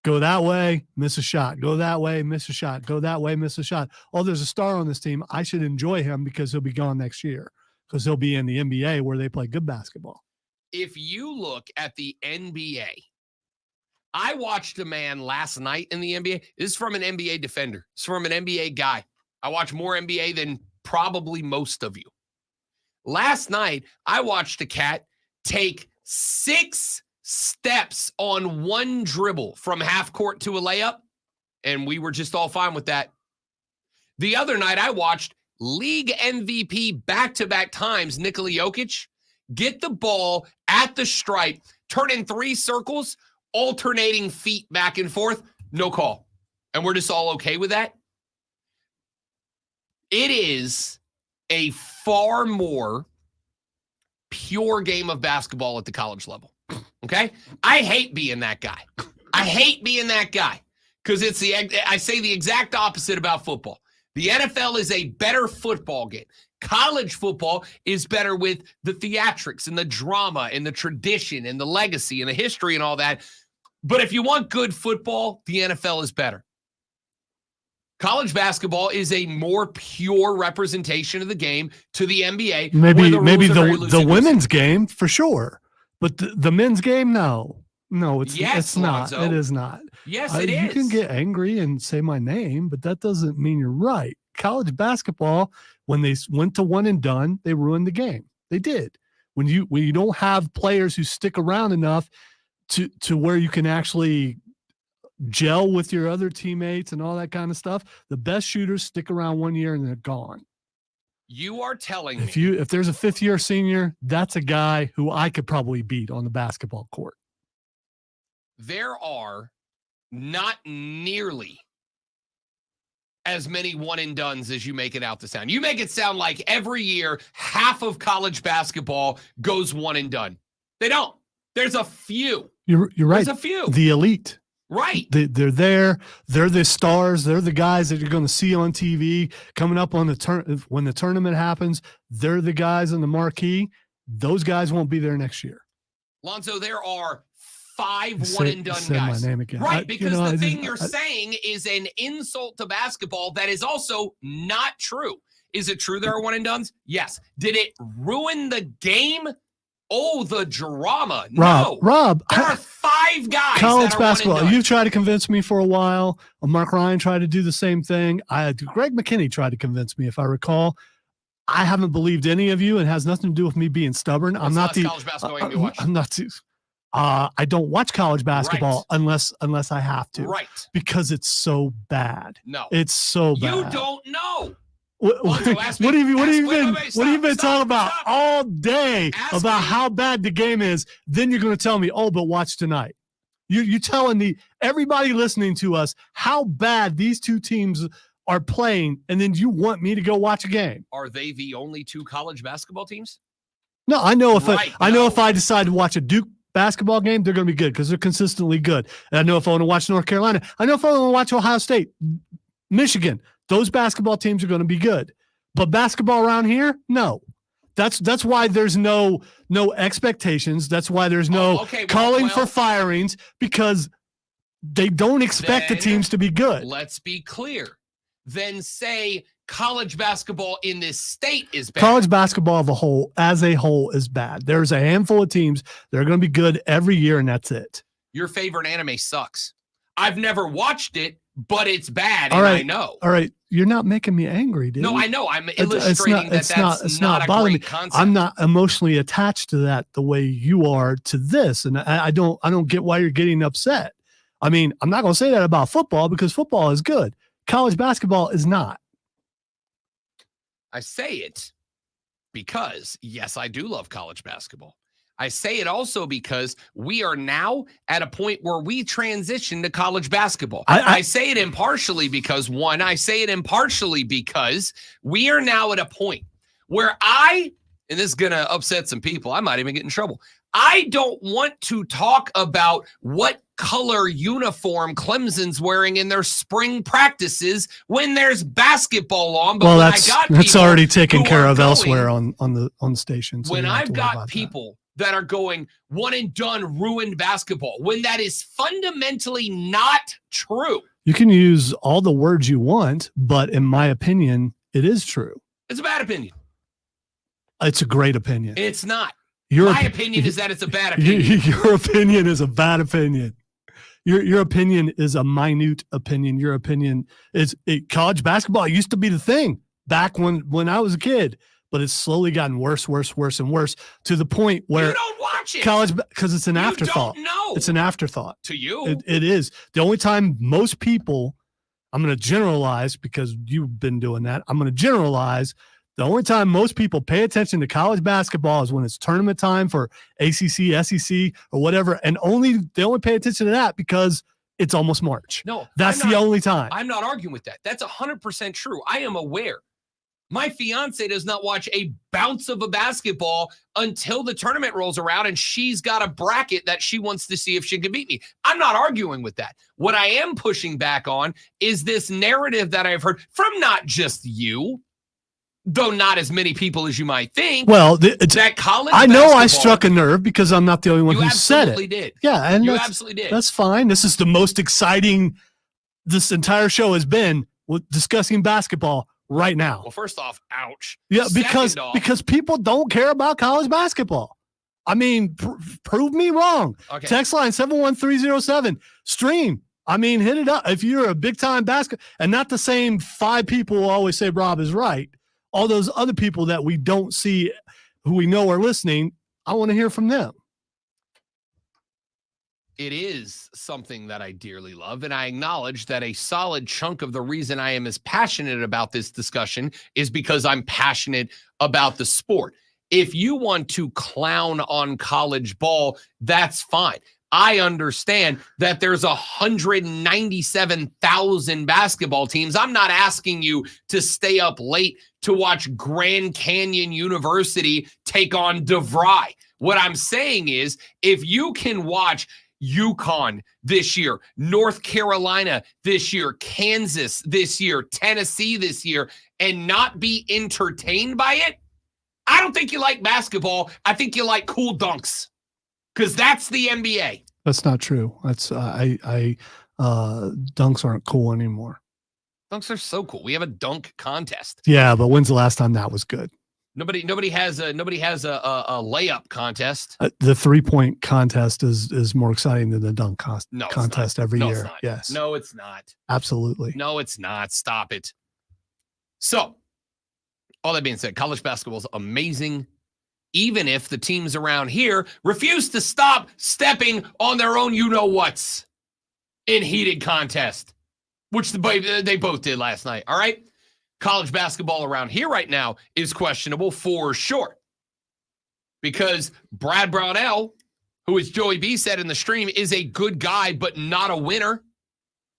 go that way, miss a shot, go that way, miss a shot, go that way, miss a shot. Oh, there's a star on this team. I should enjoy him because he'll be gone next year. Because he'll be in the NBA where they play good basketball. If you look at the NBA, I watched a man last night in the NBA. This is from an NBA defender. It's from an NBA guy. I watch more NBA than probably most of you. Last night, I watched a cat take 6 steps on one dribble from half court to a layup, and we were just all fine with that. The other night, I watched league MVP back-to-back times, Nikola Jokic, get the ball at the stripe, turn in 3 circles, alternating feet back and forth, no call. And we're just all okay with that. It is a far more pure game of basketball at the college level. Okay? I hate being that guy. I hate being that guy because I say the exact opposite about football. The NFL is a better football game. College football is better with the theatrics and the drama and the tradition and the legacy and the history and all that. But if you want good football, the NFL is better. College basketball is a more pure representation of the game to the NBA. Maybe the women's game for sure, but the men's game, no, it's not. Lonzo. It is not. Yes, it is. You can get angry and say my name, but that doesn't mean you're right. College basketball, when they went to one and done, they ruined the game. They did. When you don't have players who stick around enough to where you can actually gel with your other teammates and all that kind of stuff, the best shooters stick around 1 year and they're gone. You are telling me if there's a 5th-year senior, that's a guy who I could probably beat on the basketball court. There are not nearly as many one and dones as you make it out to sound. You make it sound like every year half of college basketball goes one and done. They don't. There's a few. You're right. There's a few. The elite. Right. They're there. They're the stars. They're the guys that you're going to see on TV coming up on when the tournament happens. They're the guys in the marquee. Those guys won't be there next year. Lonzo, there are 5 one and done guys. My name again. Right, because the thing you're saying is an insult to basketball that is also not true. Is it true there are one and dones? Yes. Did it ruin the game? Oh, the drama. Rob, there are 5 guys. College that are basketball. one and done. You've tried to convince me for a while. Mark Ryan tried to do the same thing. Greg McKinney tried to convince me, if I recall. I haven't believed any of you. It has nothing to do with me being stubborn. What's college basketball game you watch? I'm not too. I don't watch college basketball unless I have to. Right. Because it's so bad. No. It's so bad. You don't know. What have you been talking about all day about how bad the game is? Then you're going to tell me, oh, but watch tonight. You're telling everybody listening to us how bad these two teams are playing, and then you want me to go watch a game. Are they the only 2 college basketball teams? No, I know if I decide to watch a Duke basketball game, they're going to be good because they're consistently good. And I know if I want to watch North Carolina, I know if I want to watch Ohio State, Michigan, those basketball teams are going to be good. But basketball around here, no. That's why there's no expectations. That's why there's no calling for firings, because they don't expect the teams to be good. Let's be clear. Then say college basketball in this state is bad. College basketball as a whole is bad. There's a handful of teams that are going to be good every year, and that's it. Your favorite anime sucks. I've never watched it, but it's bad, I know. All right. You're not making me angry, dude. No, I know. I'm illustrating that's not a great concept. I'm not emotionally attached to that the way you are to this, and I don't get why you're getting upset. I mean, I'm not going to say that about football because football is good. College basketball is not. I say it because, yes, I do love college basketball. I say it also because we are now at a point where we transition to college basketball. I say it impartially because, one, I say it impartially because we are now at a point where and this is going to upset some people, I might even get in trouble. I don't want to talk about what color uniform Clemson's wearing in their spring practices when there's basketball on. But well, that's already taken care of elsewhere on the station. So when I've got people that are going one and done ruined basketball, when that is fundamentally not true. You can use all the words you want, but in my opinion, it is true. It's a bad opinion. It's a great opinion. It's not. My opinion is that it's a bad opinion. Your opinion is a bad opinion. Your opinion is a minute opinion. Your opinion is college basketball used to be the thing. back when I was a kid, but it's slowly gotten worse, and worse to the point where you don't watch it. college, because it's an You afterthought. don't know. It's an afterthought. To you. It is. The only time most people, I'm going to generalize because you've been doing that. I'm going to generalize. The only time most people pay attention to college basketball is when it's tournament time for ACC, SEC, or whatever. And they only pay attention to that because it's almost March. No, That's the only time. I'm not arguing with that. That's 100% true. I am aware. My fiance does not watch a bounce of a basketball until the tournament rolls around, and she's got a bracket that she wants to see if she can beat me. I'm not arguing with that. What I am pushing back on is this narrative that I've heard from not just you, though not as many people as you might think. Well, that college I know I basketball- struck a nerve because I'm not the only one You who said it. absolutely did. Yeah, and You that's, absolutely did. that's fine. This is the most exciting this entire show has been with discussing basketball right now. Well, first off, ouch. Yeah, Second off- because people don't care about college basketball. I mean, prove me wrong. Okay. Text line 71307. Stream. I mean, hit it up. If you're a big time basketball, and not the same 5 people who always say Rob is right. All those other people that we don't see, who we know are listening, I want to hear from them. It is something that I dearly love, and I acknowledge that a solid chunk of the reason I am as passionate about this discussion is because I'm passionate about the sport. If you want to clown on college ball, that's fine. I understand that there's 197,000 basketball teams. I'm not asking you to stay up late to watch Grand Canyon University take on DeVry. What I'm saying is, if you can watch UConn this year, North Carolina this year, Kansas this year, Tennessee this year, and not be entertained by it, I don't think you like basketball. I think you like cool dunks, because that's the NBA. That's not true. That's dunks aren't cool anymore. Dunks are so cool. We have a dunk contest. Yeah, but when's the last time that was good? Nobody has a layup contest. The 3-point contest is more exciting than the dunk contest every No, year. it's not. Yes. No, it's not. Absolutely. No, it's not. Stop it. So, all that being said, college basketball is amazing, even if the teams around here refuse to stop stepping on their own you-know-whats in heated contest, which they both did last night, all right? College basketball around here right now is questionable for sure, because Brad Brownell, who, as Joey B said in the stream, is a good guy, but not a winner.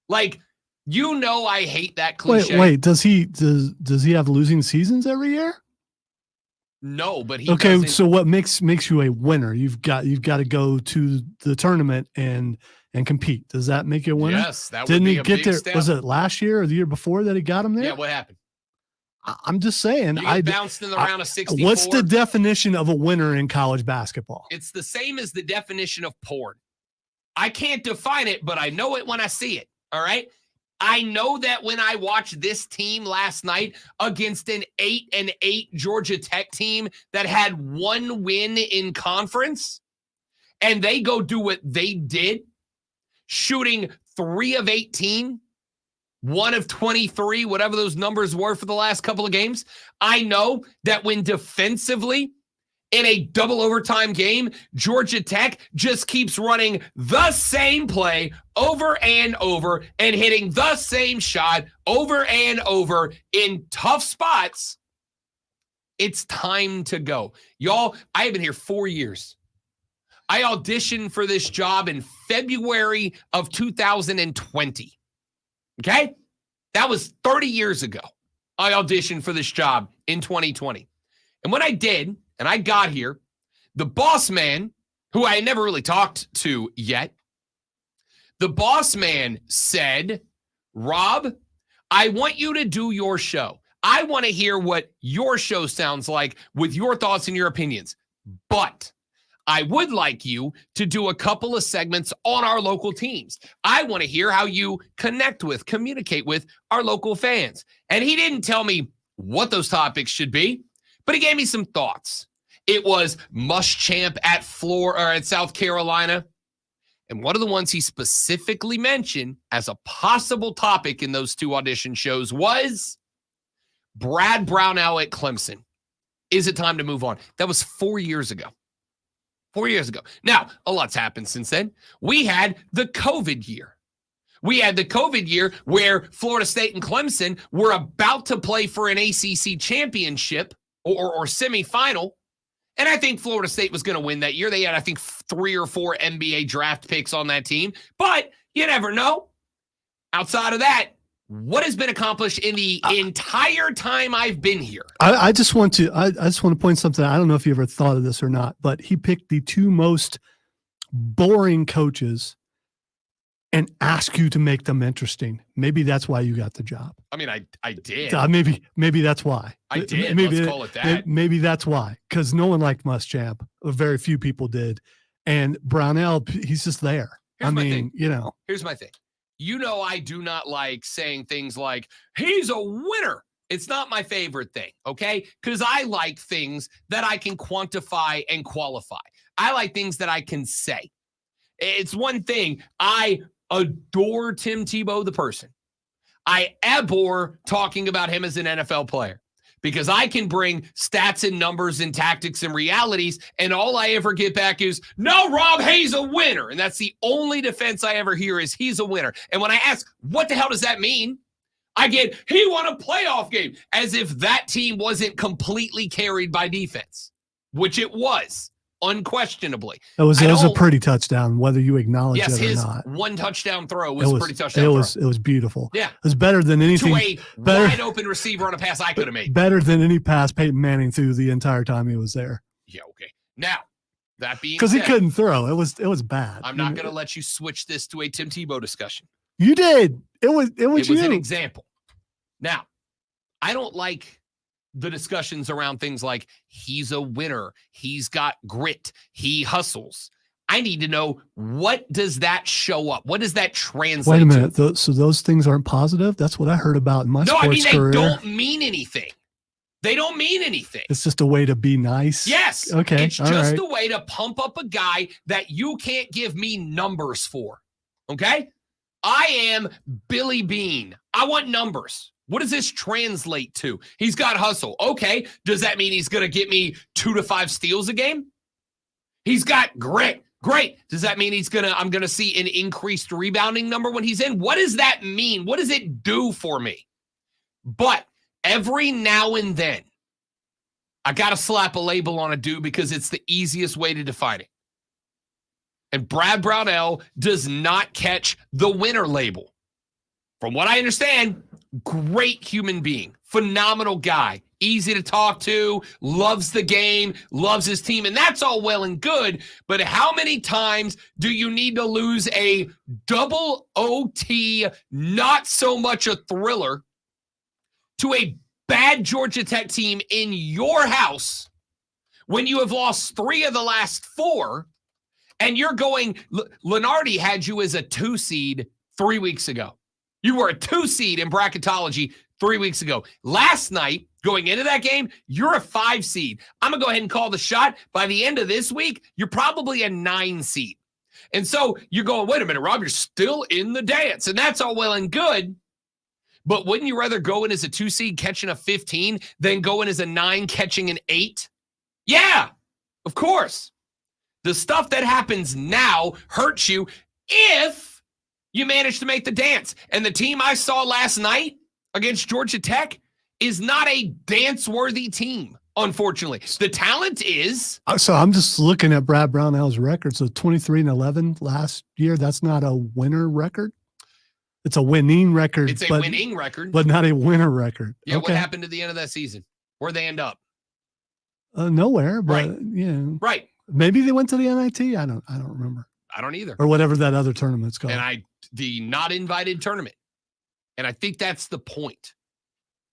Like, you know, I hate that cliche. Wait, does he have losing seasons every year? No, but he okay. doesn't. So what makes you a winner? You've got to go to the tournament and compete. Does that make you a winner? Yes, that Didn't would be he a get big there? step. Was it last year or the year before that he got him there? Yeah, what happened? I'm just saying. You get bounced in the round of 64. What's the definition of a winner in college basketball? It's the same as the definition of porn. I can't define it, but I know it when I see it. All right. I know that when I watched this team last night against an 8-8 Georgia Tech team that had 1 win in conference, and they go do what they did, shooting 3 of 18, 1 of 23, whatever those numbers were for the last couple of games. I know that when defensively in a double overtime game, Georgia Tech just keeps running the same play over and over and hitting the same shot over and over in tough spots. It's time to go. Y'all, I have been here 4 years. I auditioned for this job in February of 2020. Okay? That was 30 years ago. I auditioned for this job in 2020. And when I did, and I got here, the boss man, who I had never really talked to yet, the boss man said, Rob, I want you to do your show. I want to hear what your show sounds like with your thoughts and your opinions. But I would like you to do a couple of segments on our local teams. I want to hear how you connect with, communicate with our local fans. And he didn't tell me what those topics should be, but he gave me some thoughts. It was Muschamp at South Carolina. And one of the ones he specifically mentioned as a possible topic in those 2 audition shows was Brad Brownell at Clemson. Is it time to move on? That was 4 years ago. 4 years ago. Now, a lot's happened since then. We had the COVID year. We had the COVID year where Florida State and Clemson were about to play for an ACC championship or semifinal. And I think Florida State was going to win that year. They had, I think, 3 or 4 NBA draft picks on that team. But you never know. Outside of that, what has been accomplished in the entire time I've been here? I just want to point something. I don't know if you ever thought of this or not, but he picked the 2 most boring coaches and asked you to make them interesting. Maybe that's why you got the job. I mean, I did. Maybe that's why. I did. Maybe, Let's call it that. Maybe that's why. Because no one liked Muschamp. Very few people did. And Brownell, he's just there. Here's my thing. Here's my thing. I do not like saying things like, he's a winner. It's not my favorite thing, okay? Because I like things that I can quantify and qualify. I like things that I can say. It's one thing. I adore Tim Tebow, the person. I abhor talking about him as an NFL player because I can bring stats and numbers and tactics and realities, and all I ever get back is, no, Rob, he's a winner. And that's the only defense I ever hear is he's a winner. And when I ask, what the hell does that mean? I get, he won a playoff game, as if that team wasn't completely carried by defense, which it was. Unquestionably. It was a pretty touchdown, whether you acknowledge it or his not. 1 touchdown throw was a pretty touchdown throw. It was beautiful. Yeah. It was better than anything. To a wide open receiver on a pass I could have made. Better than any pass Peyton Manning threw the entire time he was there. Yeah, okay. Now, that being because said, he couldn't throw. It was bad. I'm not going to let you switch this to a Tim Tebow discussion. You did. It was an example. Now, I don't like the discussions around things like he's a winner, he's got grit, he hustles. I need to know, what does that show up? What does that translate to? Wait a minute. So those things aren't positive? That's what I heard about in my sports career. They don't mean anything. They don't mean anything. It's just a way to be nice. Yes. Okay. It's just a way to pump up a guy that you can't give me numbers for. Okay? I am Billy Bean. I want numbers. What does this translate to? He's got hustle. Okay. Does that mean he's going to get me 2 to 5 steals a game? He's got grit. Great. Does that mean I'm going to see an increased rebounding number when he's in? What does that mean? What does it do for me? But every now and then, I got to slap a label on a dude because it's the easiest way to define it. And Brad Brownell does not catch the winner label. From what I understand, great human being, phenomenal guy, easy to talk to, loves the game, loves his team, and that's all well and good, but how many times do you need to lose a double OT, not so much a thriller, to a bad Georgia Tech team in your house when you have lost 3 of the last 4, and you're going, Lenardi had you as a 2 seed 3 weeks ago. You were a 2 seed in bracketology 3 weeks ago. Last night, going into that game, you're a 5 seed. I'm going to go ahead and call the shot. By the end of this week, you're probably a 9 seed. And so you're going, wait a minute, Rob, you're still in the dance. And that's all well and good. But wouldn't you rather go in as a 2 seed catching a 15 than go in as a 9 catching an 8? Yeah, of course. The stuff that happens now hurts you if you manage to make the dance. And the team I saw last night against Georgia Tech is not a dance-worthy team, unfortunately. The talent is. So I'm just looking at Brad Brownell's record. So 23-11 last year, that's not a winner record? It's a winning record. It's a winning record. But not a winner record. Yeah, okay. What happened at the end of that season? Where'd they end up? Nowhere, but right. Yeah. Right. Maybe they went to the NIT. I don't remember. I don't either. Or whatever that other tournament's called. And the not invited tournament. And I think that's the point.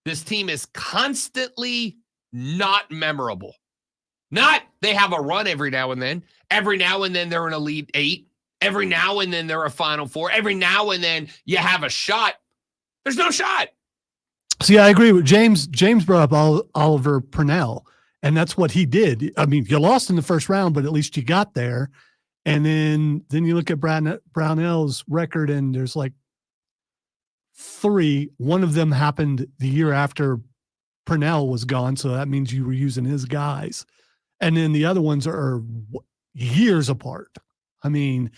This team is constantly not memorable. Not they have a run every now and then. Every now and then they're an Elite 8. Every now and then they're a Final Four. Every now and then you have a shot. There's no shot. See, I agree with James. James brought up Oliver Purnell, and that's what he did. I mean, you lost in the first round, but at least you got there. And then you look at Brownell's record, and there's like 3. One of them happened the year after Purnell was gone, so that means you were using his guys. And then the other ones are years apart. I mean,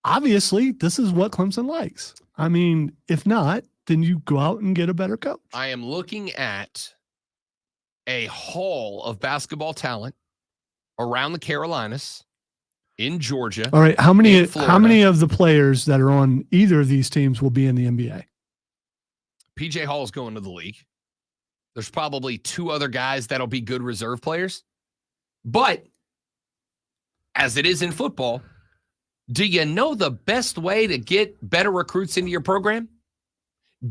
obviously, this is what Clemson likes. I mean, if not, then you go out and get a better coach. I am looking at a haul of basketball talent around the Carolinas, in Georgia. All right, how many in Florida. of the players that are on either of these teams will be in the NBA? PJ Hall's going to the league. There's probably 2 other guys that'll be good reserve players. But as it is in football, do you know the best way to get better recruits into your program?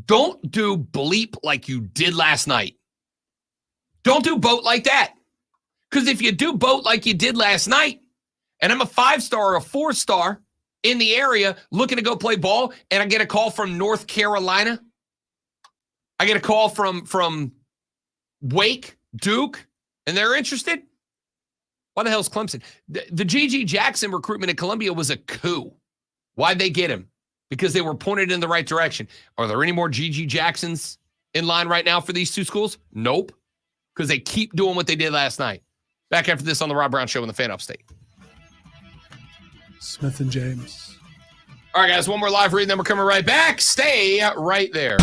Don't do bleep like you did last night. Don't do boat like that. Because if you do boat like you did last night, and I'm a 5-star or a 4-star in the area looking to go play ball, and I get a call from North Carolina, I get a call from Wake, Duke, and they're interested, why the hell is Clemson? The G.G. Jackson recruitment at Columbia was a coup. Why'd they get him? Because they were pointed in the right direction. Are there any more G.G. Jacksons in line right now for these 2 schools? Nope. Because they keep doing what they did last night. Back after this on the Rob Brown Show in the Fan Upstate. Smith and James. All right, guys, one more live read, then we're coming right back. Stay right there.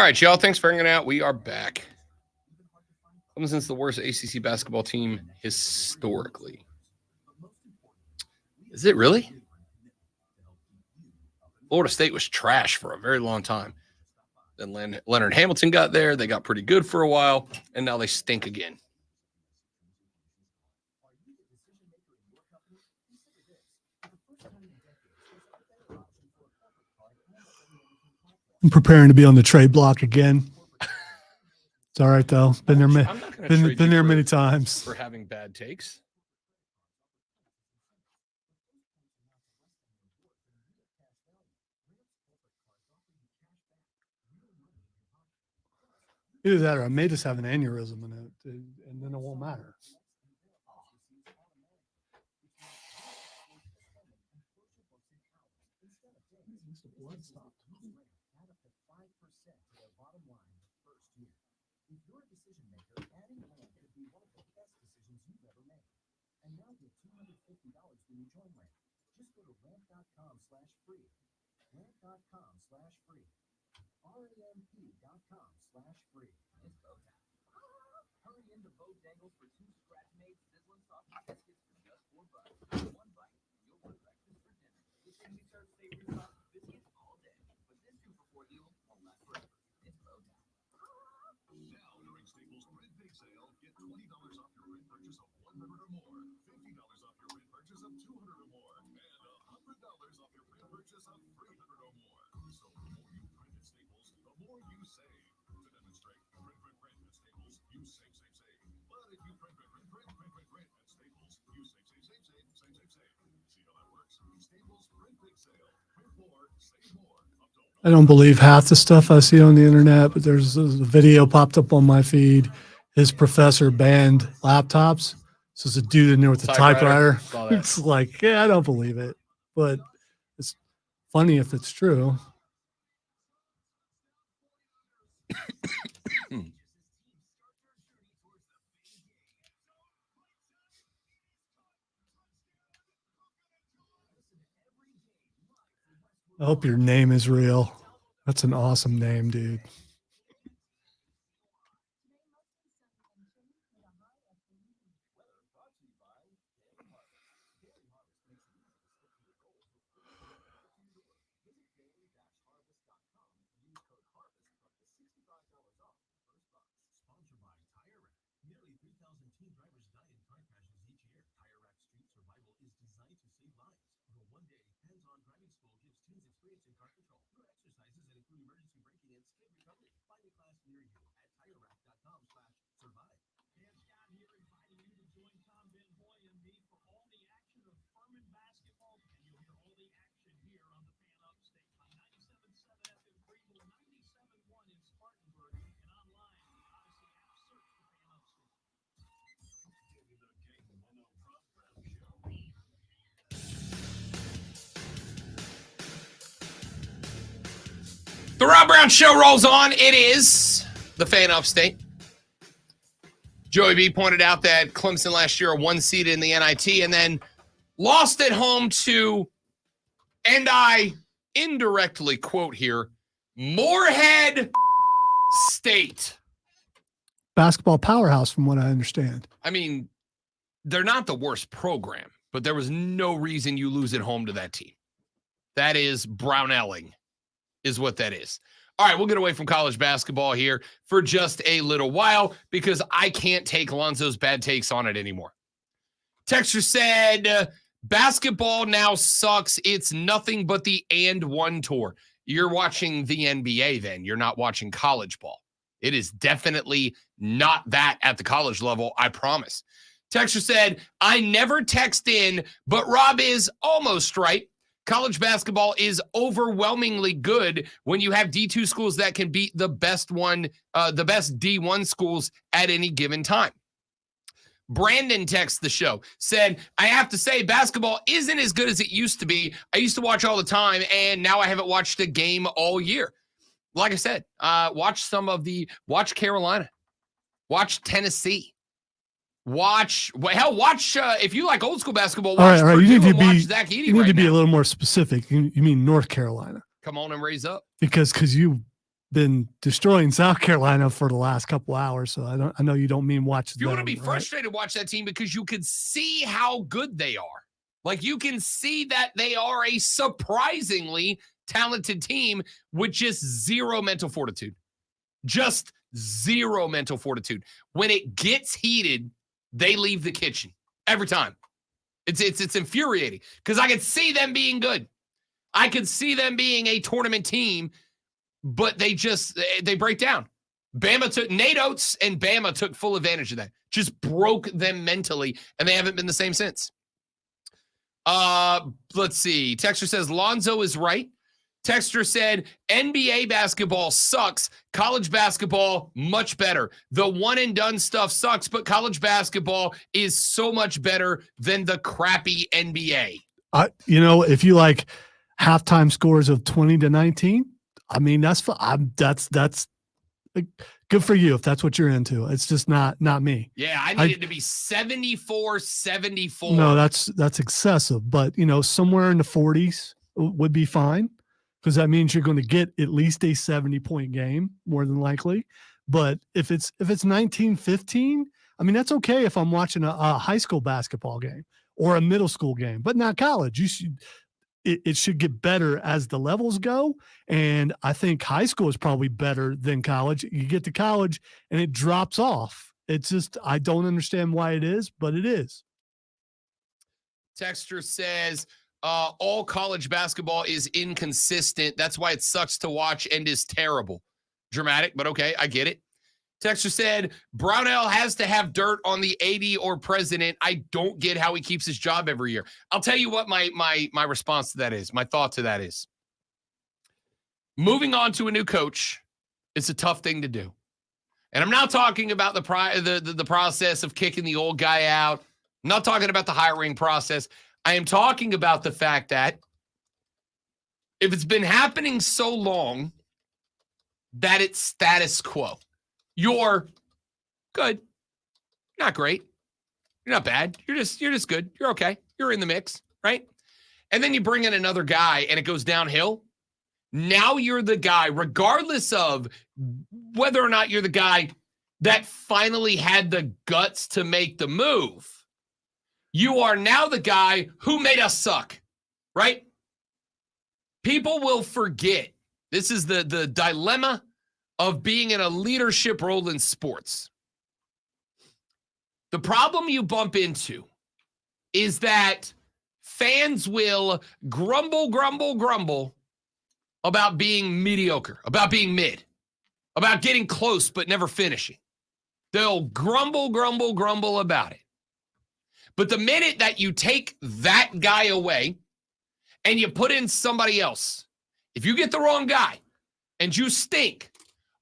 right, y'all. Thanks for hanging out. We are back. Clemson's the worst ACC basketball team historically. Is it really? Florida State was trash for a very long time. Then Leonard Hamilton got there. They got pretty good for a while, and now they stink again. I'm preparing to be on the trade block again. It's all right though. Been there, been there many times. For having bad takes. Either that or I may just have an aneurysm in it, and then it won't matter. If you're a decision maker, adding land could be one of the best decisions you've ever made. And now get $250 when you join Land. Just go to ramp.com/free. Ramp.com/free. RAMP.com/free. It's go time. Hurry into Bojangles for 2 scratch-made sizzling soft biscuits for just $4. One bite, you'll want breakfast for dinner. You can be served savory soft biscuits all day, but this 2-for-4 deal won't last forever. It's go time. Now during Staples Print Big Sale, get $20 off your print purchase of 100 or more, $50 off your print purchase of 200 or more, and $100 off your print purchase of 300 or more. So the more you print at Staples, the more you save. To demonstrate, print at Staples, you save. But if you print at Staples, you save. See how that works? Staples Print Big Sale. Print more, save more. I don't believe half the stuff I see on the internet, but there's a video popped up on my feed. His professor banned laptops. So it's a dude in there with a typewriter. It's like, yeah, I don't believe it, but it's funny if it's true. I hope your name is real. That's an awesome name, dude. The Rob Brown Show rolls on. It is the Fan Upstate. Joey B pointed out that Clemson last year, a 1 seed in the NIT, and then lost at home to, and I indirectly quote here, Morehead State. Basketball powerhouse, from what I understand. I mean, they're not the worst program, but there was no reason you lose at home to that team. That is Brownelling. Is what that is. All right, we'll get away from college basketball here for just a little while because I can't take Lonzo's bad takes on it anymore. Texture said, basketball now sucks. It's nothing but the and one tour. You're watching the NBA then. You're not watching college ball. It is definitely not that at the college level, I promise. Texture said, I never text in, but Rob is almost right. College basketball is overwhelmingly good when you have D2 schools that can beat the best D1 schools at any given time. Brandon texts the show, said, I have to say basketball isn't as good as it used to be. I used to watch all the time, and now I haven't watched a game all year. Like I said, watch Carolina, watch Tennessee. Watch if you like old school basketball. Watch all right. You need to be a little more specific. You mean North Carolina? Come on and raise up because you been destroying South Carolina for the last couple hours. So I know you don't mean watch If you want to them, be right? frustrated, watch that team because you can see how good they are. Like you can see that they are a surprisingly talented team with just zero mental fortitude. Just zero mental fortitude. When it gets heated, they leave the kitchen every time. It's infuriating because I could see them being good. I could see them being a tournament team, but they break down. Nate Oates and Bama took full advantage of that. Just broke them mentally, and they haven't been the same since. Let's see. Texter says Lonzo is right. Texter said NBA basketball sucks. College basketball, much better. The one and done stuff sucks, but college basketball is so much better than the crappy NBA. If you like halftime scores of 20-19, I mean, that's good for you if that's what you're into. It's just not me. Yeah, I need it to be 74-74. No, that's excessive. But, somewhere in the 40s would be fine because that means you're going to get at least a 70-point game more than likely. But if it's 19-15, I mean, that's okay if I'm watching a high school basketball game or a middle school game, but not college. It should get better as the levels go. And I think high school is probably better than college. You get to college and it drops off. It's just, I don't understand why it is, but it is. Texter says, all college basketball is inconsistent. That's why it sucks to watch and is terrible. Dramatic, but okay, I get it. Texter said, Brownell has to have dirt on the AD or president. I don't get how he keeps his job every year. I'll tell you what my response to that is. My thought to that is, moving on to a new coach is a tough thing to do. And I'm not talking about the process of kicking the old guy out. I'm not talking about the hiring process. I am talking about the fact that if it's been happening so long that it's status quo, you're good, not great, you're not bad, you're just good, you're okay, you're in the mix, right? And then you bring in another guy and it goes downhill. Now you're the guy, regardless of whether or not you're the guy that finally had the guts to make the move. You are now the guy who made us suck, right? People will forget. This is the dilemma of being in a leadership role in sports. The problem you bump into is that fans will grumble about being mediocre, about being mid, about getting close but never finishing. They'll grumble about it. But the minute that you take that guy away and you put in somebody else, if you get the wrong guy and you stink,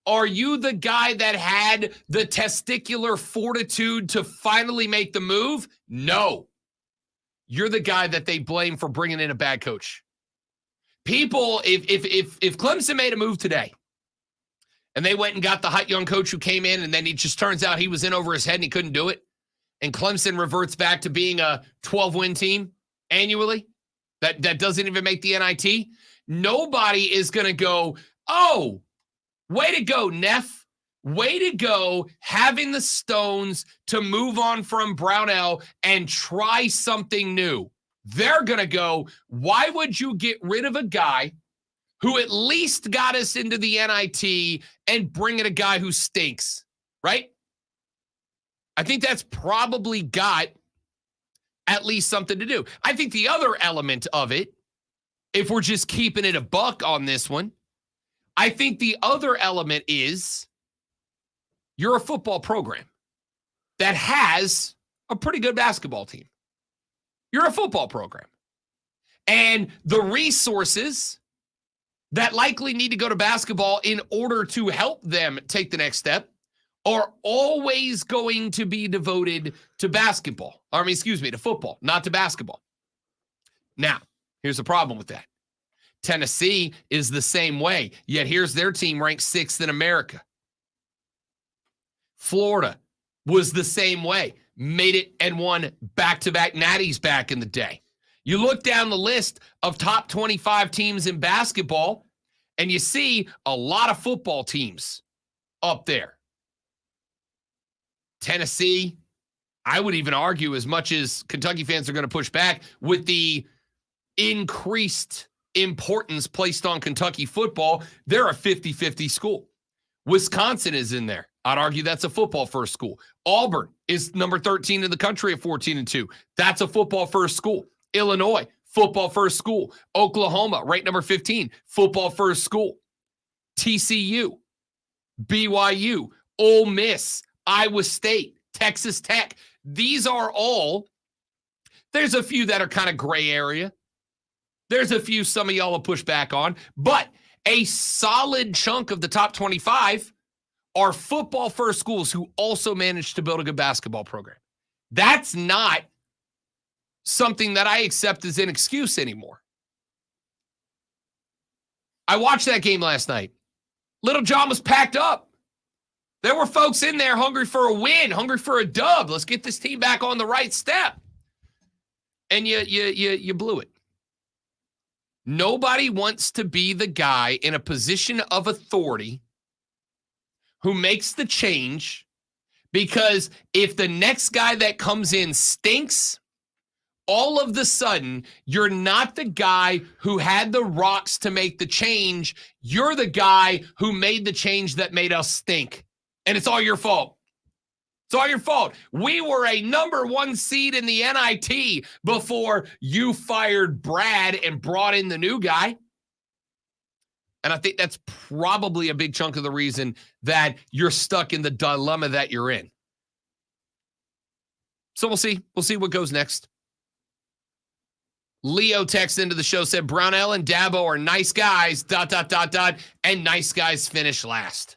are you the guy that had the testicular fortitude to finally make the move? No. You're the guy that they blame for bringing in a bad coach. People, if Clemson made a move today and they went and got the hot young coach who came in and then it just turns out he was in over his head and he couldn't do it, and Clemson reverts back to being a 12-win team annually that doesn't even make the NIT, nobody is going to go, oh, way to go, Neff. Way to go having the stones to move on from Brownell and try something new. They're going to go, why would you get rid of a guy who at least got us into the NIT and bring in a guy who stinks, right? I think that's probably got at least something to do. I think the other element of it, if we're just keeping it a buck on this one, I think the other element is you're a football program that has a pretty good basketball team. You're a football program. And the resources that likely need to go to basketball in order to help them take the next step are always going to be devoted to basketball. To football, not to basketball. Now, here's the problem with that. Tennessee is the same way, yet here's their team ranked 6th in America. Florida was the same way, made it and won back-to-back natties back in the day. You look down the list of top 25 teams in basketball, And you see a lot of football teams up there. Tennessee, I would even argue, as much as Kentucky fans are going to push back, with the increased importance placed on Kentucky football, they're a 50-50 school. Wisconsin is in there. I'd argue that's a football-first school. Auburn is number 13 in the country at 14-2. That's a football-first school. Illinois, football-first school. Oklahoma, ranked number 15, football-first school. TCU, BYU, Ole Miss, Iowa State, Texas Tech. These are all, there's a few that are kind of gray area. There's a few some of y'all will push back on, but a solid chunk of the top 25 are football-first schools who also managed to build a good basketball program. That's not something that I accept as an excuse anymore. I watched that game last night. Little John was packed up. There were folks in there hungry for a win, hungry for a dub. Let's get this team back on the right step. And you blew it. Nobody wants to be the guy in a position of authority who makes the change, because if the next guy that comes in stinks, all of the sudden, you're not the guy who had the rocks to make the change. You're the guy who made the change that made us stink. And it's all your fault. It's all your fault. We were a number 1 seed in the NIT before you fired Brad and brought in the new guy. And I think that's probably a big chunk of the reason that you're stuck in the dilemma that you're in. So we'll see. We'll see what goes next. Leo texted into the show, said Brownell and Dabo are nice guys, ... and nice guys finish last.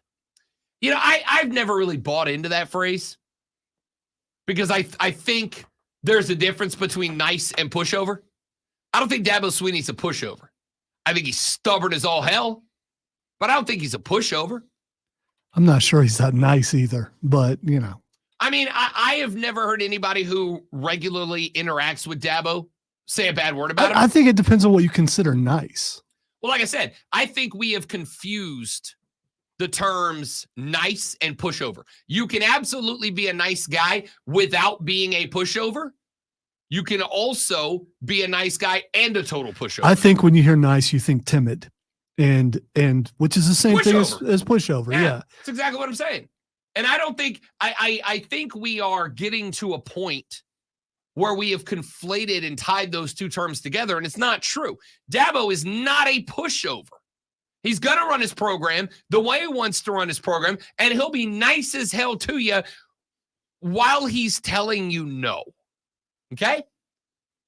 You know, I've never really bought into that phrase, because I think there's a difference between nice and pushover. I don't think Dabo Swinney's a pushover. I think he's stubborn as all hell, but I don't think he's a pushover. I'm not sure he's that nice either, but, you know. I mean, I have never heard anybody who regularly interacts with Dabo say a bad word about him. I think it depends on what you consider nice. Well, like I said, I think we have confused the terms nice and pushover. You can absolutely be a nice guy without being a pushover. You can also be a nice guy and a total pushover. I think when you hear nice, you think timid, and which is the same thing as pushover. Yeah, that's exactly what I'm saying. And I don't think I think we are getting to a point where we have conflated and tied those two terms together, and it's not true. Dabo is not a pushover. He's going to run his program the way he wants to run his program, and he'll be nice as hell to you while he's telling you no. Okay?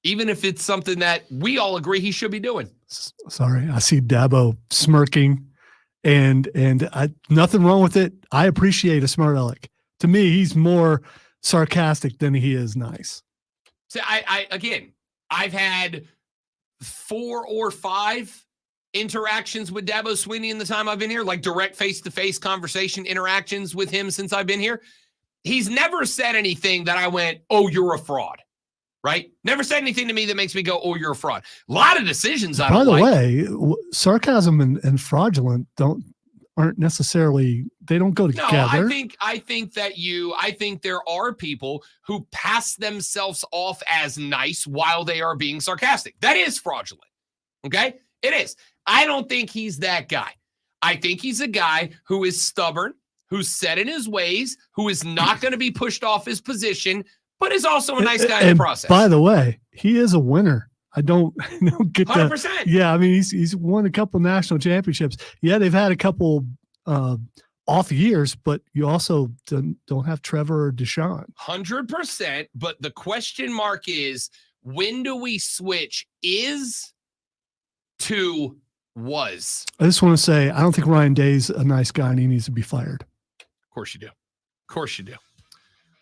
Even if it's something that we all agree he should be doing. Sorry, I see Dabo smirking, and nothing wrong with it. I appreciate a smart aleck. To me, he's more sarcastic than he is nice. So I've had 4 or 5 interactions with Dabo Swinney in the time I've been here, like direct face-to-face conversation interactions with him since I've been here. He's never said anything that I went, oh, you're a fraud, right? Never said anything to me that makes me go, oh, you're a fraud. A lot of decisions I don't like. By the way, sarcasm and fraudulent aren't necessarily, they don't go together. No, I think there are people who pass themselves off as nice while they are being sarcastic. That is fraudulent. Okay? It is. I don't think he's that guy. I think he's a guy who is stubborn, who's set in his ways, who is not going to be pushed off his position, but is also a nice guy in the process. By the way, he is a winner. I don't get that. 100%. Yeah, I mean, he's won a couple national championships. Yeah, they've had a couple off years, but you also don't have Trevor or Deshaun. 100%. But the question mark is, when do we switch is to was? I just want to say, I don't think Ryan Day's a nice guy and he needs to be fired. Of course you do. Of course you do.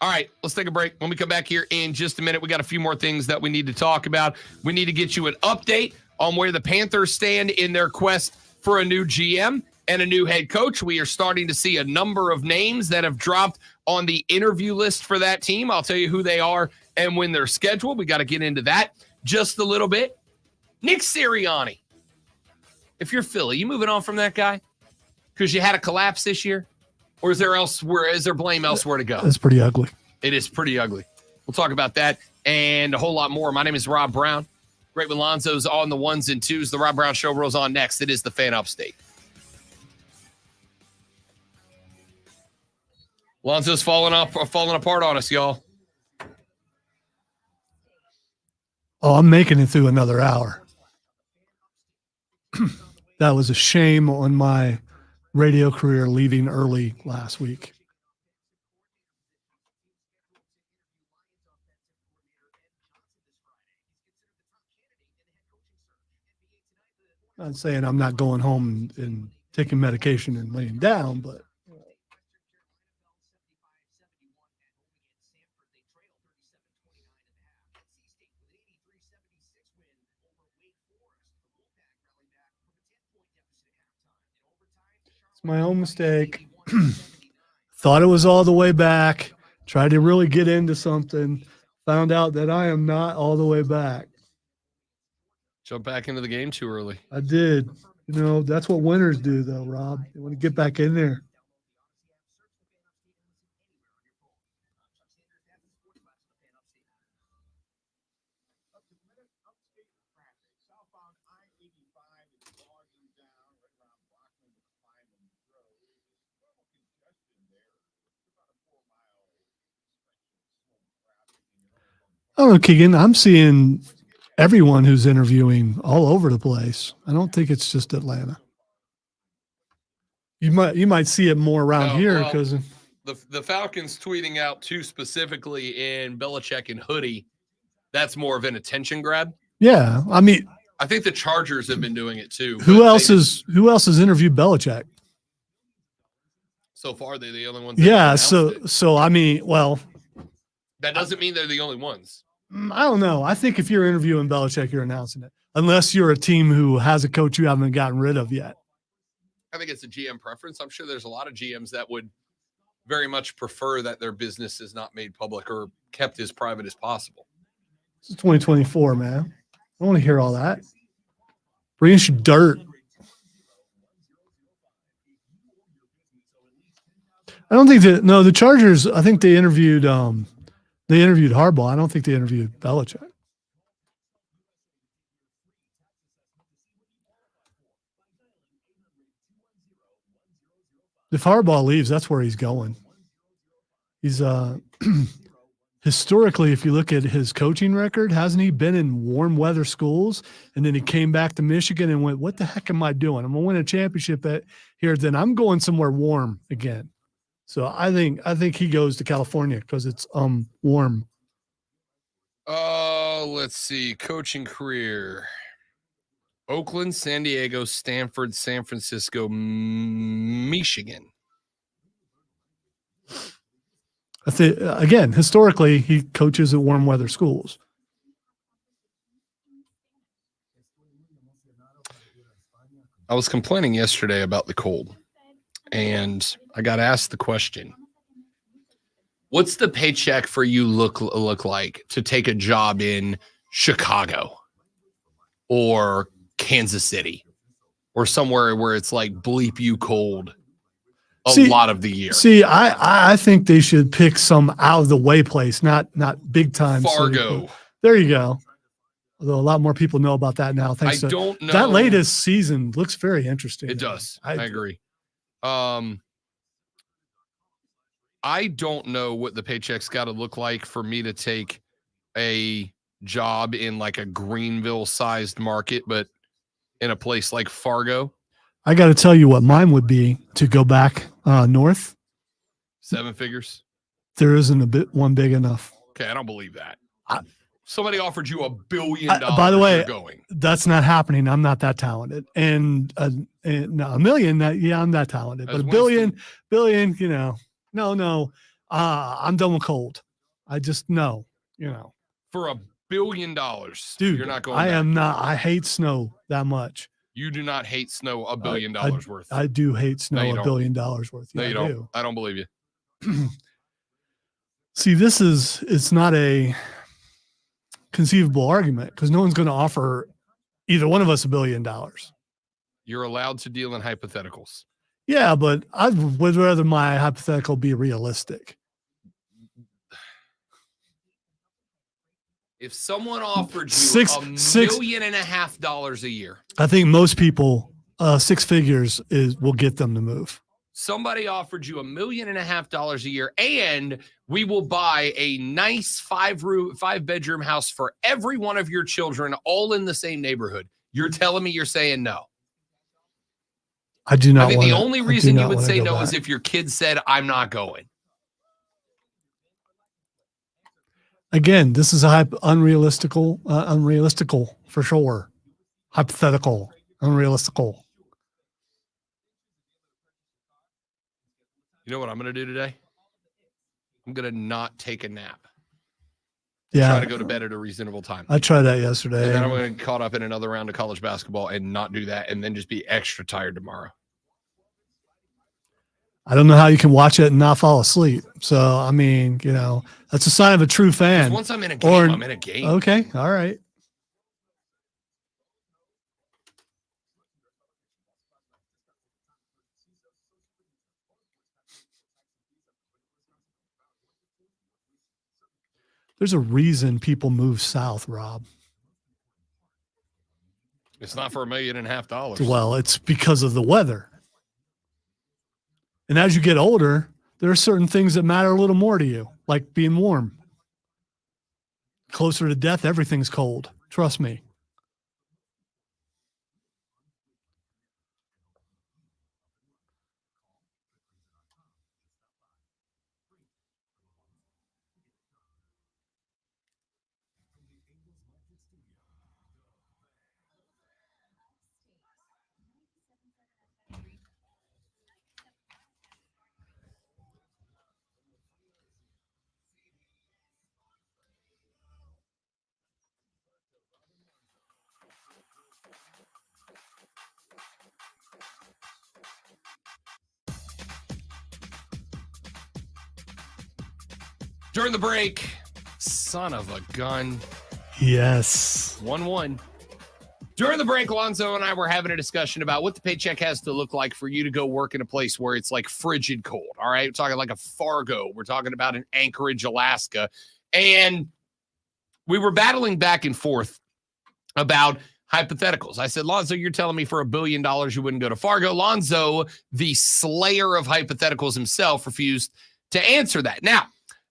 All right, let's take a break. When we come back here in just a minute, we got a few more things that we need to talk about. We need to get you an update on where the Panthers stand in their quest for a new GM and a new head coach. We are starting to see a number of names that have dropped on the interview list for that team. I'll tell you who they are and when they're scheduled. We got to get into that just a little bit. Nick Sirianni If you're Philly, you moving on from that guy because you had a collapse this year, or is there blame elsewhere to go? That's pretty ugly. It is pretty ugly. We'll talk about that and a whole lot more. My name is Rob Brown. Great with Lonzo's on the ones and twos. The Rob Brown Show rolls on next. It is the Fan Upstate. Lonzo's falling apart on us, y'all. Oh, I'm making it through another hour. That was a shame on my radio career leaving early last week. Not saying I'm not going home and taking medication and laying down, but it's my own mistake. Thought it was all the way back. Tried to really get into something. Found out that I am not all the way back. Jump back into the game too early. I did. You know, that's what winners do, though, Rob. They want to get back in there. I don't know, Keegan. I'm seeing everyone who's interviewing all over the place. I don't think it's just Atlanta. You might see it more around here because the Falcons tweeting out two specifically in Belichick and Hoodie. That's more of an attention grab. Yeah, I mean, I think the Chargers have been doing it too. Who else has interviewed Belichick? So far, they're the only ones. Yeah, so I mean, well, that doesn't mean they're the only ones. I don't know. I think if you're interviewing Belichick, you're announcing it, unless you're a team who has a coach you haven't gotten rid of yet. I think it's a GM preference. I'm sure there's a lot of GMs that would very much prefer that their business is not made public or kept as private as possible. This is 2024, man. I don't want to hear all that. Bring us your dirt. I don't think that. No, the Chargers. I think they interviewed. They interviewed Harbaugh. I don't think they interviewed Belichick. If Harbaugh leaves, that's where he's going. He's historically, if you look at his coaching record, hasn't he been in warm weather schools? And then he came back to Michigan and went, "What the heck am I doing? I'm gonna win a championship here. Then I'm going somewhere warm again." So I think he goes to California because it's warm. Let's see. Coaching career. Oakland, San Diego, Stanford, San Francisco, Michigan. I think, again, historically, he coaches at warm weather schools. I was complaining yesterday about the cold, and I got asked the question, what's the paycheck for you look like to take a job in Chicago or Kansas City or somewhere where it's like bleep you cold a lot of the year? See, I think they should pick some out of the way place, not big time. Fargo. City. There you go. Although a lot more people know about that now. Thanks I don't know. That latest season looks very interesting. It does. I agree. I don't know what the paycheck's got to look like for me to take a job in like a Greenville-sized market, but in a place like Fargo. I got to tell you what mine would be to go back north. 7 figures. There isn't one big enough. Okay, I don't believe that. Somebody offered you $1 billion. By the way, going. That's not happening. I'm not that talented. And no, $1 million. I'm that talented. But $1 billion, you know. No. I'm done with cold. I just know, you know. For $1 billion, dude, you're not going. I am not. I hate snow that much. You do not hate snow $1 billion worth. I do hate snow $1 billion worth. Yeah, no, you don't. I don't believe you. See, it's not a conceivable argument because no one's going to offer either one of us $1 billion. You're allowed to deal in hypotheticals. Yeah, but I would rather my hypothetical be realistic. If someone offered you $1.5 million a year, I think most people, 6 figures will get them to move. somebody offered you $1.5 million a year, and we will buy a nice 5-bedroom house for every one of your children, all in the same neighborhood. You're telling me you're saying no? I do not. I think the wanna- only I do reason you not would wanna say go no back. is if your kid said, "I'm not going." Again, this is a unrealistical for sure. Hypothetical, unrealistical. You know what I'm going to do today? I'm going to not take a nap. Yeah, Try to go to bed at a reasonable time. I tried that yesterday. And then I'm going to get caught up in another round of college basketball and not do that, and then just be extra tired tomorrow. I don't know how you can watch it and not fall asleep. So, I mean, that's a sign of a true fan. Once I'm in a game, I'm in a game. Okay. All right. There's a reason people move south, Rob. It's not for $1.5 million. Well, it's because of the weather. And as you get older, there are certain things that matter a little more to you, like being warm. Closer to death, everything's cold. Trust me. During the break, son of a gun. Yes. 1-1. During the break, Alonzo and I were having a discussion about what the paycheck has to look like for you to go work in a place where it's like frigid cold. All right. We're talking like a Fargo. We're talking about an Anchorage, Alaska. And we were battling back and forth about hypotheticals. I said, Lonzo, you're telling me for $1 billion you wouldn't go to Fargo. Lonzo, the slayer of hypotheticals himself, refused to answer that. Now,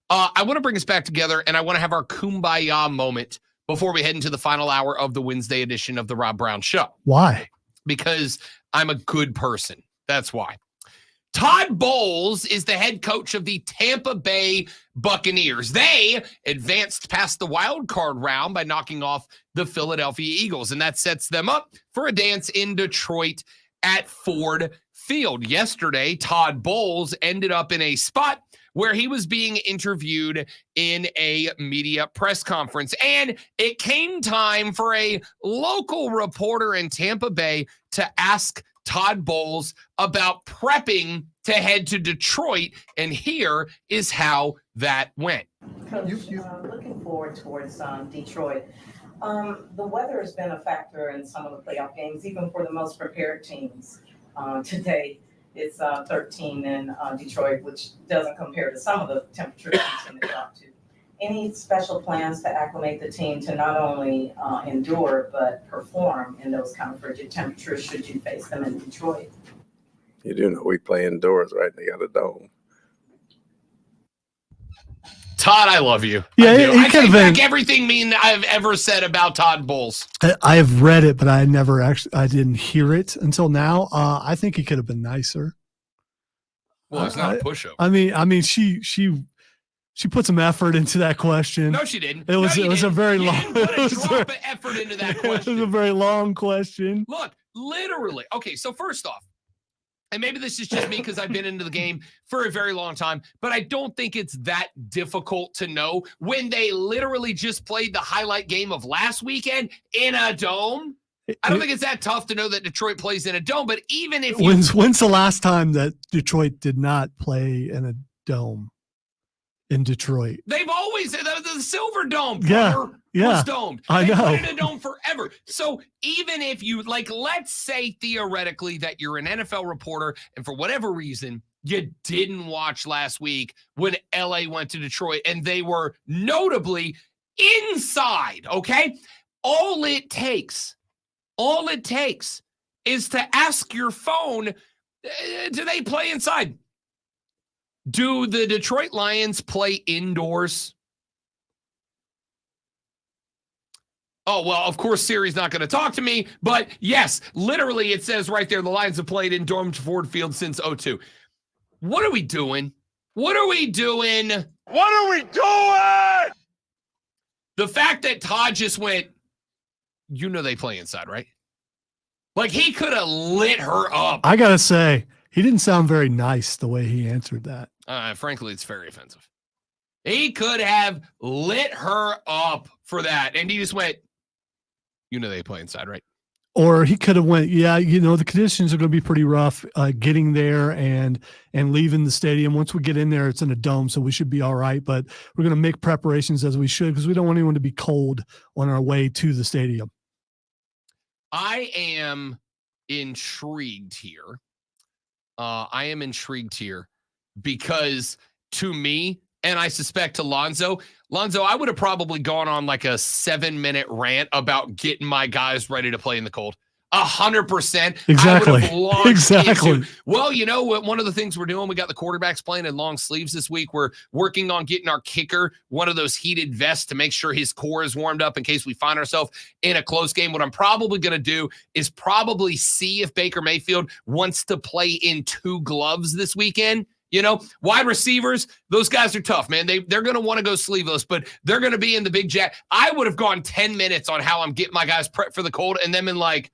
I want to bring us back together, and I want to have our kumbaya moment before we head into the final hour of the Wednesday edition of the Rob Brown Show. Why? Because I'm a good person. That's why. Todd Bowles is the head coach of the Tampa Bay Buccaneers. They advanced past the wild card round by knocking off the Philadelphia Eagles, and that sets them up for a dance in Detroit at Ford Field. Yesterday, Todd Bowles ended up in a spot where he was being interviewed in a media press conference. And it came time for a local reporter in Tampa Bay to ask Todd Bowles about prepping to head to Detroit. And here is how that went. Coach, looking forward towards Detroit. The weather has been a factor in some of the playoff games, even for the most prepared teams. Today, it's 13 in Detroit, which doesn't compare to some of the temperatures we tend to drop to. Any special plans to acclimate the team to not only endure, but perform in those kind of frigid temperatures should you face them in Detroit? You do know we play indoors, right? They got a dome. Todd, I love you. Yeah, I take back everything mean I've ever said about Todd Bowles. I have read it, but I didn't hear it until now. I think he could have been nicer. Well, it's not a pushover. I mean, she put some effort into that question. No, she didn't. It was a very long. You didn't put a drop of effort into that question. It was a very long question. Look, literally. Okay, so first off, and maybe this is just me because I've been into the game for a very long time, but I don't think it's that difficult to know when they literally just played the highlight game of last weekend in a dome. I don't think it's that tough to know that Detroit plays in a dome, but even if when's the last time that Detroit did not play in a dome in Detroit? They've always the Silver Dome. Yeah, was domed. I know. They played in a dome forever. whatever. So even if you like, let's say theoretically that you're an NFL reporter and for whatever reason you didn't watch last week when LA went to Detroit and they were notably inside, okay? All it takes is to ask your phone, do they play inside? Do the Detroit Lions play indoors? Oh, well, of course, Siri's not going to talk to me, but yes, literally it says right there, the Lions have played in Dorm Ford Field since 2002. What are we doing? What are we doing? What are we doing? The fact that Todd just went, they play inside, right? Like he could have lit her up. I got to say, he didn't sound very nice the way he answered that. Frankly, it's very offensive. He could have lit her up for that. And he just went, they play inside, right? Or he could have went, the conditions are going to be pretty rough getting there and leaving the stadium. Once we get in there, it's in a dome, so we should be all right. But we're going to make preparations as we should because we don't want anyone to be cold on our way to the stadium. I am intrigued here. Because to me, and I suspect to Lonzo, I would have probably gone on like a 7-minute rant about getting my guys ready to play in the cold. 100%. Exactly. I would have launched Exactly. into, well, one of the things we're doing, we got the quarterbacks playing in long sleeves this week. We're working on getting our kicker one of those heated vests to make sure his core is warmed up in case we find ourselves in a close game. What I'm probably going to do is probably see if Baker Mayfield wants to play in 2 gloves this weekend. Wide receivers, those guys are tough, man. They're going to want to go sleeveless, but they're going to be in the big jack. I would have gone 10 minutes on how I'm getting my guys prepped for the cold and then been like,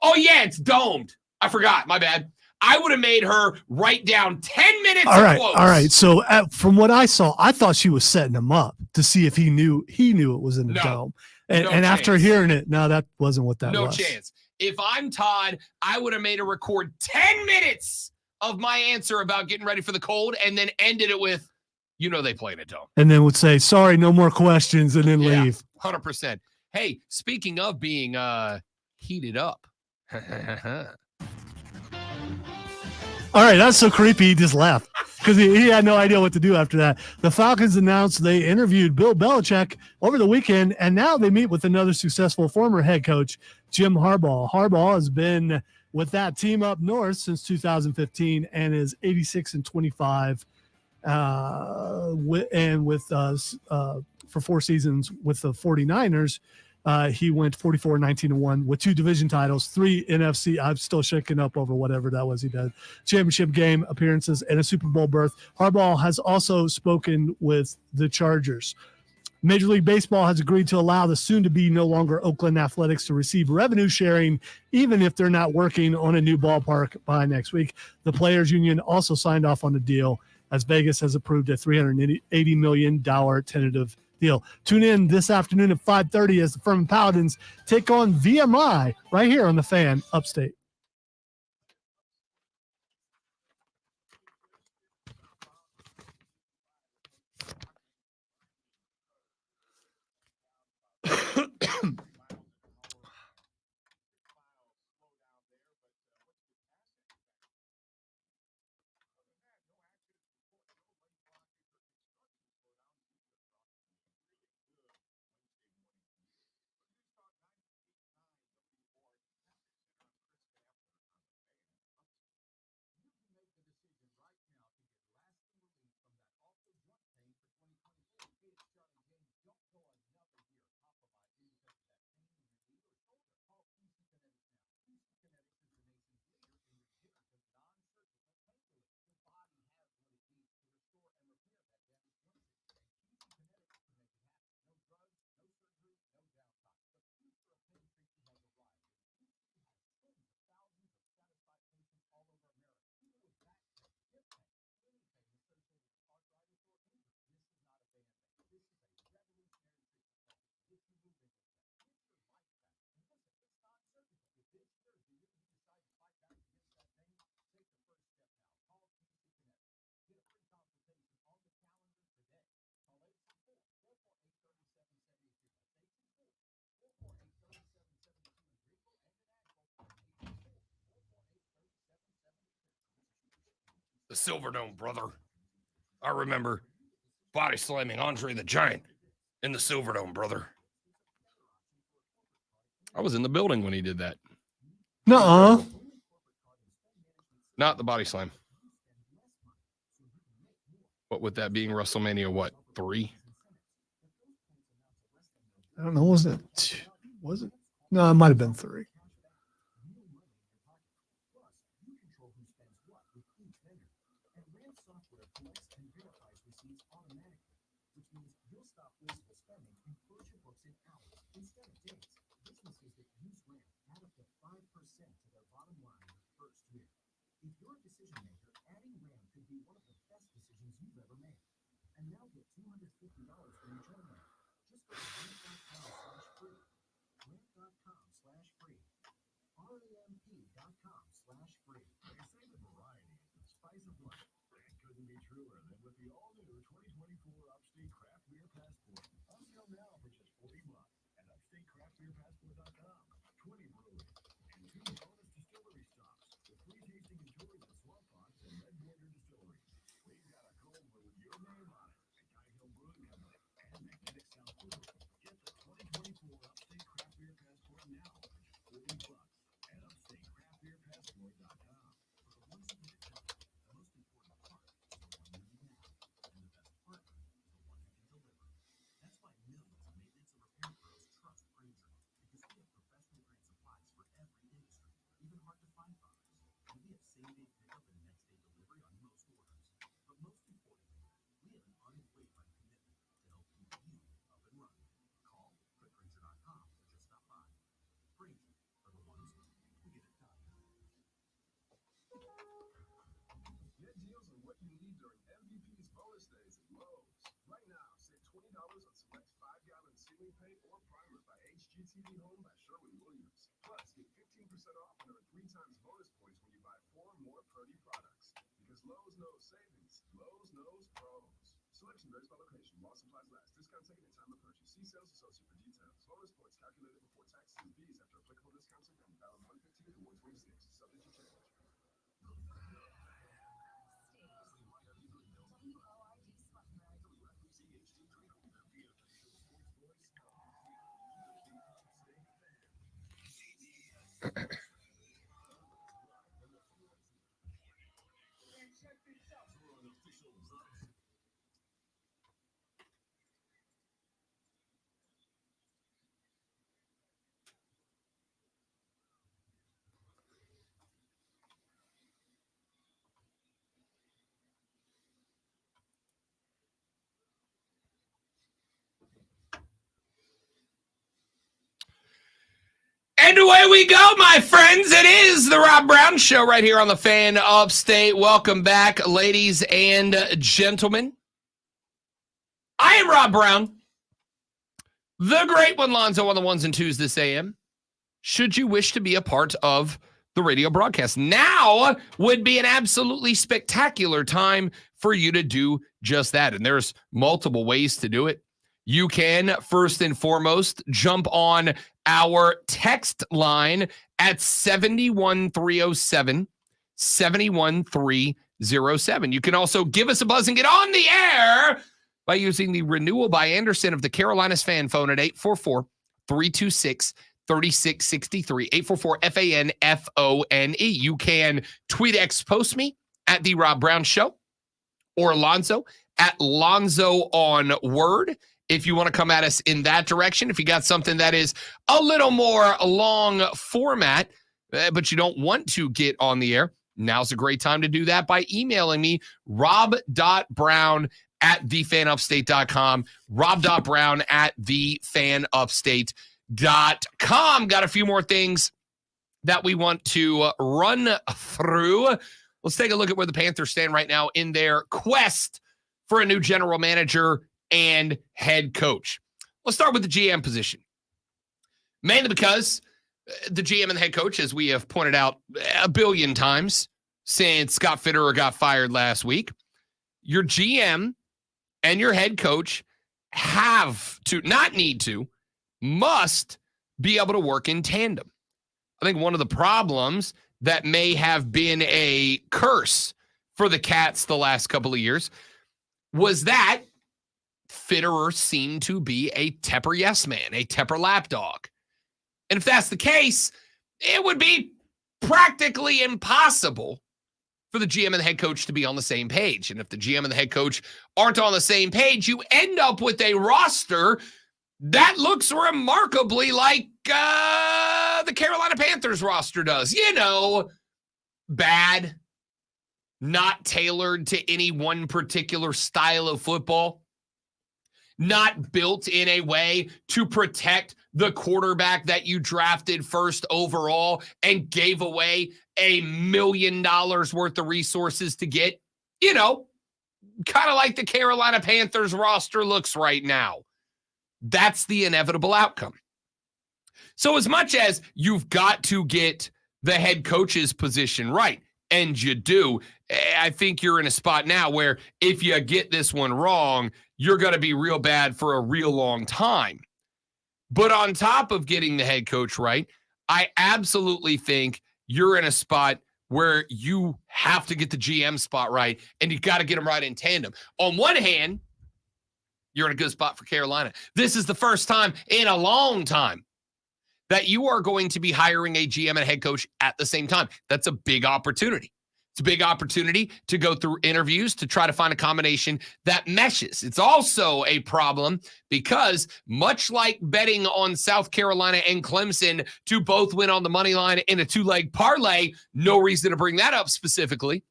oh, yeah, it's domed. I forgot. My bad. I would have made her write down 10 minutes of quotes. All right. So from what I saw, I thought she was setting him up to see if he knew it was in the dome. And after hearing it, no, that wasn't what that was. No chance. If I'm Todd, I would have made her record 10 minutes of my answer about getting ready for the cold and then ended it with, they play in a dome. And then would say, sorry, no more questions, and then leave. 100%. Hey, speaking of being heated up. All right, that's so creepy. He just left because he had no idea what to do after that. The Falcons announced they interviewed Bill Belichick over the weekend, and now they meet with another successful former head coach, Jim Harbaugh. Harbaugh has been with that team up north since 2015 and is 86-25 for 4 seasons with the 49ers. He went 44-19-1 with 2 division titles, 3 NFC. I'm still shaking up over whatever that was he did. Championship game appearances and a Super Bowl berth. Harbaugh has also spoken with the Chargers. Major League Baseball has agreed to allow the soon-to-be no longer Oakland Athletics to receive revenue sharing, even if they're not working on a new ballpark by next week. The Players Union also signed off on the deal as Vegas has approved a $380 million tentative deal. Tune in this afternoon at 5:30 as the Furman Paladins take on VMI right here on the Fan Upstate. The Silverdome, brother. I remember body slamming Andre the Giant in the Silverdome, brother. I was in the building when he did that. Nuh-uh. Not the body slam. What with that being WrestleMania, what, 3? I don't know. Was it? No, it might have been 3. If you're a decision maker, adding RAM could be one of the best decisions you've ever made. And now get $250 when you join RAM. Just go to ramp.com/free. Ramp.com/free. RAMP.com/free. They say the variety is the spice of life. That couldn't be truer than with the all-new 2024 Upstate Craft Beer Passport. On sale now for just $40 at upstatecraftbeerpassport.com. 20 breweries and 2 bonus distillery stops with free tasting and tours at Swamp Fox and Red Border Distillery. We've got a cold brew with your name on it at Guy Hill Brewing Company and Magnetic South Brewery. Get the 2024 Upstate Craft Beer Passport now for just $40 at upstatecraftbeerpassport.com. For the ones who get it done, the most important part is the one you do now, and the best partner is the one who can deliver. That's why millions of maintenance and repair pros trust Grainger, because we have professional grade supplies for every industry, even hard to find products. And we have same-day pickup and next-day delivery on most orders. But most importantly, we have an unwavering commitment to help keep you up and running. Call quickgrainger.com or just stop by. Grainger are the ones who get it done. Get deals on what you need during MVP's bonus days at Lowe's. Right now, save $20 on select 5-gallon ceiling paint or primer by HGTV Home by Sherwin-Williams. Plus, get 15% off and earn 3 times bonus points when you buy 4 or more Purdy products. Because Lowe's knows savings. Lowe's knows pros. Selection varies by location. While supplies last. Discount taken at time of purchase. See sales associate for details. Bonus points calculated before taxes and fees after applicable discounts and valid 115 to 126. Subject to change. And away we go, my friends. It is the Rob Brown Show right here on the Fan Upstate. Welcome back, ladies and gentlemen. I am Rob Brown, the great one, Lonzo, on the ones and twos this AM. Should you wish to be a part of the radio broadcast, now would be an absolutely spectacular time for you to do just that. And there's multiple ways to do it. You can, first and foremost, jump on our text line at 71307, 71307. You can also give us a buzz and get on the air by using the Renewal by Anderson of the Carolinas fan phone at 844-326-3663, 844-FANFONE. You can tweet X post me at The Rob Brown Show or Lonzo at Lonzo on Word. If you want to come at us in that direction, if you got something that is a little more long format, but you don't want to get on the air, now's a great time to do that by emailing me, rob.brown@thefanupstate.com, rob.brown@thefanupstate.com. Got a few more things that we want to run through. Let's take a look at where the Panthers stand right now in their quest for a new general manager and head coach. Let's start with the GM position. Mainly because the GM and the head coach, as we have pointed out a billion times since Scott Fitterer got fired last week, your GM and your head coach have to, not need to, must be able to work in tandem. I think one of the problems that may have been a curse for the Cats the last couple of years was that Fitterer seemed to be a Tepper yes man, a Tepper lapdog. And if that's the case, it would be practically impossible for the GM and the head coach to be on the same page. And if the GM and the head coach aren't on the same page, you end up with a roster that looks remarkably like the Carolina Panthers roster does. You know, bad, not tailored to any one particular style of football, not built in a way to protect the quarterback that you drafted first overall and gave away $1 million worth of resources to get. You know, kind of like the Carolina Panthers roster looks right now. That's the inevitable outcome. So as much as you've got to get the head coach's position right, and you do, I think you're in a spot now where if you get this one wrong, you're going to be real bad for a real long time. But on top of getting the head coach right, I absolutely think you're in a spot where you have to get the GM spot right, and you got to get them right in tandem. On one hand, you're in a good spot for Carolina. This is the first time in a long time that you are going to be hiring a GM and a head coach at the same time. That's a big opportunity. It's a big opportunity to go through interviews to try to find a combination that meshes. It's also a problem because much like betting on South Carolina and Clemson to both win on the money line in a two-leg parlay, no reason to bring that up specifically.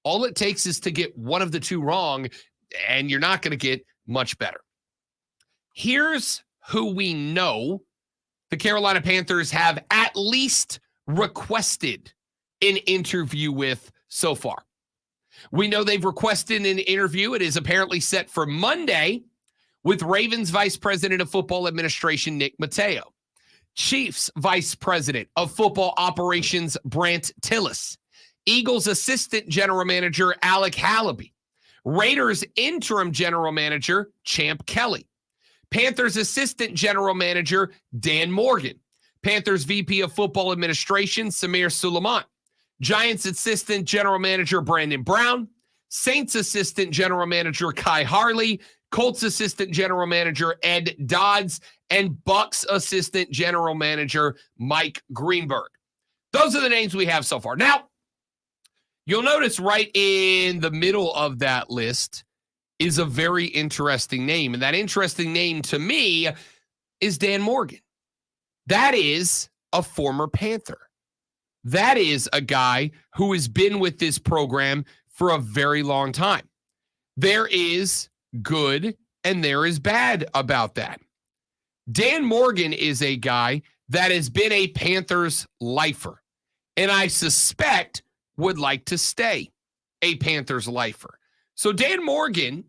All it takes is to get one of the two wrong, and you're not going to get much better. Here's who we know the Carolina Panthers have at least requested an interview with so far. We know they've requested an interview. It is apparently set for Monday with Ravens Vice President of Football Administration, Nick Mateo, Chiefs Vice President of Football Operations, Brant Tillis, Eagles Assistant General Manager, Alec Hallaby, Raiders Interim General Manager, Champ Kelly, Panthers Assistant General Manager, Dan Morgan, Panthers VP of Football Administration, Samir Suleiman, Giants Assistant General Manager, Brandon Brown, Saints Assistant General Manager, Kai Harley, Colts Assistant General Manager, Ed Dodds, and Bucks Assistant General Manager, Mike Greenberg. Those are the names we have so far. Now, you'll notice right in the middle of that list is a very interesting name. And that interesting name to me is Dan Morgan. That is a former Panther. That is a guy who has been with this program for a very long time. There is good and there is bad about that. Dan Morgan is a guy that has been a Panthers lifer, and I suspect would like to stay a Panthers lifer. So Dan Morgan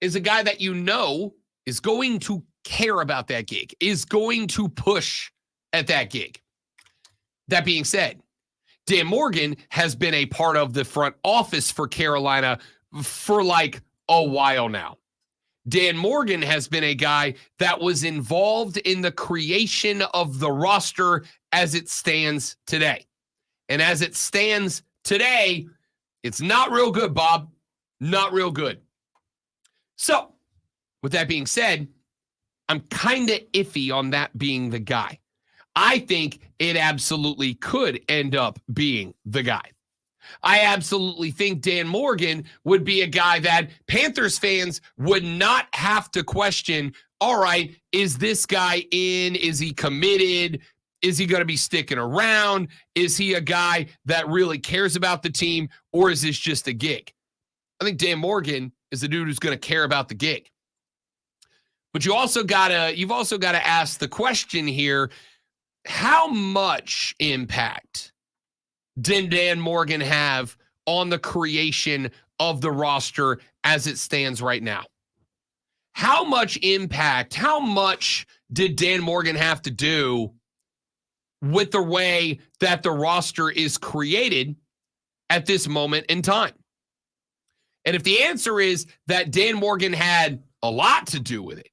is a guy that you know is going to care about that gig, is going to push at that gig. That being said, Dan Morgan has been a part of the front office for Carolina for like a while now. Dan Morgan has been a guy that was involved in the creation of the roster as it stands today. And as it stands today, it's not real good, Bob. Not real good. So, with that being said, I'm kind of iffy on that being the guy. I think it absolutely could end up being the guy. I absolutely think Dan Morgan would be a guy that Panthers fans would not have to question, all right, is this guy in? Is he committed? Is he going to be sticking around? Is he a guy that really cares about the team, or is this just a gig? I think Dan Morgan is a dude who's going to care about the gig. But you've also got to ask the question here, how much impact did Dan Morgan have on the creation of the roster as it stands right now? How much impact, how much did Dan Morgan have to do with the way that the roster is created at this moment in time? And if the answer is that Dan Morgan had a lot to do with it,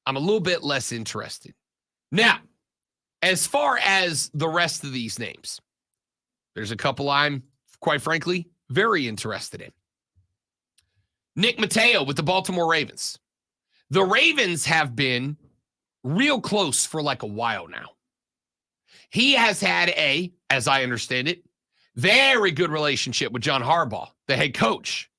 I'm a little bit less interested. Now, as far as the rest of these names, there's a couple I'm quite frankly, very interested in. Nick Mateo with the Baltimore Ravens. The Ravens have been real close for like a while now. He has had as I understand it, very good relationship with John Harbaugh, the head coach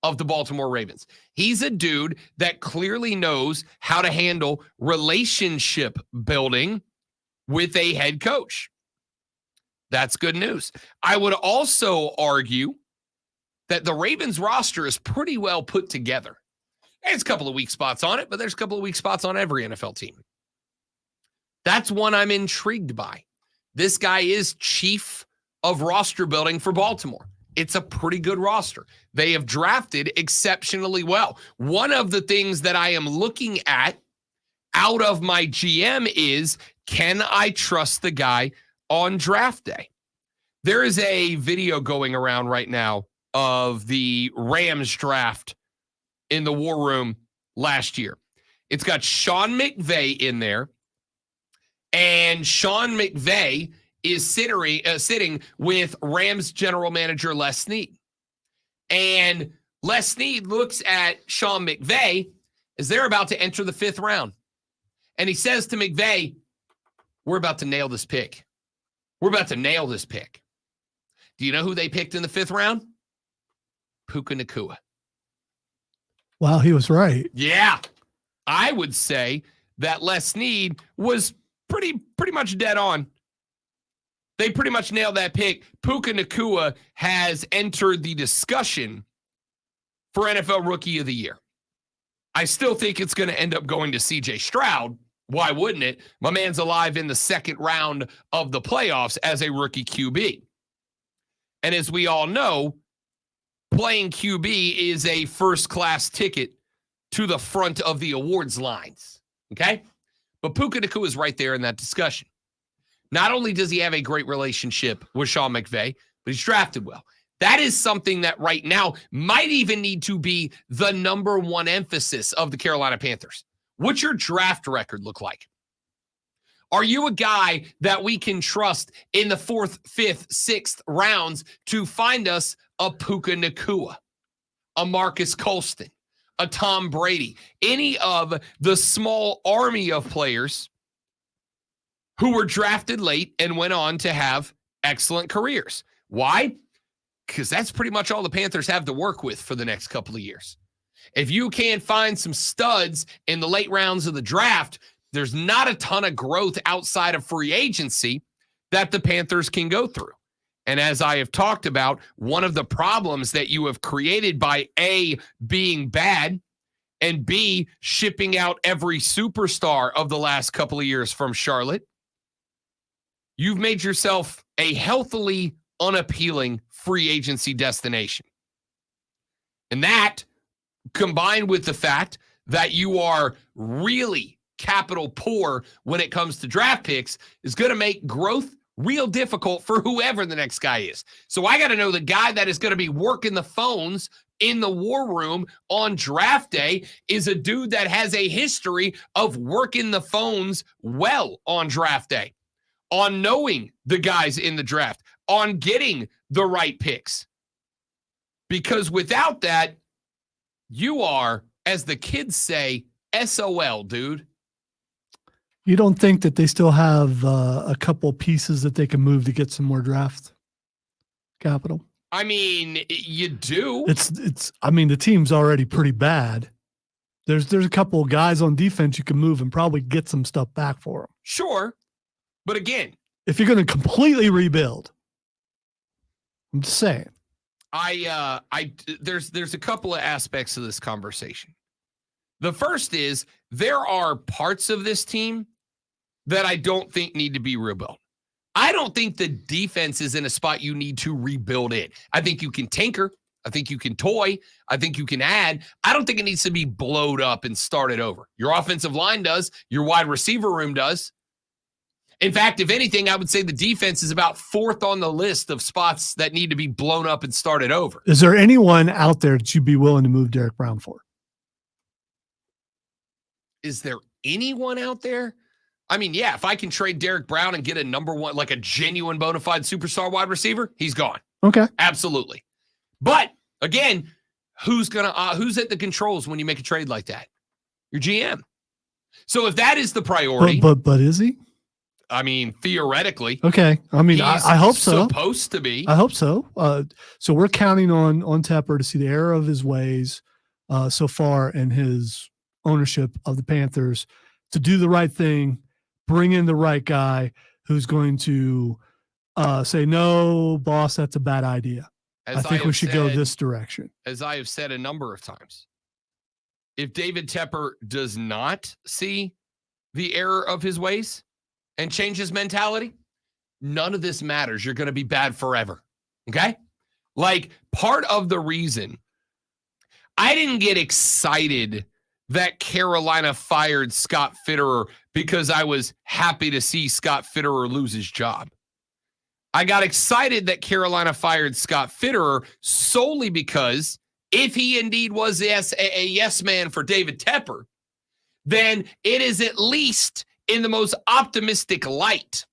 of the Baltimore Ravens. He's a dude that clearly knows how to handle relationship building with a head coach. That's good news. I would also argue that the Ravens roster is pretty well put together. There's a couple of weak spots on it, but there's a couple of weak spots on every NFL team. That's one I'm intrigued by. This guy is chief of roster building for Baltimore. It's a pretty good roster. They have drafted exceptionally well. One of the things that I am looking at out of my GM is, can I trust the guy on draft day? There is a video going around right now of the Rams draft in the War Room last year. It's got Sean McVay in there, and Sean McVay is sitting with Rams general manager Les Snead. And Les Snead looks at Sean McVay as they're about to enter the 5th round. And he says to McVay, we're about to nail this pick. We're about to nail this pick. Do you know who they picked in the 5th round? Puka Nacua. Wow, he was right. Yeah. I would say that Les Snead was pretty much dead on. They pretty much nailed that pick. Puka Nacua has entered the discussion for NFL Rookie of the Year. I still think it's going to end up going to C.J. Stroud. Why wouldn't it? My man's alive in the 2nd round of the playoffs as a rookie QB. And as we all know, playing QB is a first-class ticket to the front of the awards lines. Okay? But Puka Nacua is right there in that discussion. Not only does he have a great relationship with Sean McVay, but he's drafted well. That is something that right now might even need to be the number one emphasis of the Carolina Panthers. What's your draft record look like? Are you a guy that we can trust in the 4th, 5th, 6th rounds to find us a Puka Nacua, a Marcus Colston, a Tom Brady, any of the small army of players who were drafted late and went on to have excellent careers? Why? Because that's pretty much all the Panthers have to work with for the next couple of years. If you can't find some studs in the late rounds of the draft, there's not a ton of growth outside of free agency that the Panthers can go through. And as I have talked about, one of the problems that you have created by A, being bad, and B, shipping out every superstar of the last couple of years from Charlotte, you've made yourself a healthily unappealing free agency destination. And that, combined with the fact that you are really capital poor when it comes to draft picks, is going to make growth real difficult for whoever the next guy is. So I got to know the guy that is going to be working the phones in the war room on draft day is a dude that has a history of working the phones well on draft day, on knowing the guys in the draft, on getting the right picks. Because without that, you are, as the kids say, SOL, dude. You don't think that they still have a couple pieces that they can move to get some more draft capital? I mean, you do. I mean, the team's already pretty bad. There's a couple of guys on defense you can move and probably get some stuff back for them. Sure. But again, if you're going to completely rebuild, I'm just saying. There's a couple of aspects of this conversation. The first is there are parts of this team that I don't think need to be rebuilt. I don't think the defense is in a spot you need to rebuild it. I think you can tinker. I think you can toy. I think you can add. I don't think it needs to be blowed up and started over. Your offensive line does. Your wide receiver room does. In fact, if anything, I would say the defense is about 4th on the list of spots that need to be blown up and started over. Is there anyone out there that you'd be willing to move Derek Brown for? Is there anyone out there? I mean, yeah, if I can trade Derek Brown and get a number one, like a genuine bona fide superstar wide receiver, he's gone. Okay. Absolutely. But again, who's at the controls when you make a trade like that? Your GM. So if that is the priority, But is he? I mean, theoretically, Okay. I mean, I hope so. Supposed to be. I hope so. So we're counting on Tepper to see the error of his ways so far in his ownership of the Panthers, to do the right thing, bring in the right guy who's going to say, no, boss, that's a bad idea. I think we should go this direction. As I have said a number of times, if David Tepper does not see the error of his ways and change his mentality, none of this matters. You're going to be bad forever. Okay? Like, part of the reason I didn't get excited that Carolina fired Scott Fitterer because I was happy to see Scott Fitterer lose his job. I got excited that Carolina fired Scott Fitterer solely because if he indeed was a yes man for David Tepper, then it is at least in the most optimistic light.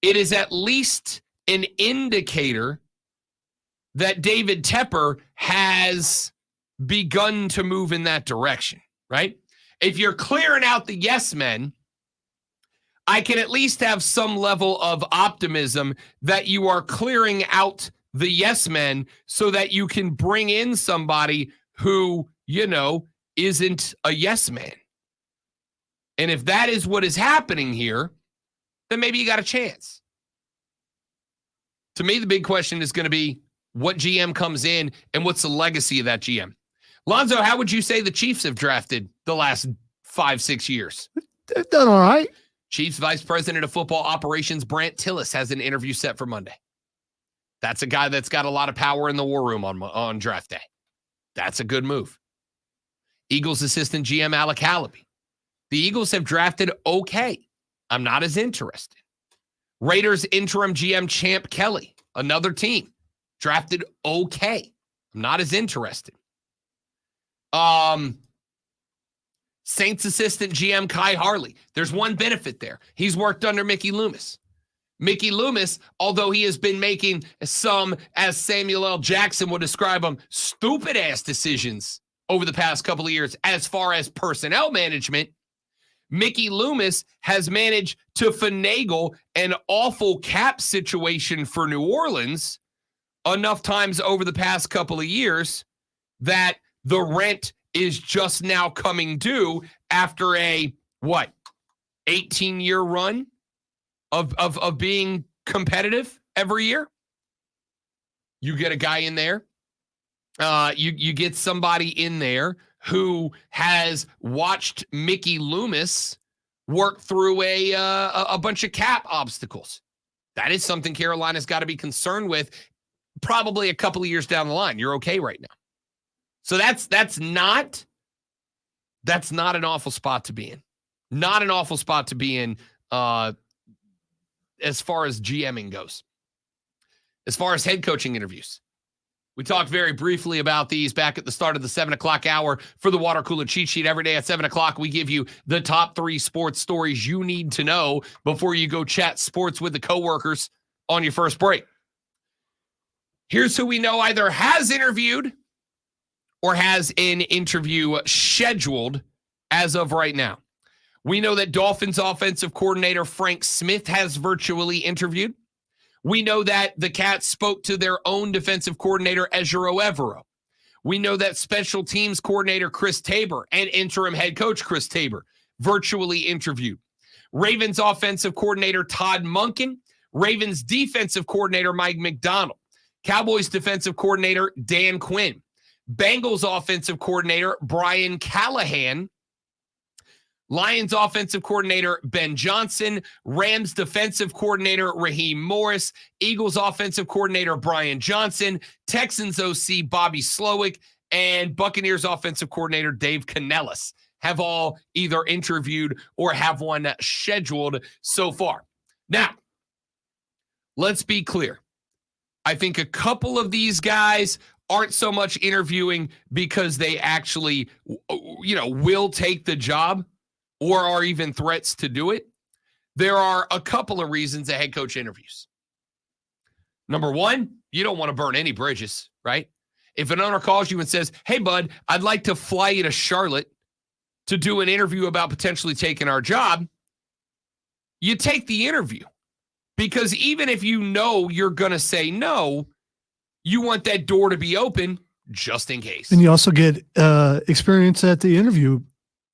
It is at least an indicator that David Tepper has begun to move in that direction, right? If you're clearing out the yes men, I can at least have some level of optimism that you are clearing out the yes men so that you can bring in somebody who, isn't a yes man. And if that is what is happening here, then maybe you got a chance. To me, the big question is going to be what GM comes in and what's the legacy of that GM. Lonzo, how would you say the Chiefs have drafted the last 5-6 years? They've done all right. Chiefs Vice President of Football Operations, Brant Tillis, has an interview set for Monday. That's a guy that's got a lot of power in the war room on draft day. That's a good move. Eagles assistant GM Alec Hallaby. The Eagles have drafted okay. I'm not as interested. Raiders interim GM Champ Kelly, another team, drafted okay. I'm not as interested. Saints assistant GM Kai Harley. There's one benefit there. He's worked under Mickey Loomis. Mickey Loomis, although he has been making some, as Samuel L. Jackson would describe them, stupid-ass decisions over the past couple of years as far as personnel management, Mickey Loomis has managed to finagle an awful cap situation for New Orleans enough times over the past couple of years that the rent is just now coming due after a, 18-year run of being competitive every year. You get a guy in there. You get somebody in there who has watched Mickey Loomis work through a bunch of cap obstacles. That is something Carolina's got to be concerned with probably a couple of years down the line. You're okay right now. So that's not an awful spot to be in. Not an awful spot to be in as far as GMing goes. As far as head coaching interviews, we talked very briefly about these back at the start of the 7 o'clock hour for the Water Cooler Cheat Sheet. Every day at 7 o'clock, we give you the top 3 sports stories you need to know before you go chat sports with the coworkers on your first break. Here's who we know either has interviewed or has an interview scheduled as of right now. We know that Dolphins offensive coordinator Frank Smith has virtually interviewed. We know that the Cats spoke to their own defensive coordinator, Ejiro Evero. We know that special teams coordinator Chris Tabor and interim head coach Chris Tabor virtually interviewed. Ravens offensive coordinator Todd Monken. Ravens defensive coordinator Mike McDonald. Cowboys defensive coordinator Dan Quinn. Bengals offensive coordinator Brian Callahan. Lions offensive coordinator Ben Johnson. Rams defensive coordinator Raheem Morris. Eagles offensive coordinator Brian Johnson. Texans OC Bobby Slowick. And Buccaneers offensive coordinator Dave Canellis have all either interviewed or have one scheduled so far. Now, let's be clear. I think a couple of these guys aren't so much interviewing because they actually, will take the job or are even threats to do it. There are a couple of reasons that head coach interviews. Number one, You don't want to burn any bridges, right? If an owner calls you and says, hey, bud, I'd like to fly you to Charlotte to do an interview about potentially taking our job, you take the interview. Because even if you know you're going to say no, you want that door to be open just in case. And you also get experience at the interview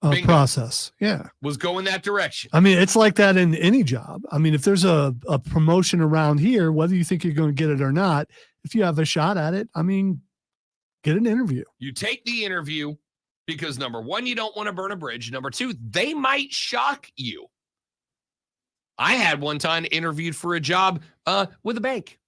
Bingo. process. Yeah. Was going that direction. I mean, it's like that in any job. I mean, if there's a promotion around here, whether you think you're going to get it or not, if you have a shot at it, I mean, get an interview. You take the interview because, number one, you don't want to burn a bridge. Number two, they might shock you. I had one time interviewed for a job with a bank.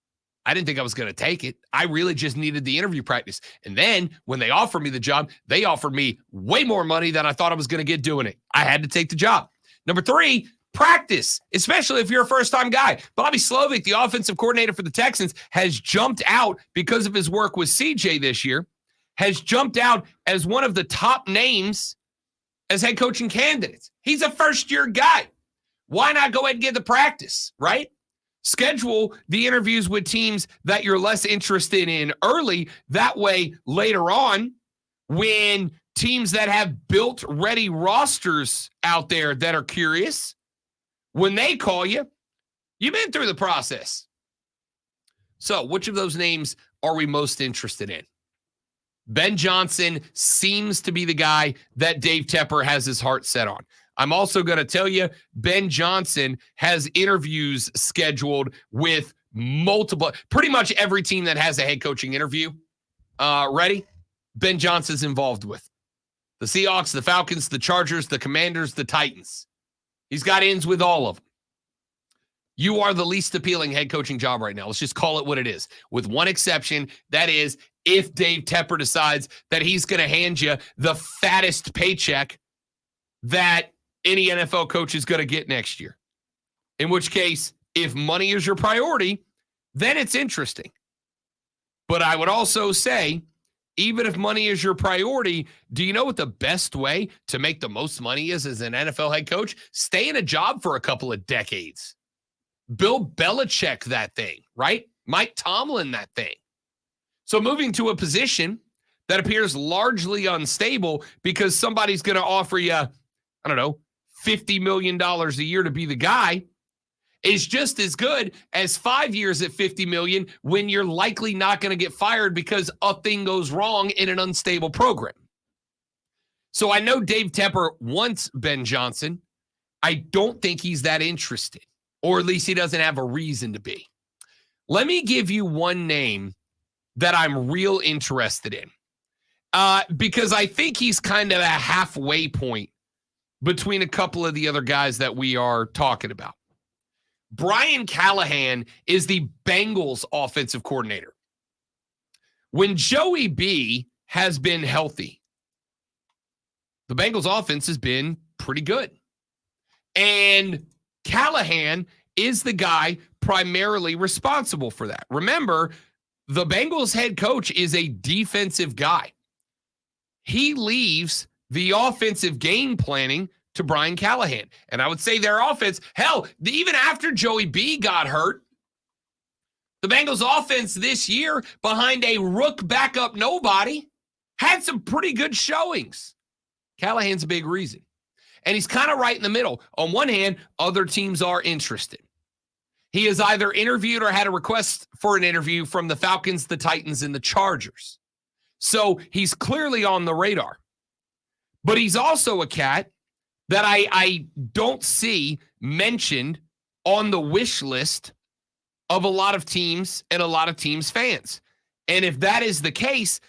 I didn't think I was going to take it. I really just needed the interview practice. And then when they offered me the job, they offered me way more money than I thought I was going to get doing it. I had to take the job. Number three, practice, especially if you're a first-time guy. Bobby Slovic, the offensive coordinator for the Texans, has jumped out because of his work with CJ this year, has jumped out as one of the top names as head coaching candidates. He's a first-year guy. Why not go ahead and get the practice, right? Schedule the interviews with teams that you're less interested in early. That way, later on, when teams that have built ready rosters out there that are curious, when they call you, you've been through the process. So which of those names are we most interested in? Ben Johnson seems to be the guy that Dave Tepper has his heart set on. I'm also going to tell you, Ben Johnson has interviews scheduled with pretty much every team that has a head coaching interview ready. Ben Johnson's involved with the Seahawks, the Falcons, the Chargers, the Commanders, the Titans. He's got ins with all of them. You are the least appealing head coaching job right now. Let's just call it what it is, with one exception. That is, if Dave Tepper decides that he's going to hand you the fattest paycheck that any NFL coach is going to get next year. In which case, if money is your priority, then it's interesting. But I would also say, even if money is your priority, do you know what the best way to make the most money is as an NFL head coach? Stay in a job for a couple of decades. Bill Belichick that thing, right? Mike Tomlin that thing. So moving to a position that appears largely unstable because somebody's going to offer you, I don't know, $50 million a year to be the guy is just as good as 5 years at $50 million when you're likely not going to get fired because a thing goes wrong in an unstable program. So I know Dave Tepper wants Ben Johnson. I don't think he's that interested, or at least he doesn't have a reason to be. Let me give you one name that I'm real interested in because I think he's kind of a halfway point between a couple of the other guys that we are talking about. Brian Callahan is the Bengals offensive coordinator. When Joey B has been healthy, the Bengals offense has been pretty good. And Callahan is the guy primarily responsible for that. Remember, the Bengals head coach is a defensive guy. He leaves the offensive game planning to Brian Callahan. And I would say their offense, hell, even after Joey B got hurt, the Bengals offense this year behind a rook backup nobody had some pretty good showings. Callahan's a big reason. And he's kind of right in the middle. On one hand, other teams are interested. He has either interviewed or had a request for an interview from the Falcons, the Titans, and the Chargers. So he's clearly on the radar. But he's also a cat that I don't see mentioned on the wish list of a lot of teams and a lot of teams' fans. And if that is the case,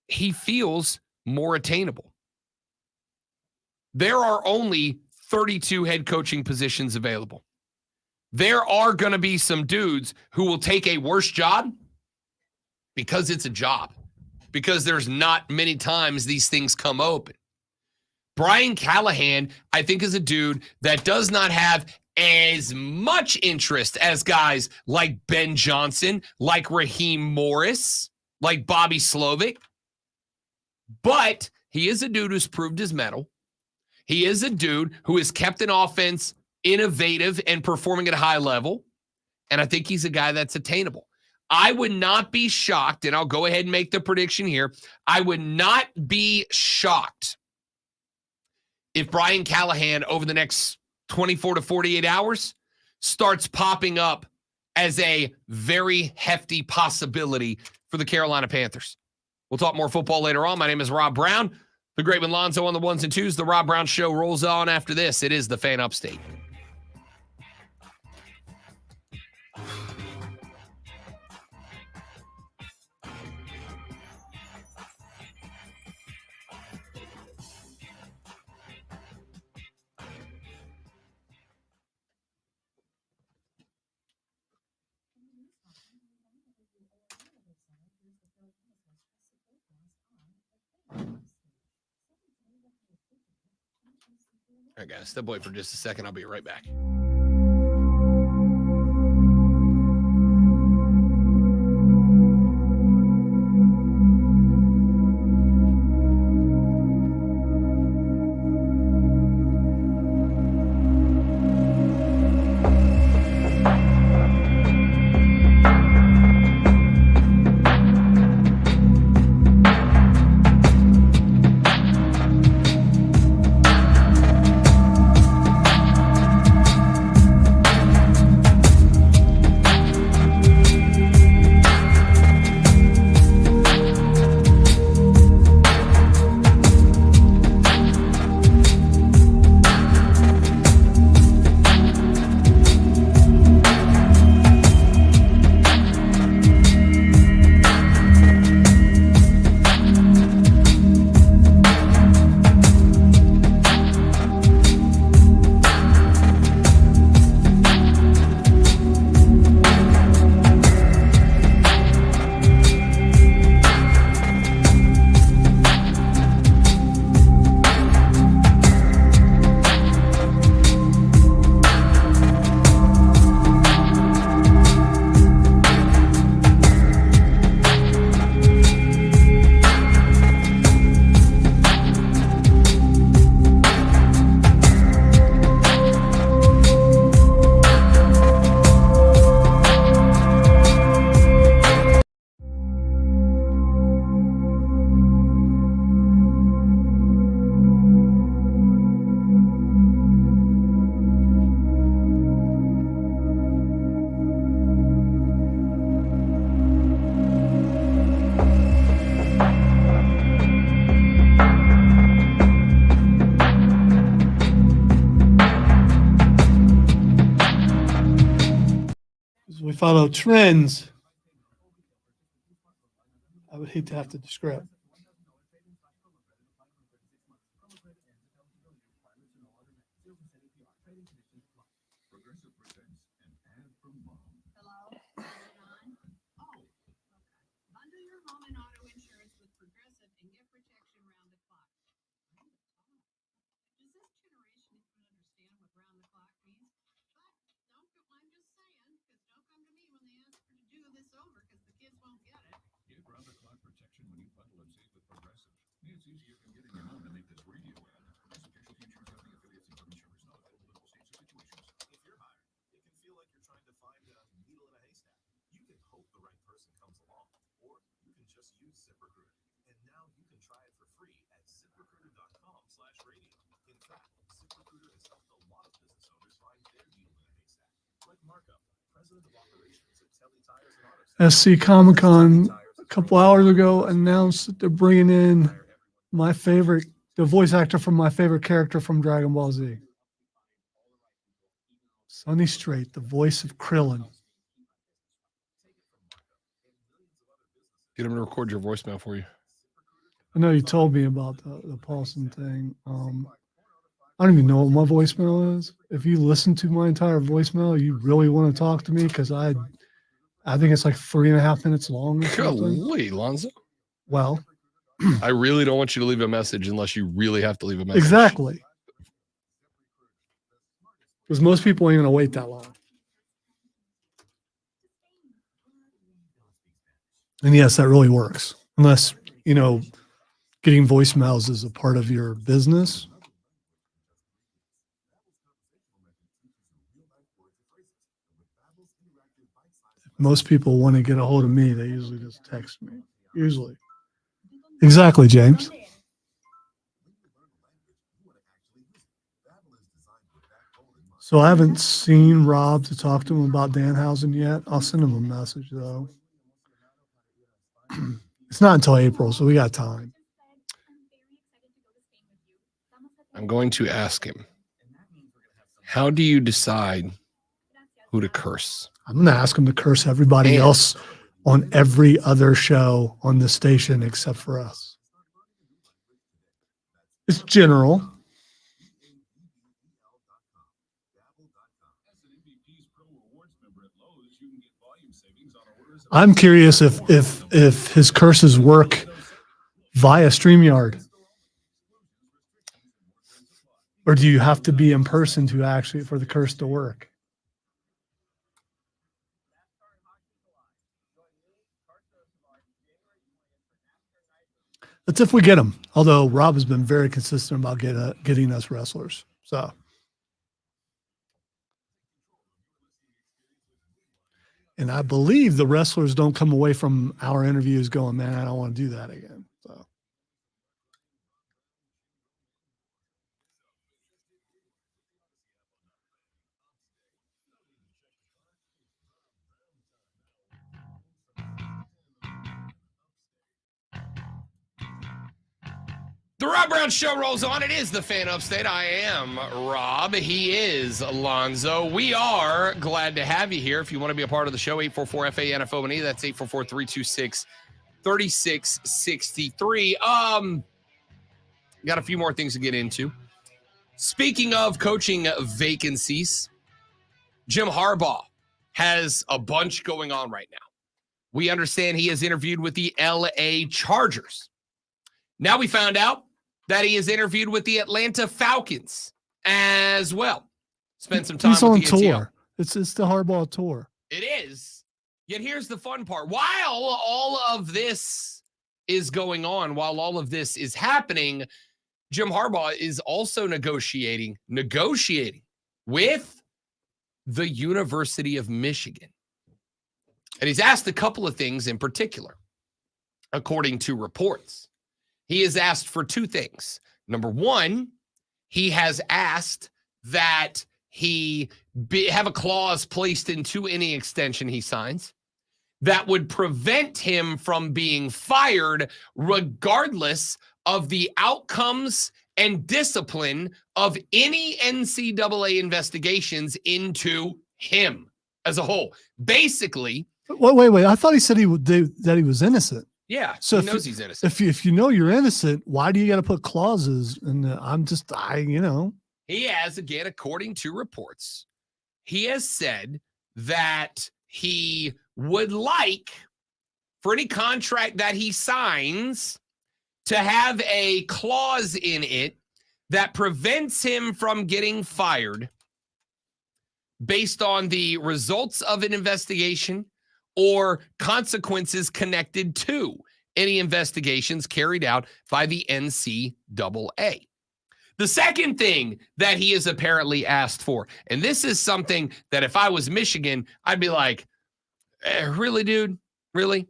he feels more attainable. There are only 32 head coaching positions available. There are going to be some dudes who will take a worse job because it's a job, because there's not many times these things come open. Brian Callahan, I think, is a dude that does not have as much interest as guys like Ben Johnson, like Raheem Morris, like Bobby Slovic. But he is a dude who's proved his mettle. He is a dude who has kept an offense innovative and performing at a high level. And I think he's a guy that's attainable. I would not be shocked, and I'll go ahead and make the prediction here. I would not be shocked if Brian Callahan over the next 24 to 48 hours starts popping up as a very hefty possibility for the Carolina Panthers. We'll talk more football later on. My name is Rob Brown. The great one Lonzo on the ones and twos. The Rob Brown Show rolls on after this. It is the Fan Upstate. All right, guys, step away for just a second. I'll be right back. We follow trends. I would hate to have to describe. Progressive presents an ad from Mom. Hello? Oh, bundle your home and auto insurance with Progressive and get protection round the clock. Does this generation even understand what round the clock means? But don't go, I'm just saying, because don't come to me when they ask for to do this over, because the kids won't get it. Get round the clock protection when you bundle and save with Progressive. It's easier than getting your mom to make this radio ad. Progressive Casualty Insurance Company affiliates and insurers not available in all states or situations. If you're hired, it can feel like you're trying to find a needle in a haystack. You can hope the right person comes along, or you can just use ZipRecruiter. And now you can try it for free at ZipRecruiter.com/radio. In fact, ZipRecruiter has helped a lot of business owners find their needle in a haystack. Like Markup, president of operations at Telly Tires and Auto SC Comic Con a couple hours ago announced that they're bringing in the voice actor from my favorite character from Dragon Ball Z. Sonny Strait, the voice of Krillin. Get him to record your voicemail for you. I know you told me about the Paulson thing. I don't even know what my voicemail is. If you listen to my entire voicemail, you really want to talk to me because I think it's like 3.5 minutes long. Golly, Lonzo. Well, I really don't want you to leave a message unless you really have to leave a message. Exactly. Because most people ain't going to wait that long. And yes, that really works. Unless, getting voicemails is a part of your business. Most people want to get a hold of me. They usually just text me. Usually. Exactly, James. So I haven't seen Rob to talk to him about Danhausen yet. I'll send him a message though. It's not until April, so we got time. I'm going to ask him, how do you decide who to curse? I'm going to ask him to curse everybody else on every other show on the station except for us. It's general. I'm curious if his curses work via StreamYard. Or do you have to be in person to actually for the curse to work? That's if we get him. Although Rob has been very consistent about getting us wrestlers. So. And I believe the wrestlers don't come away from our interviews going, man, I don't want to do that again. So. The Rob Brown Show rolls on. It is the Fan Upstate. I am Rob. He is Alonzo. We are glad to have you here. If you want to be a part of the show, 844-FANFOME. That's 844-326-3663. Got a few more things to get into. Speaking of coaching vacancies, Jim Harbaugh has a bunch going on right now. We understand he has interviewed with the LA Chargers. Now we found out that he has interviewed with the Atlanta Falcons as well. Spent some time He's with on the tour. It's the Harbaugh tour. It is. Yet here's the fun part. While all of this is going on, while all of this is happening, Jim Harbaugh is also negotiating with the University of Michigan. And he's asked a couple of things in particular, according to reports. He has asked for two things. Number one, he has asked that he have a clause placed into any extension he signs that would prevent him from being fired regardless of the outcomes and discipline of any NCAA investigations into him as a whole. Basically. Wait. I thought he said that he was innocent. Yeah, so he knows he's innocent. If you know you're innocent, why do you got to put clauses? And He has, again, according to reports, he has said that he would like for any contract that he signs to have a clause in it that prevents him from getting fired based on the results of an investigation or consequences connected to any investigations carried out by the NCAA. The second thing that he has apparently asked for, and this is something that if I was Michigan, I'd be like, really, dude? Really?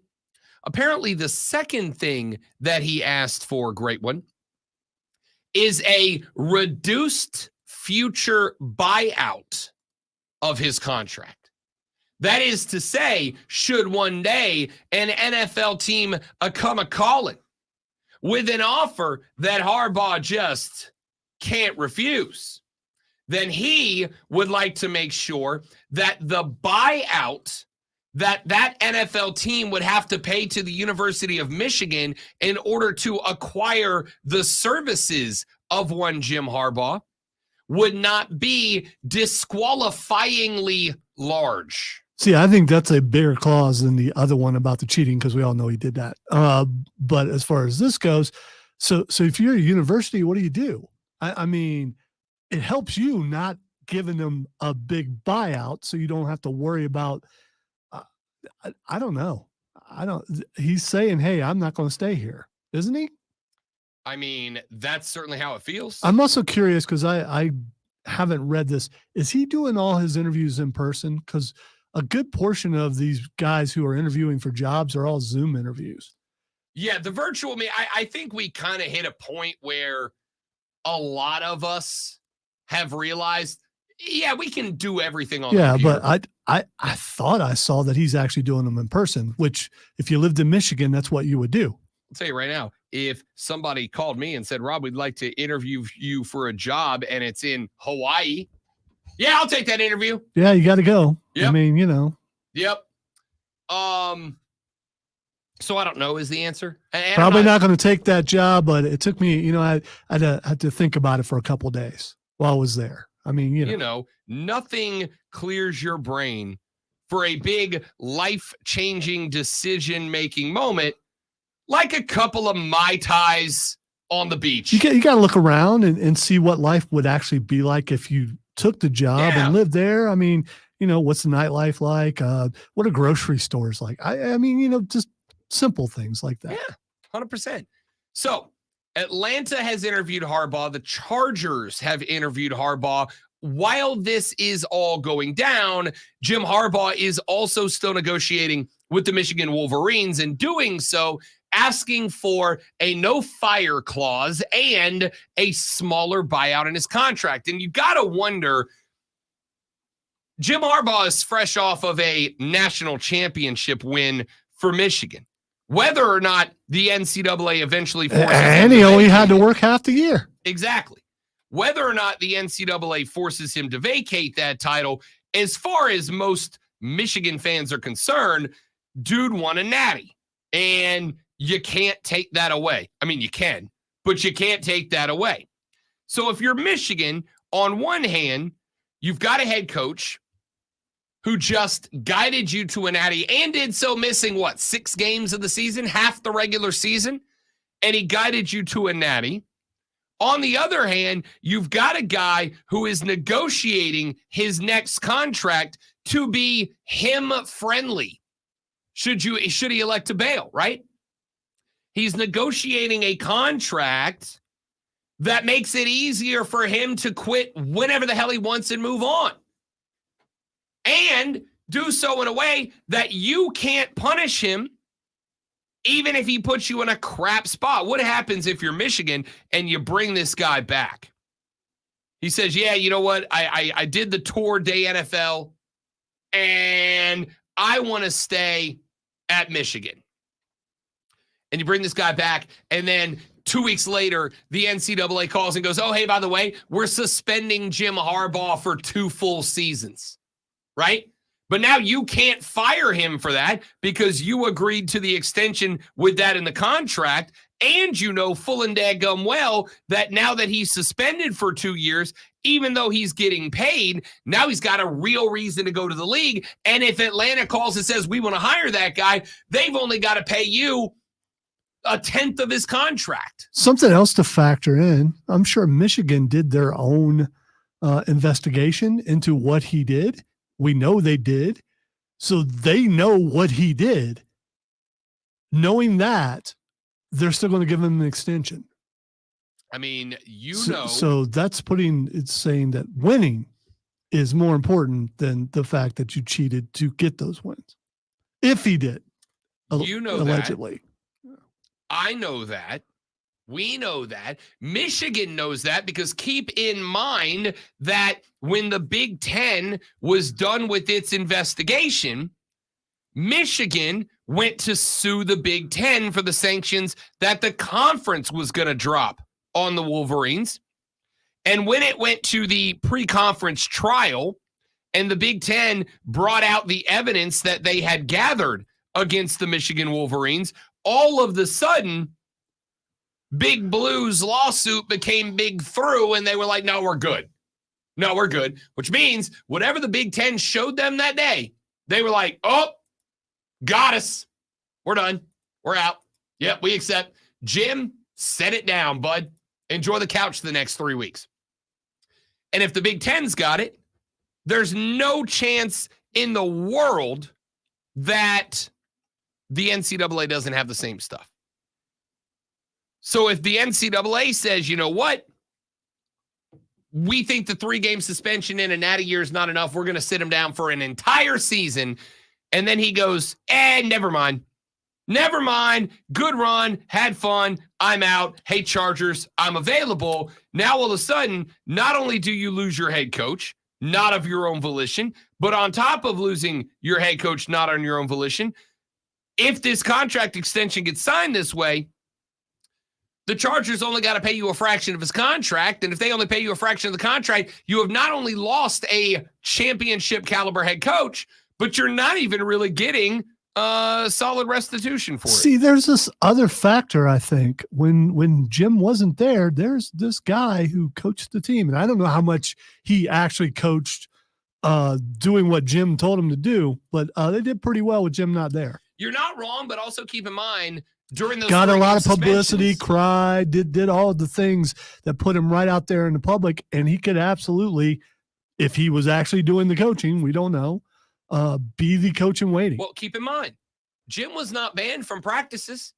Apparently, the second thing that he asked for, great one, is a reduced future buyout of his contract. That is to say, should one day an NFL team come a-calling with an offer that Harbaugh just can't refuse, then he would like to make sure that the buyout that NFL team would have to pay to the University of Michigan in order to acquire the services of one Jim Harbaugh would not be disqualifyingly large. See, I think that's a bigger clause than the other one about the cheating because we all know he did that. But as far as this goes, so if you're a university, what do? I mean, it helps you not giving them a big buyout so you don't have to worry about I don't know. He's saying, hey, I'm not going to stay here, isn't he? I mean, that's certainly how it feels. I'm also curious because I haven't read this. Is he doing all his interviews in person? Because a good portion of these guys who are interviewing for jobs are all Zoom interviews. Yeah, the virtual I think we kind of hit a point where a lot of us have realized, yeah, we can do everything on the computer. But I thought I saw that he's actually doing them in person, which if you lived in Michigan, that's what you would do. I'll tell you right now, if somebody called me and said, Rob, we'd like to interview you for a job and it's in Hawaii, yeah, I'll take that interview. Yeah, you got to go. Yep. I mean, you know. Yep. So I don't know is the answer. And Probably not going to take that job, but it took me, you know, I had to think about it for a couple of days while I was there. I mean, you know, nothing clears your brain for a big life-changing decision-making moment like a couple of Mai Tais on the beach. You got to look around and see what life would actually be like if you took the job and lived there. I mean, you know, what's the nightlife like? What are grocery stores like? I mean, you know, just simple things like that. Yeah, 100%. So Atlanta has interviewed Harbaugh. The Chargers have interviewed Harbaugh. While this is all going down, Jim Harbaugh is also still negotiating with the Michigan Wolverines, and doing so, asking for a no-fire clause and a smaller buyout in his contract. And you got to wonder, Jim Harbaugh is fresh off of a national championship win for Michigan. Whether or not the NCAA eventually forces him and he only had to work half the year. Exactly. Whether or not the NCAA forces him to vacate that title, as far as most Michigan fans are concerned, dude won a natty. And you can't take that away. I mean, you can, but you can't take that away. So if you're Michigan, on one hand, you've got a head coach who just guided you to a natty and did so missing, 6 games of the season, half the regular season, and he guided you to a natty. On the other hand, you've got a guy who is negotiating his next contract to be him friendly. Should he elect to bail, right? He's negotiating a contract that makes it easier for him to quit whenever the hell he wants and move on. And do so in a way that you can't punish him even if he puts you in a crap spot. What happens if you're Michigan and you bring this guy back? He says, yeah, you know what? I did the tour day NFL and I want to stay at Michigan. And you bring this guy back, and then 2 weeks later, the NCAA calls and goes, oh, hey, by the way, we're suspending Jim Harbaugh for 2 full seasons, right? But now you can't fire him for that because you agreed to the extension with that in the contract, and you know full and daggum well that now that he's suspended for 2 years, even though he's getting paid, now he's got a real reason to go to the league. And if Atlanta calls and says, we want to hire that guy, they've only got to pay you 1/10 of his contract. Something else to factor in, I'm sure Michigan did their own investigation into what he did. We know they did. So they know what he did. Knowing that, they're still going to give him an extension. I mean, So that's it's saying that winning is more important than the fact that you cheated to get those wins. If he did, allegedly. I know that. We know that. Michigan knows that, because keep in mind that when the Big Ten was done with its investigation, Michigan went to sue the Big Ten for the sanctions that the conference was going to drop on the Wolverines. And when it went to the pre-conference trial and the Big Ten brought out the evidence that they had gathered against the Michigan Wolverines, all of the sudden, Big Blue's lawsuit became Big Through, and they were like, no, we're good. No, we're good. Which means whatever the Big Ten showed them that day, they were like, oh, got us. We're done. We're out. Yep, we accept. Jim, set it down, bud. Enjoy the couch the next 3 weeks. And if the Big Ten's got it, there's no chance in the world that the NCAA doesn't have the same stuff. So if the NCAA says, you know what, we think the 3-game suspension in a natty year is not enough. We're going to sit him down for an entire season. And then he goes, never mind. Never mind. Good run. Had fun. I'm out. Hey, Chargers, I'm available. Now, all of a sudden, not only do you lose your head coach, not of your own volition, but on top of losing your head coach, not on your own volition, if this contract extension gets signed this way, the Chargers only got to pay you a fraction of his contract. And if they only pay you a fraction of the contract, you have not only lost a championship caliber head coach, but you're not even really getting solid restitution for it. See, there's this other factor, I think. When Jim wasn't there, there's this guy who coached the team. And I don't know how much he actually coached doing what Jim told him to do, but they did pretty well with Jim not there. You're not wrong, but also keep in mind, during those got a lot of suspensions, publicity, cried, did all of the things that put him right out there in the public. And he could absolutely, if he was actually doing the coaching, we don't know, be the coach in waiting. Well, keep in mind, Jim was not banned from practices.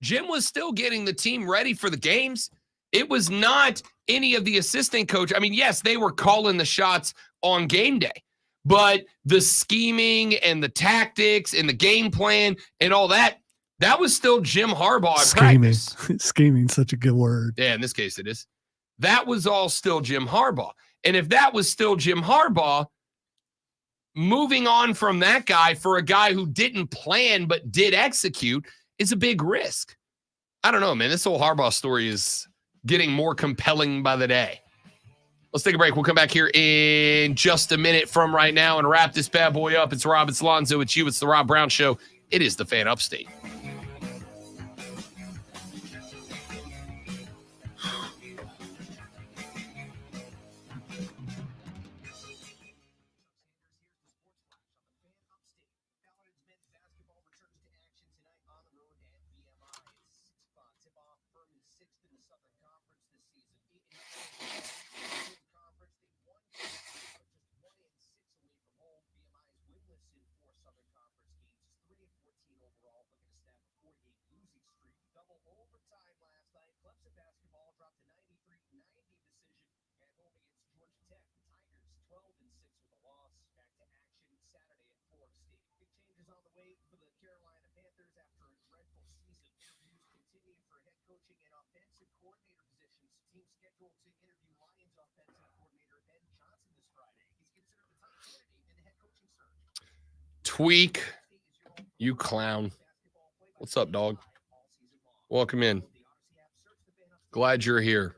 Jim was still getting the team ready for the games. It was not any of the assistant coach. I mean, yes, they were calling the shots on game day, but the scheming and the tactics and the game plan and all that, that was still Jim Harbaugh at Scheming. practice. Scheming, such a good word. Yeah, in this case it is. That was all still Jim Harbaugh. And if that was still Jim Harbaugh, moving on from that guy for a guy who didn't plan but did execute is a big risk. I don't know, man. This whole Harbaugh story is getting more compelling by the day. Let's take a break. We'll come back here in just a minute from right now and wrap this bad boy up. It's Rob, it's Lonzo, it's you, it's the Rob Brown Show. It is the Fan Upstate. Tweak, you clown. What's up, dog? Welcome in. Glad you're here.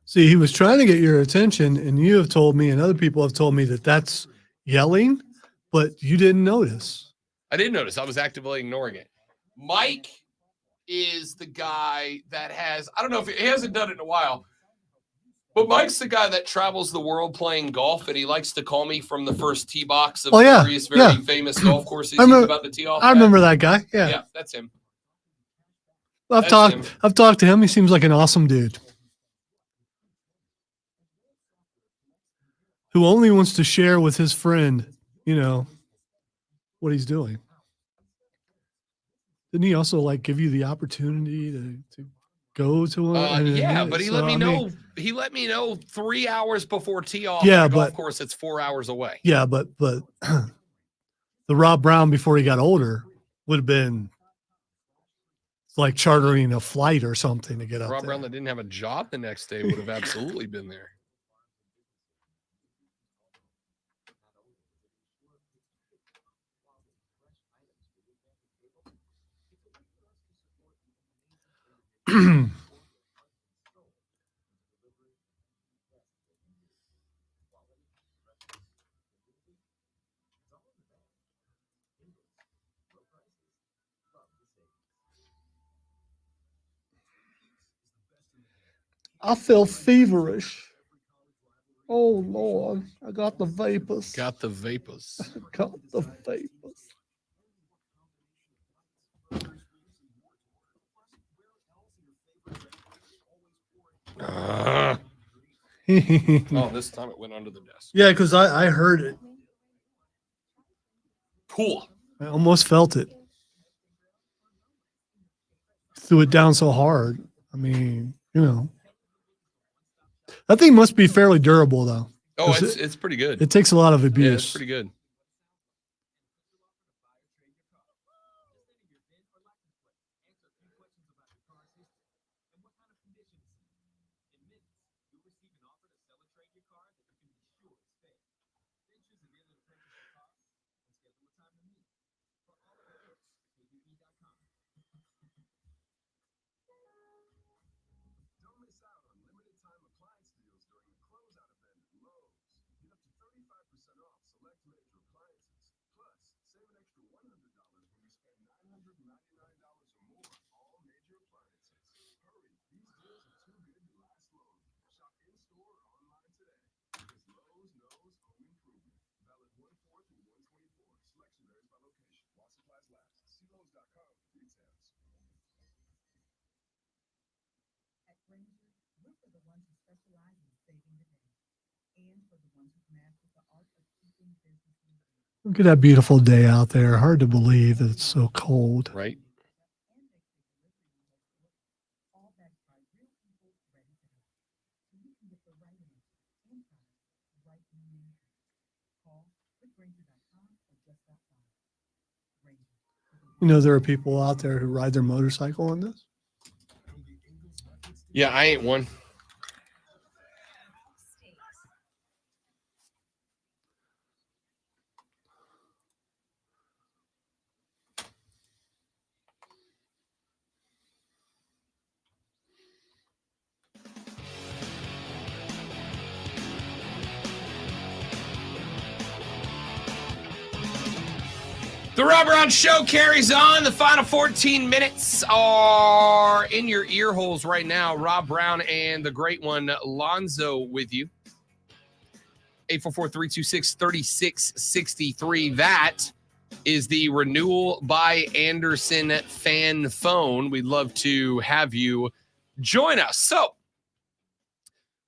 See, he was trying to get your attention, and you have told me, and other people have told me that that's yelling, but you didn't notice. I didn't notice. I was actively ignoring it. Mike is the guy that has, I don't know if he hasn't done it in a while, but Mike's the guy that travels the world playing golf, and he likes to call me from the first tee box of various very famous golf courses he's about to tee off. I remember that guy. Yeah. Yeah, that's him. I've talked to him. He seems like an awesome dude who only wants to share with his friend, what he's doing. Didn't he also give you the opportunity to go to him? Yeah, but he let me know. He let me know 3 hours before tee off. Yeah, on a but golf course, it's 4 hours away. Yeah, but the Rob Brown before he got older would have been like chartering a flight or something to get up Rob there. Brown that didn't have a job the next day would have absolutely been there. I feel feverish. Oh, Lord. I got the vapors. Got the vapors. Got the vapors. Oh, this time it went under the desk. Yeah, because I heard it. Cool. I almost felt it. Threw it down so hard. I mean, that thing must be fairly durable, though. Oh, 'Cause it's pretty good. It takes a lot of Yeah, abuse. it's pretty good. Don't miss out on limited time appliance deals during the closeout event at Lowe's. Get up to 35% off select major appliances. Plus, save an extra $100 when you spend $999 or more on all major appliances. Hurry, these deals are too good to last long. Shop in-store or online today. Because Lowe's knows home improvement. Valid 1/4 through 1/24. Selection varies by location. While supplies last. See Lowe's.com for details. At Granger, we're for the ones who specialize in saving the day and for the ones who've mastered the art of keeping business moving. Look at that beautiful day out there. Hard to believe that it's so cold. Right. All backed by real people ready to help. So you can get the right answer and product right when you need it. Call quickgranger.com or just stop by. Granger. There are people out there who ride their motorcycle on this. Yeah, I ain't one. The Rob Brown Show carries on. The final 14 minutes are in your ear holes right now. Rob Brown and the great one, Lonzo, with you. 844-326-3663. That is the Renewal by Anderson fan phone. We'd love to have you join us. So,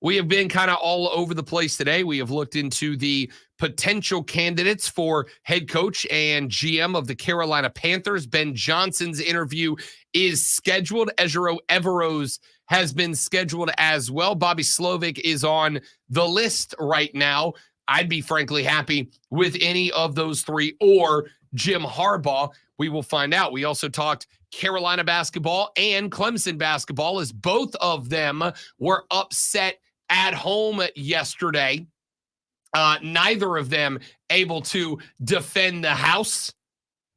we have been kind of all over the place today. We have looked into the potential candidates for head coach and GM of the Carolina Panthers. Ben Johnson's interview is scheduled. Ejiro Evero's has been scheduled as well. Bobby Slovic is on the list right now. I'd be frankly happy with any of those three or Jim Harbaugh. We will find out. We also talked Carolina basketball and Clemson basketball as both of them were upset at home yesterday. Neither of them able to defend the house.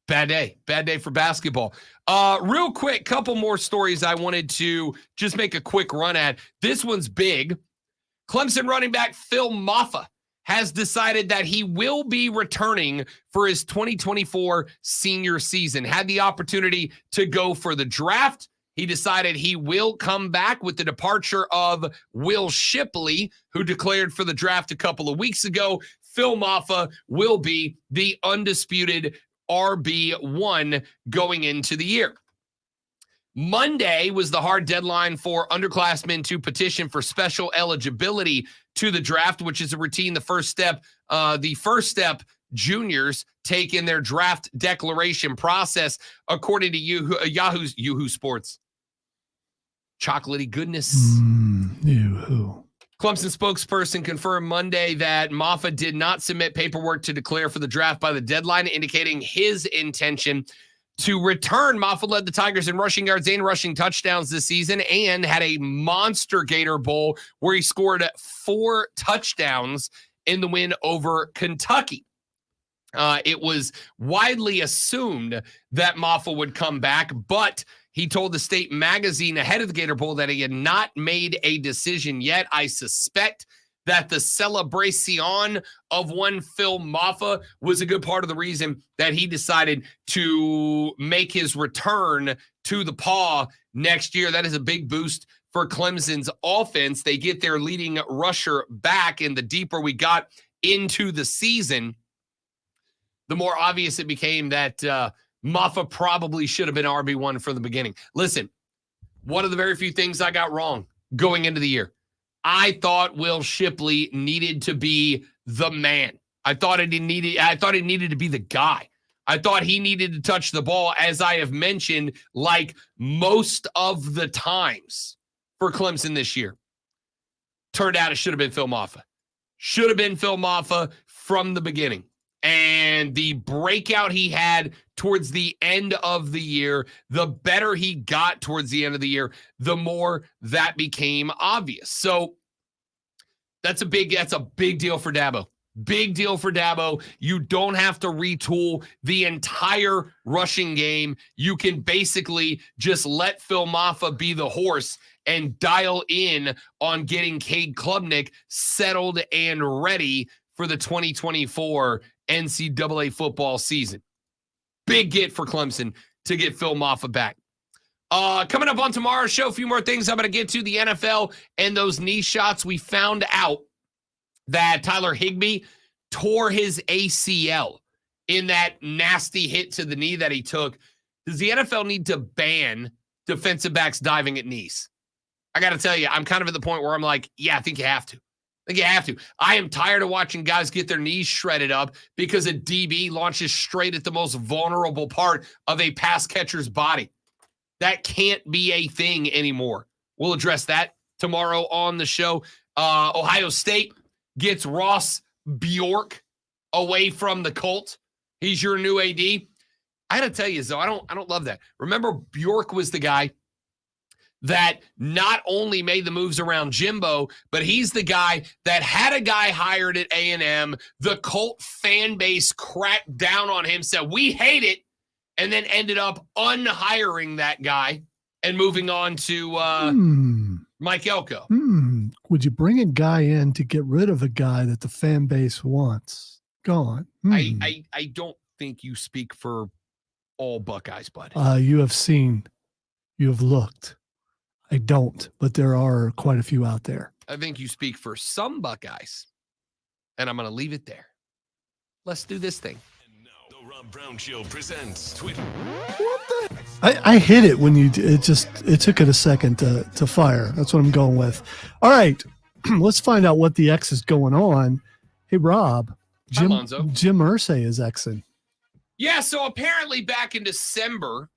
Bad day for basketball. Real quick, couple more stories I wanted to just make a quick run at. This one's big. Clemson running back Phil Maffa has decided that he will be returning for his 2024 senior season. Had the opportunity to go for the draft. He decided he will come back with the departure of Will Shipley, who declared for the draft a couple of weeks ago. Phil Maffa will be the undisputed RB1 going into the year. Monday was the hard deadline for underclassmen to petition for special eligibility to the draft, which is a routine. The first step juniors take in their draft declaration process, according to Yahoo Sports. Chocolatey goodness. Yoo-hoo. Clemson spokesperson confirmed Monday that Maffa did not submit paperwork to declare for the draft by the deadline, indicating his intention to return. Maffa led the Tigers in rushing yards and rushing touchdowns this season and had a monster Gator Bowl where he scored 4 touchdowns in the win over Kentucky. It was widely assumed that Maffa would come back, but he told the State magazine ahead of the Gator Bowl that he had not made a decision yet. I suspect that the celebration of one Phil Maffa was a good part of the reason that he decided to make his return to the Paw next year. That is a big boost for Clemson's offense. They get their leading rusher back, and the deeper we got into the season, the more obvious it became that Maffa probably should have been RB1 from the beginning. Listen, one of the very few things I got wrong going into the year. I thought Will Shipley needed to be the man. I thought it needed to be the guy. I thought he needed to touch the ball, as I have mentioned, like most of the times for Clemson this year. Turned out it should have been Phil Maffa. Should have been Phil Maffa from the beginning. And the breakout he had towards the end of the year, the better he got towards the end of the year, the more that became obvious. So that's a big deal for Dabo. Big deal for Dabo. You don't have to retool the entire rushing game. You can basically just let Phil Maffa be the horse and dial in on getting Cade Klubnik settled and ready for the 2024 NCAA football season. Big get for Clemson to get Phil Maffa back. Coming up on tomorrow's show, a few more things I'm going to get to. The NFL and those knee shots. We found out that Tyler Higbee tore his ACL in that nasty hit to the knee that he took. Does the NFL need to ban defensive backs diving at knees? I got to tell you, I'm kind of at the point where I'm like, yeah, I think you have to. I am tired of watching guys get their knees shredded up because a DB launches straight at the most vulnerable part of a pass catcher's body. That can't be a thing anymore. We'll address that tomorrow on the show. Ohio State gets Ross Bjork away from the Colt. He's your new AD. I got to tell you, though, I don't love that. Remember, Bjork was the guy that not only made the moves around Jimbo, but he's the guy that had a guy hired at A&M. The Colt fan base cracked down on him, said, we hate it, and then ended up unhiring that guy and moving on to Mike Elko. Would you bring a guy in to get rid of a guy that the fan base wants gone? I don't think you speak for all Buckeyes, bud. You have seen, you have looked. I don't, but there are quite a few out there. I think you speak for some Buckeyes, and I'm going to leave it there. Let's do this thing. And now, the Rob Brown Show presents Twitter. I hit it when it took it a second to fire. That's what I'm going with. All right, let's find out what the X is going on. Hey, Rob, Jim Irsay is Xing. Yeah, so apparently back in December,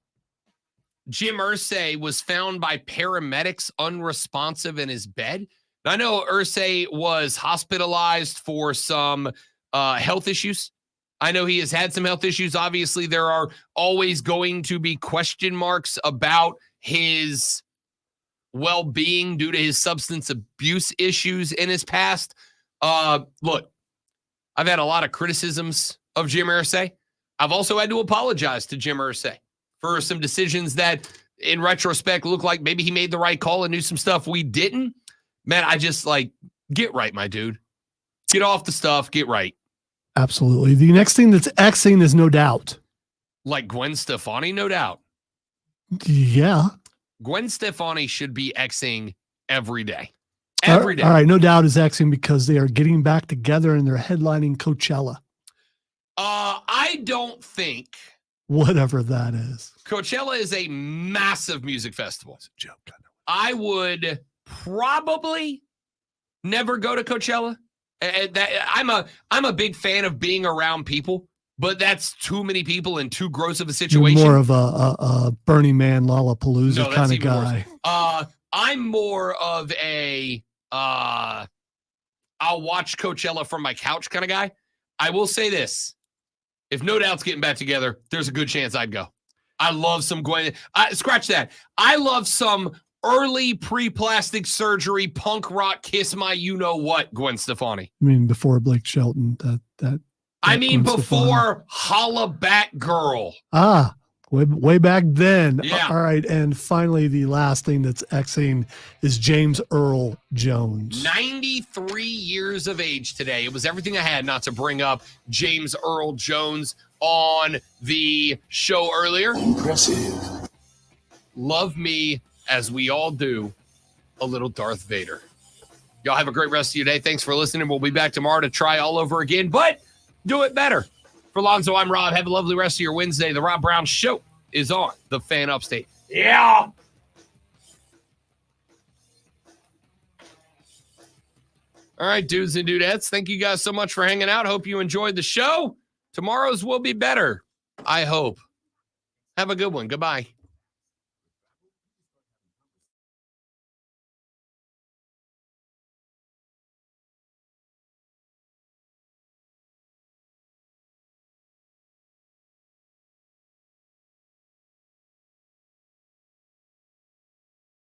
Jim Irsay was found by paramedics unresponsive in his bed. Now, I know Irsay was hospitalized for some health issues. I know he has had some health issues. Obviously, there are always going to be question marks about his well-being due to his substance abuse issues in his past. Look, I've had a lot of criticisms of Jim Irsay. I've also had to apologize to Jim Irsay for some decisions that, in retrospect, look like maybe he made the right call and knew some stuff we didn't. Man, I just get right, my dude. Get off the stuff, get right. Absolutely. The next thing that's Xing is No Doubt. Like Gwen Stefani, no doubt. Yeah. Gwen Stefani should be Xing every day. All right, No Doubt is Xing because they are getting back together and they're headlining Coachella. I don't think whatever that is. Coachella is a massive music festival. It's a joke. I would probably never go to Coachella. I'm a big fan of being around people, but that's too many people and too gross of a situation. You're more of a Burning Man, Lollapalooza kind of guy. I'm more of a I'll watch Coachella from my couch kind of guy. I will say this. If No Doubt's getting back together, there's a good chance I'd go. I love some Gwen. Scratch that. I love some early pre-plastic surgery, punk rock, kiss my you-know-what, Gwen Stefani. I mean, before Blake Shelton. I mean, before Holla Back Girl. Way back then. Yeah. All right, and finally, the last thing that's Xing is James Earl Jones. 93 years of age today. It was everything I had not to bring up James Earl Jones on the show earlier. Impressive. Love me, as we all do, a little Darth Vader. Y'all have a great rest of your day. Thanks for listening. We'll be back tomorrow to try all over again, but do it better. For Lonzo, I'm Rob. Have a lovely rest of your Wednesday. The Rob Brown Show is on the Fan Upstate. Yeah. All right, dudes and dudettes. Thank you guys so much for hanging out. Hope you enjoyed the show. Tomorrow's will be better. I hope. Have a good one. Goodbye.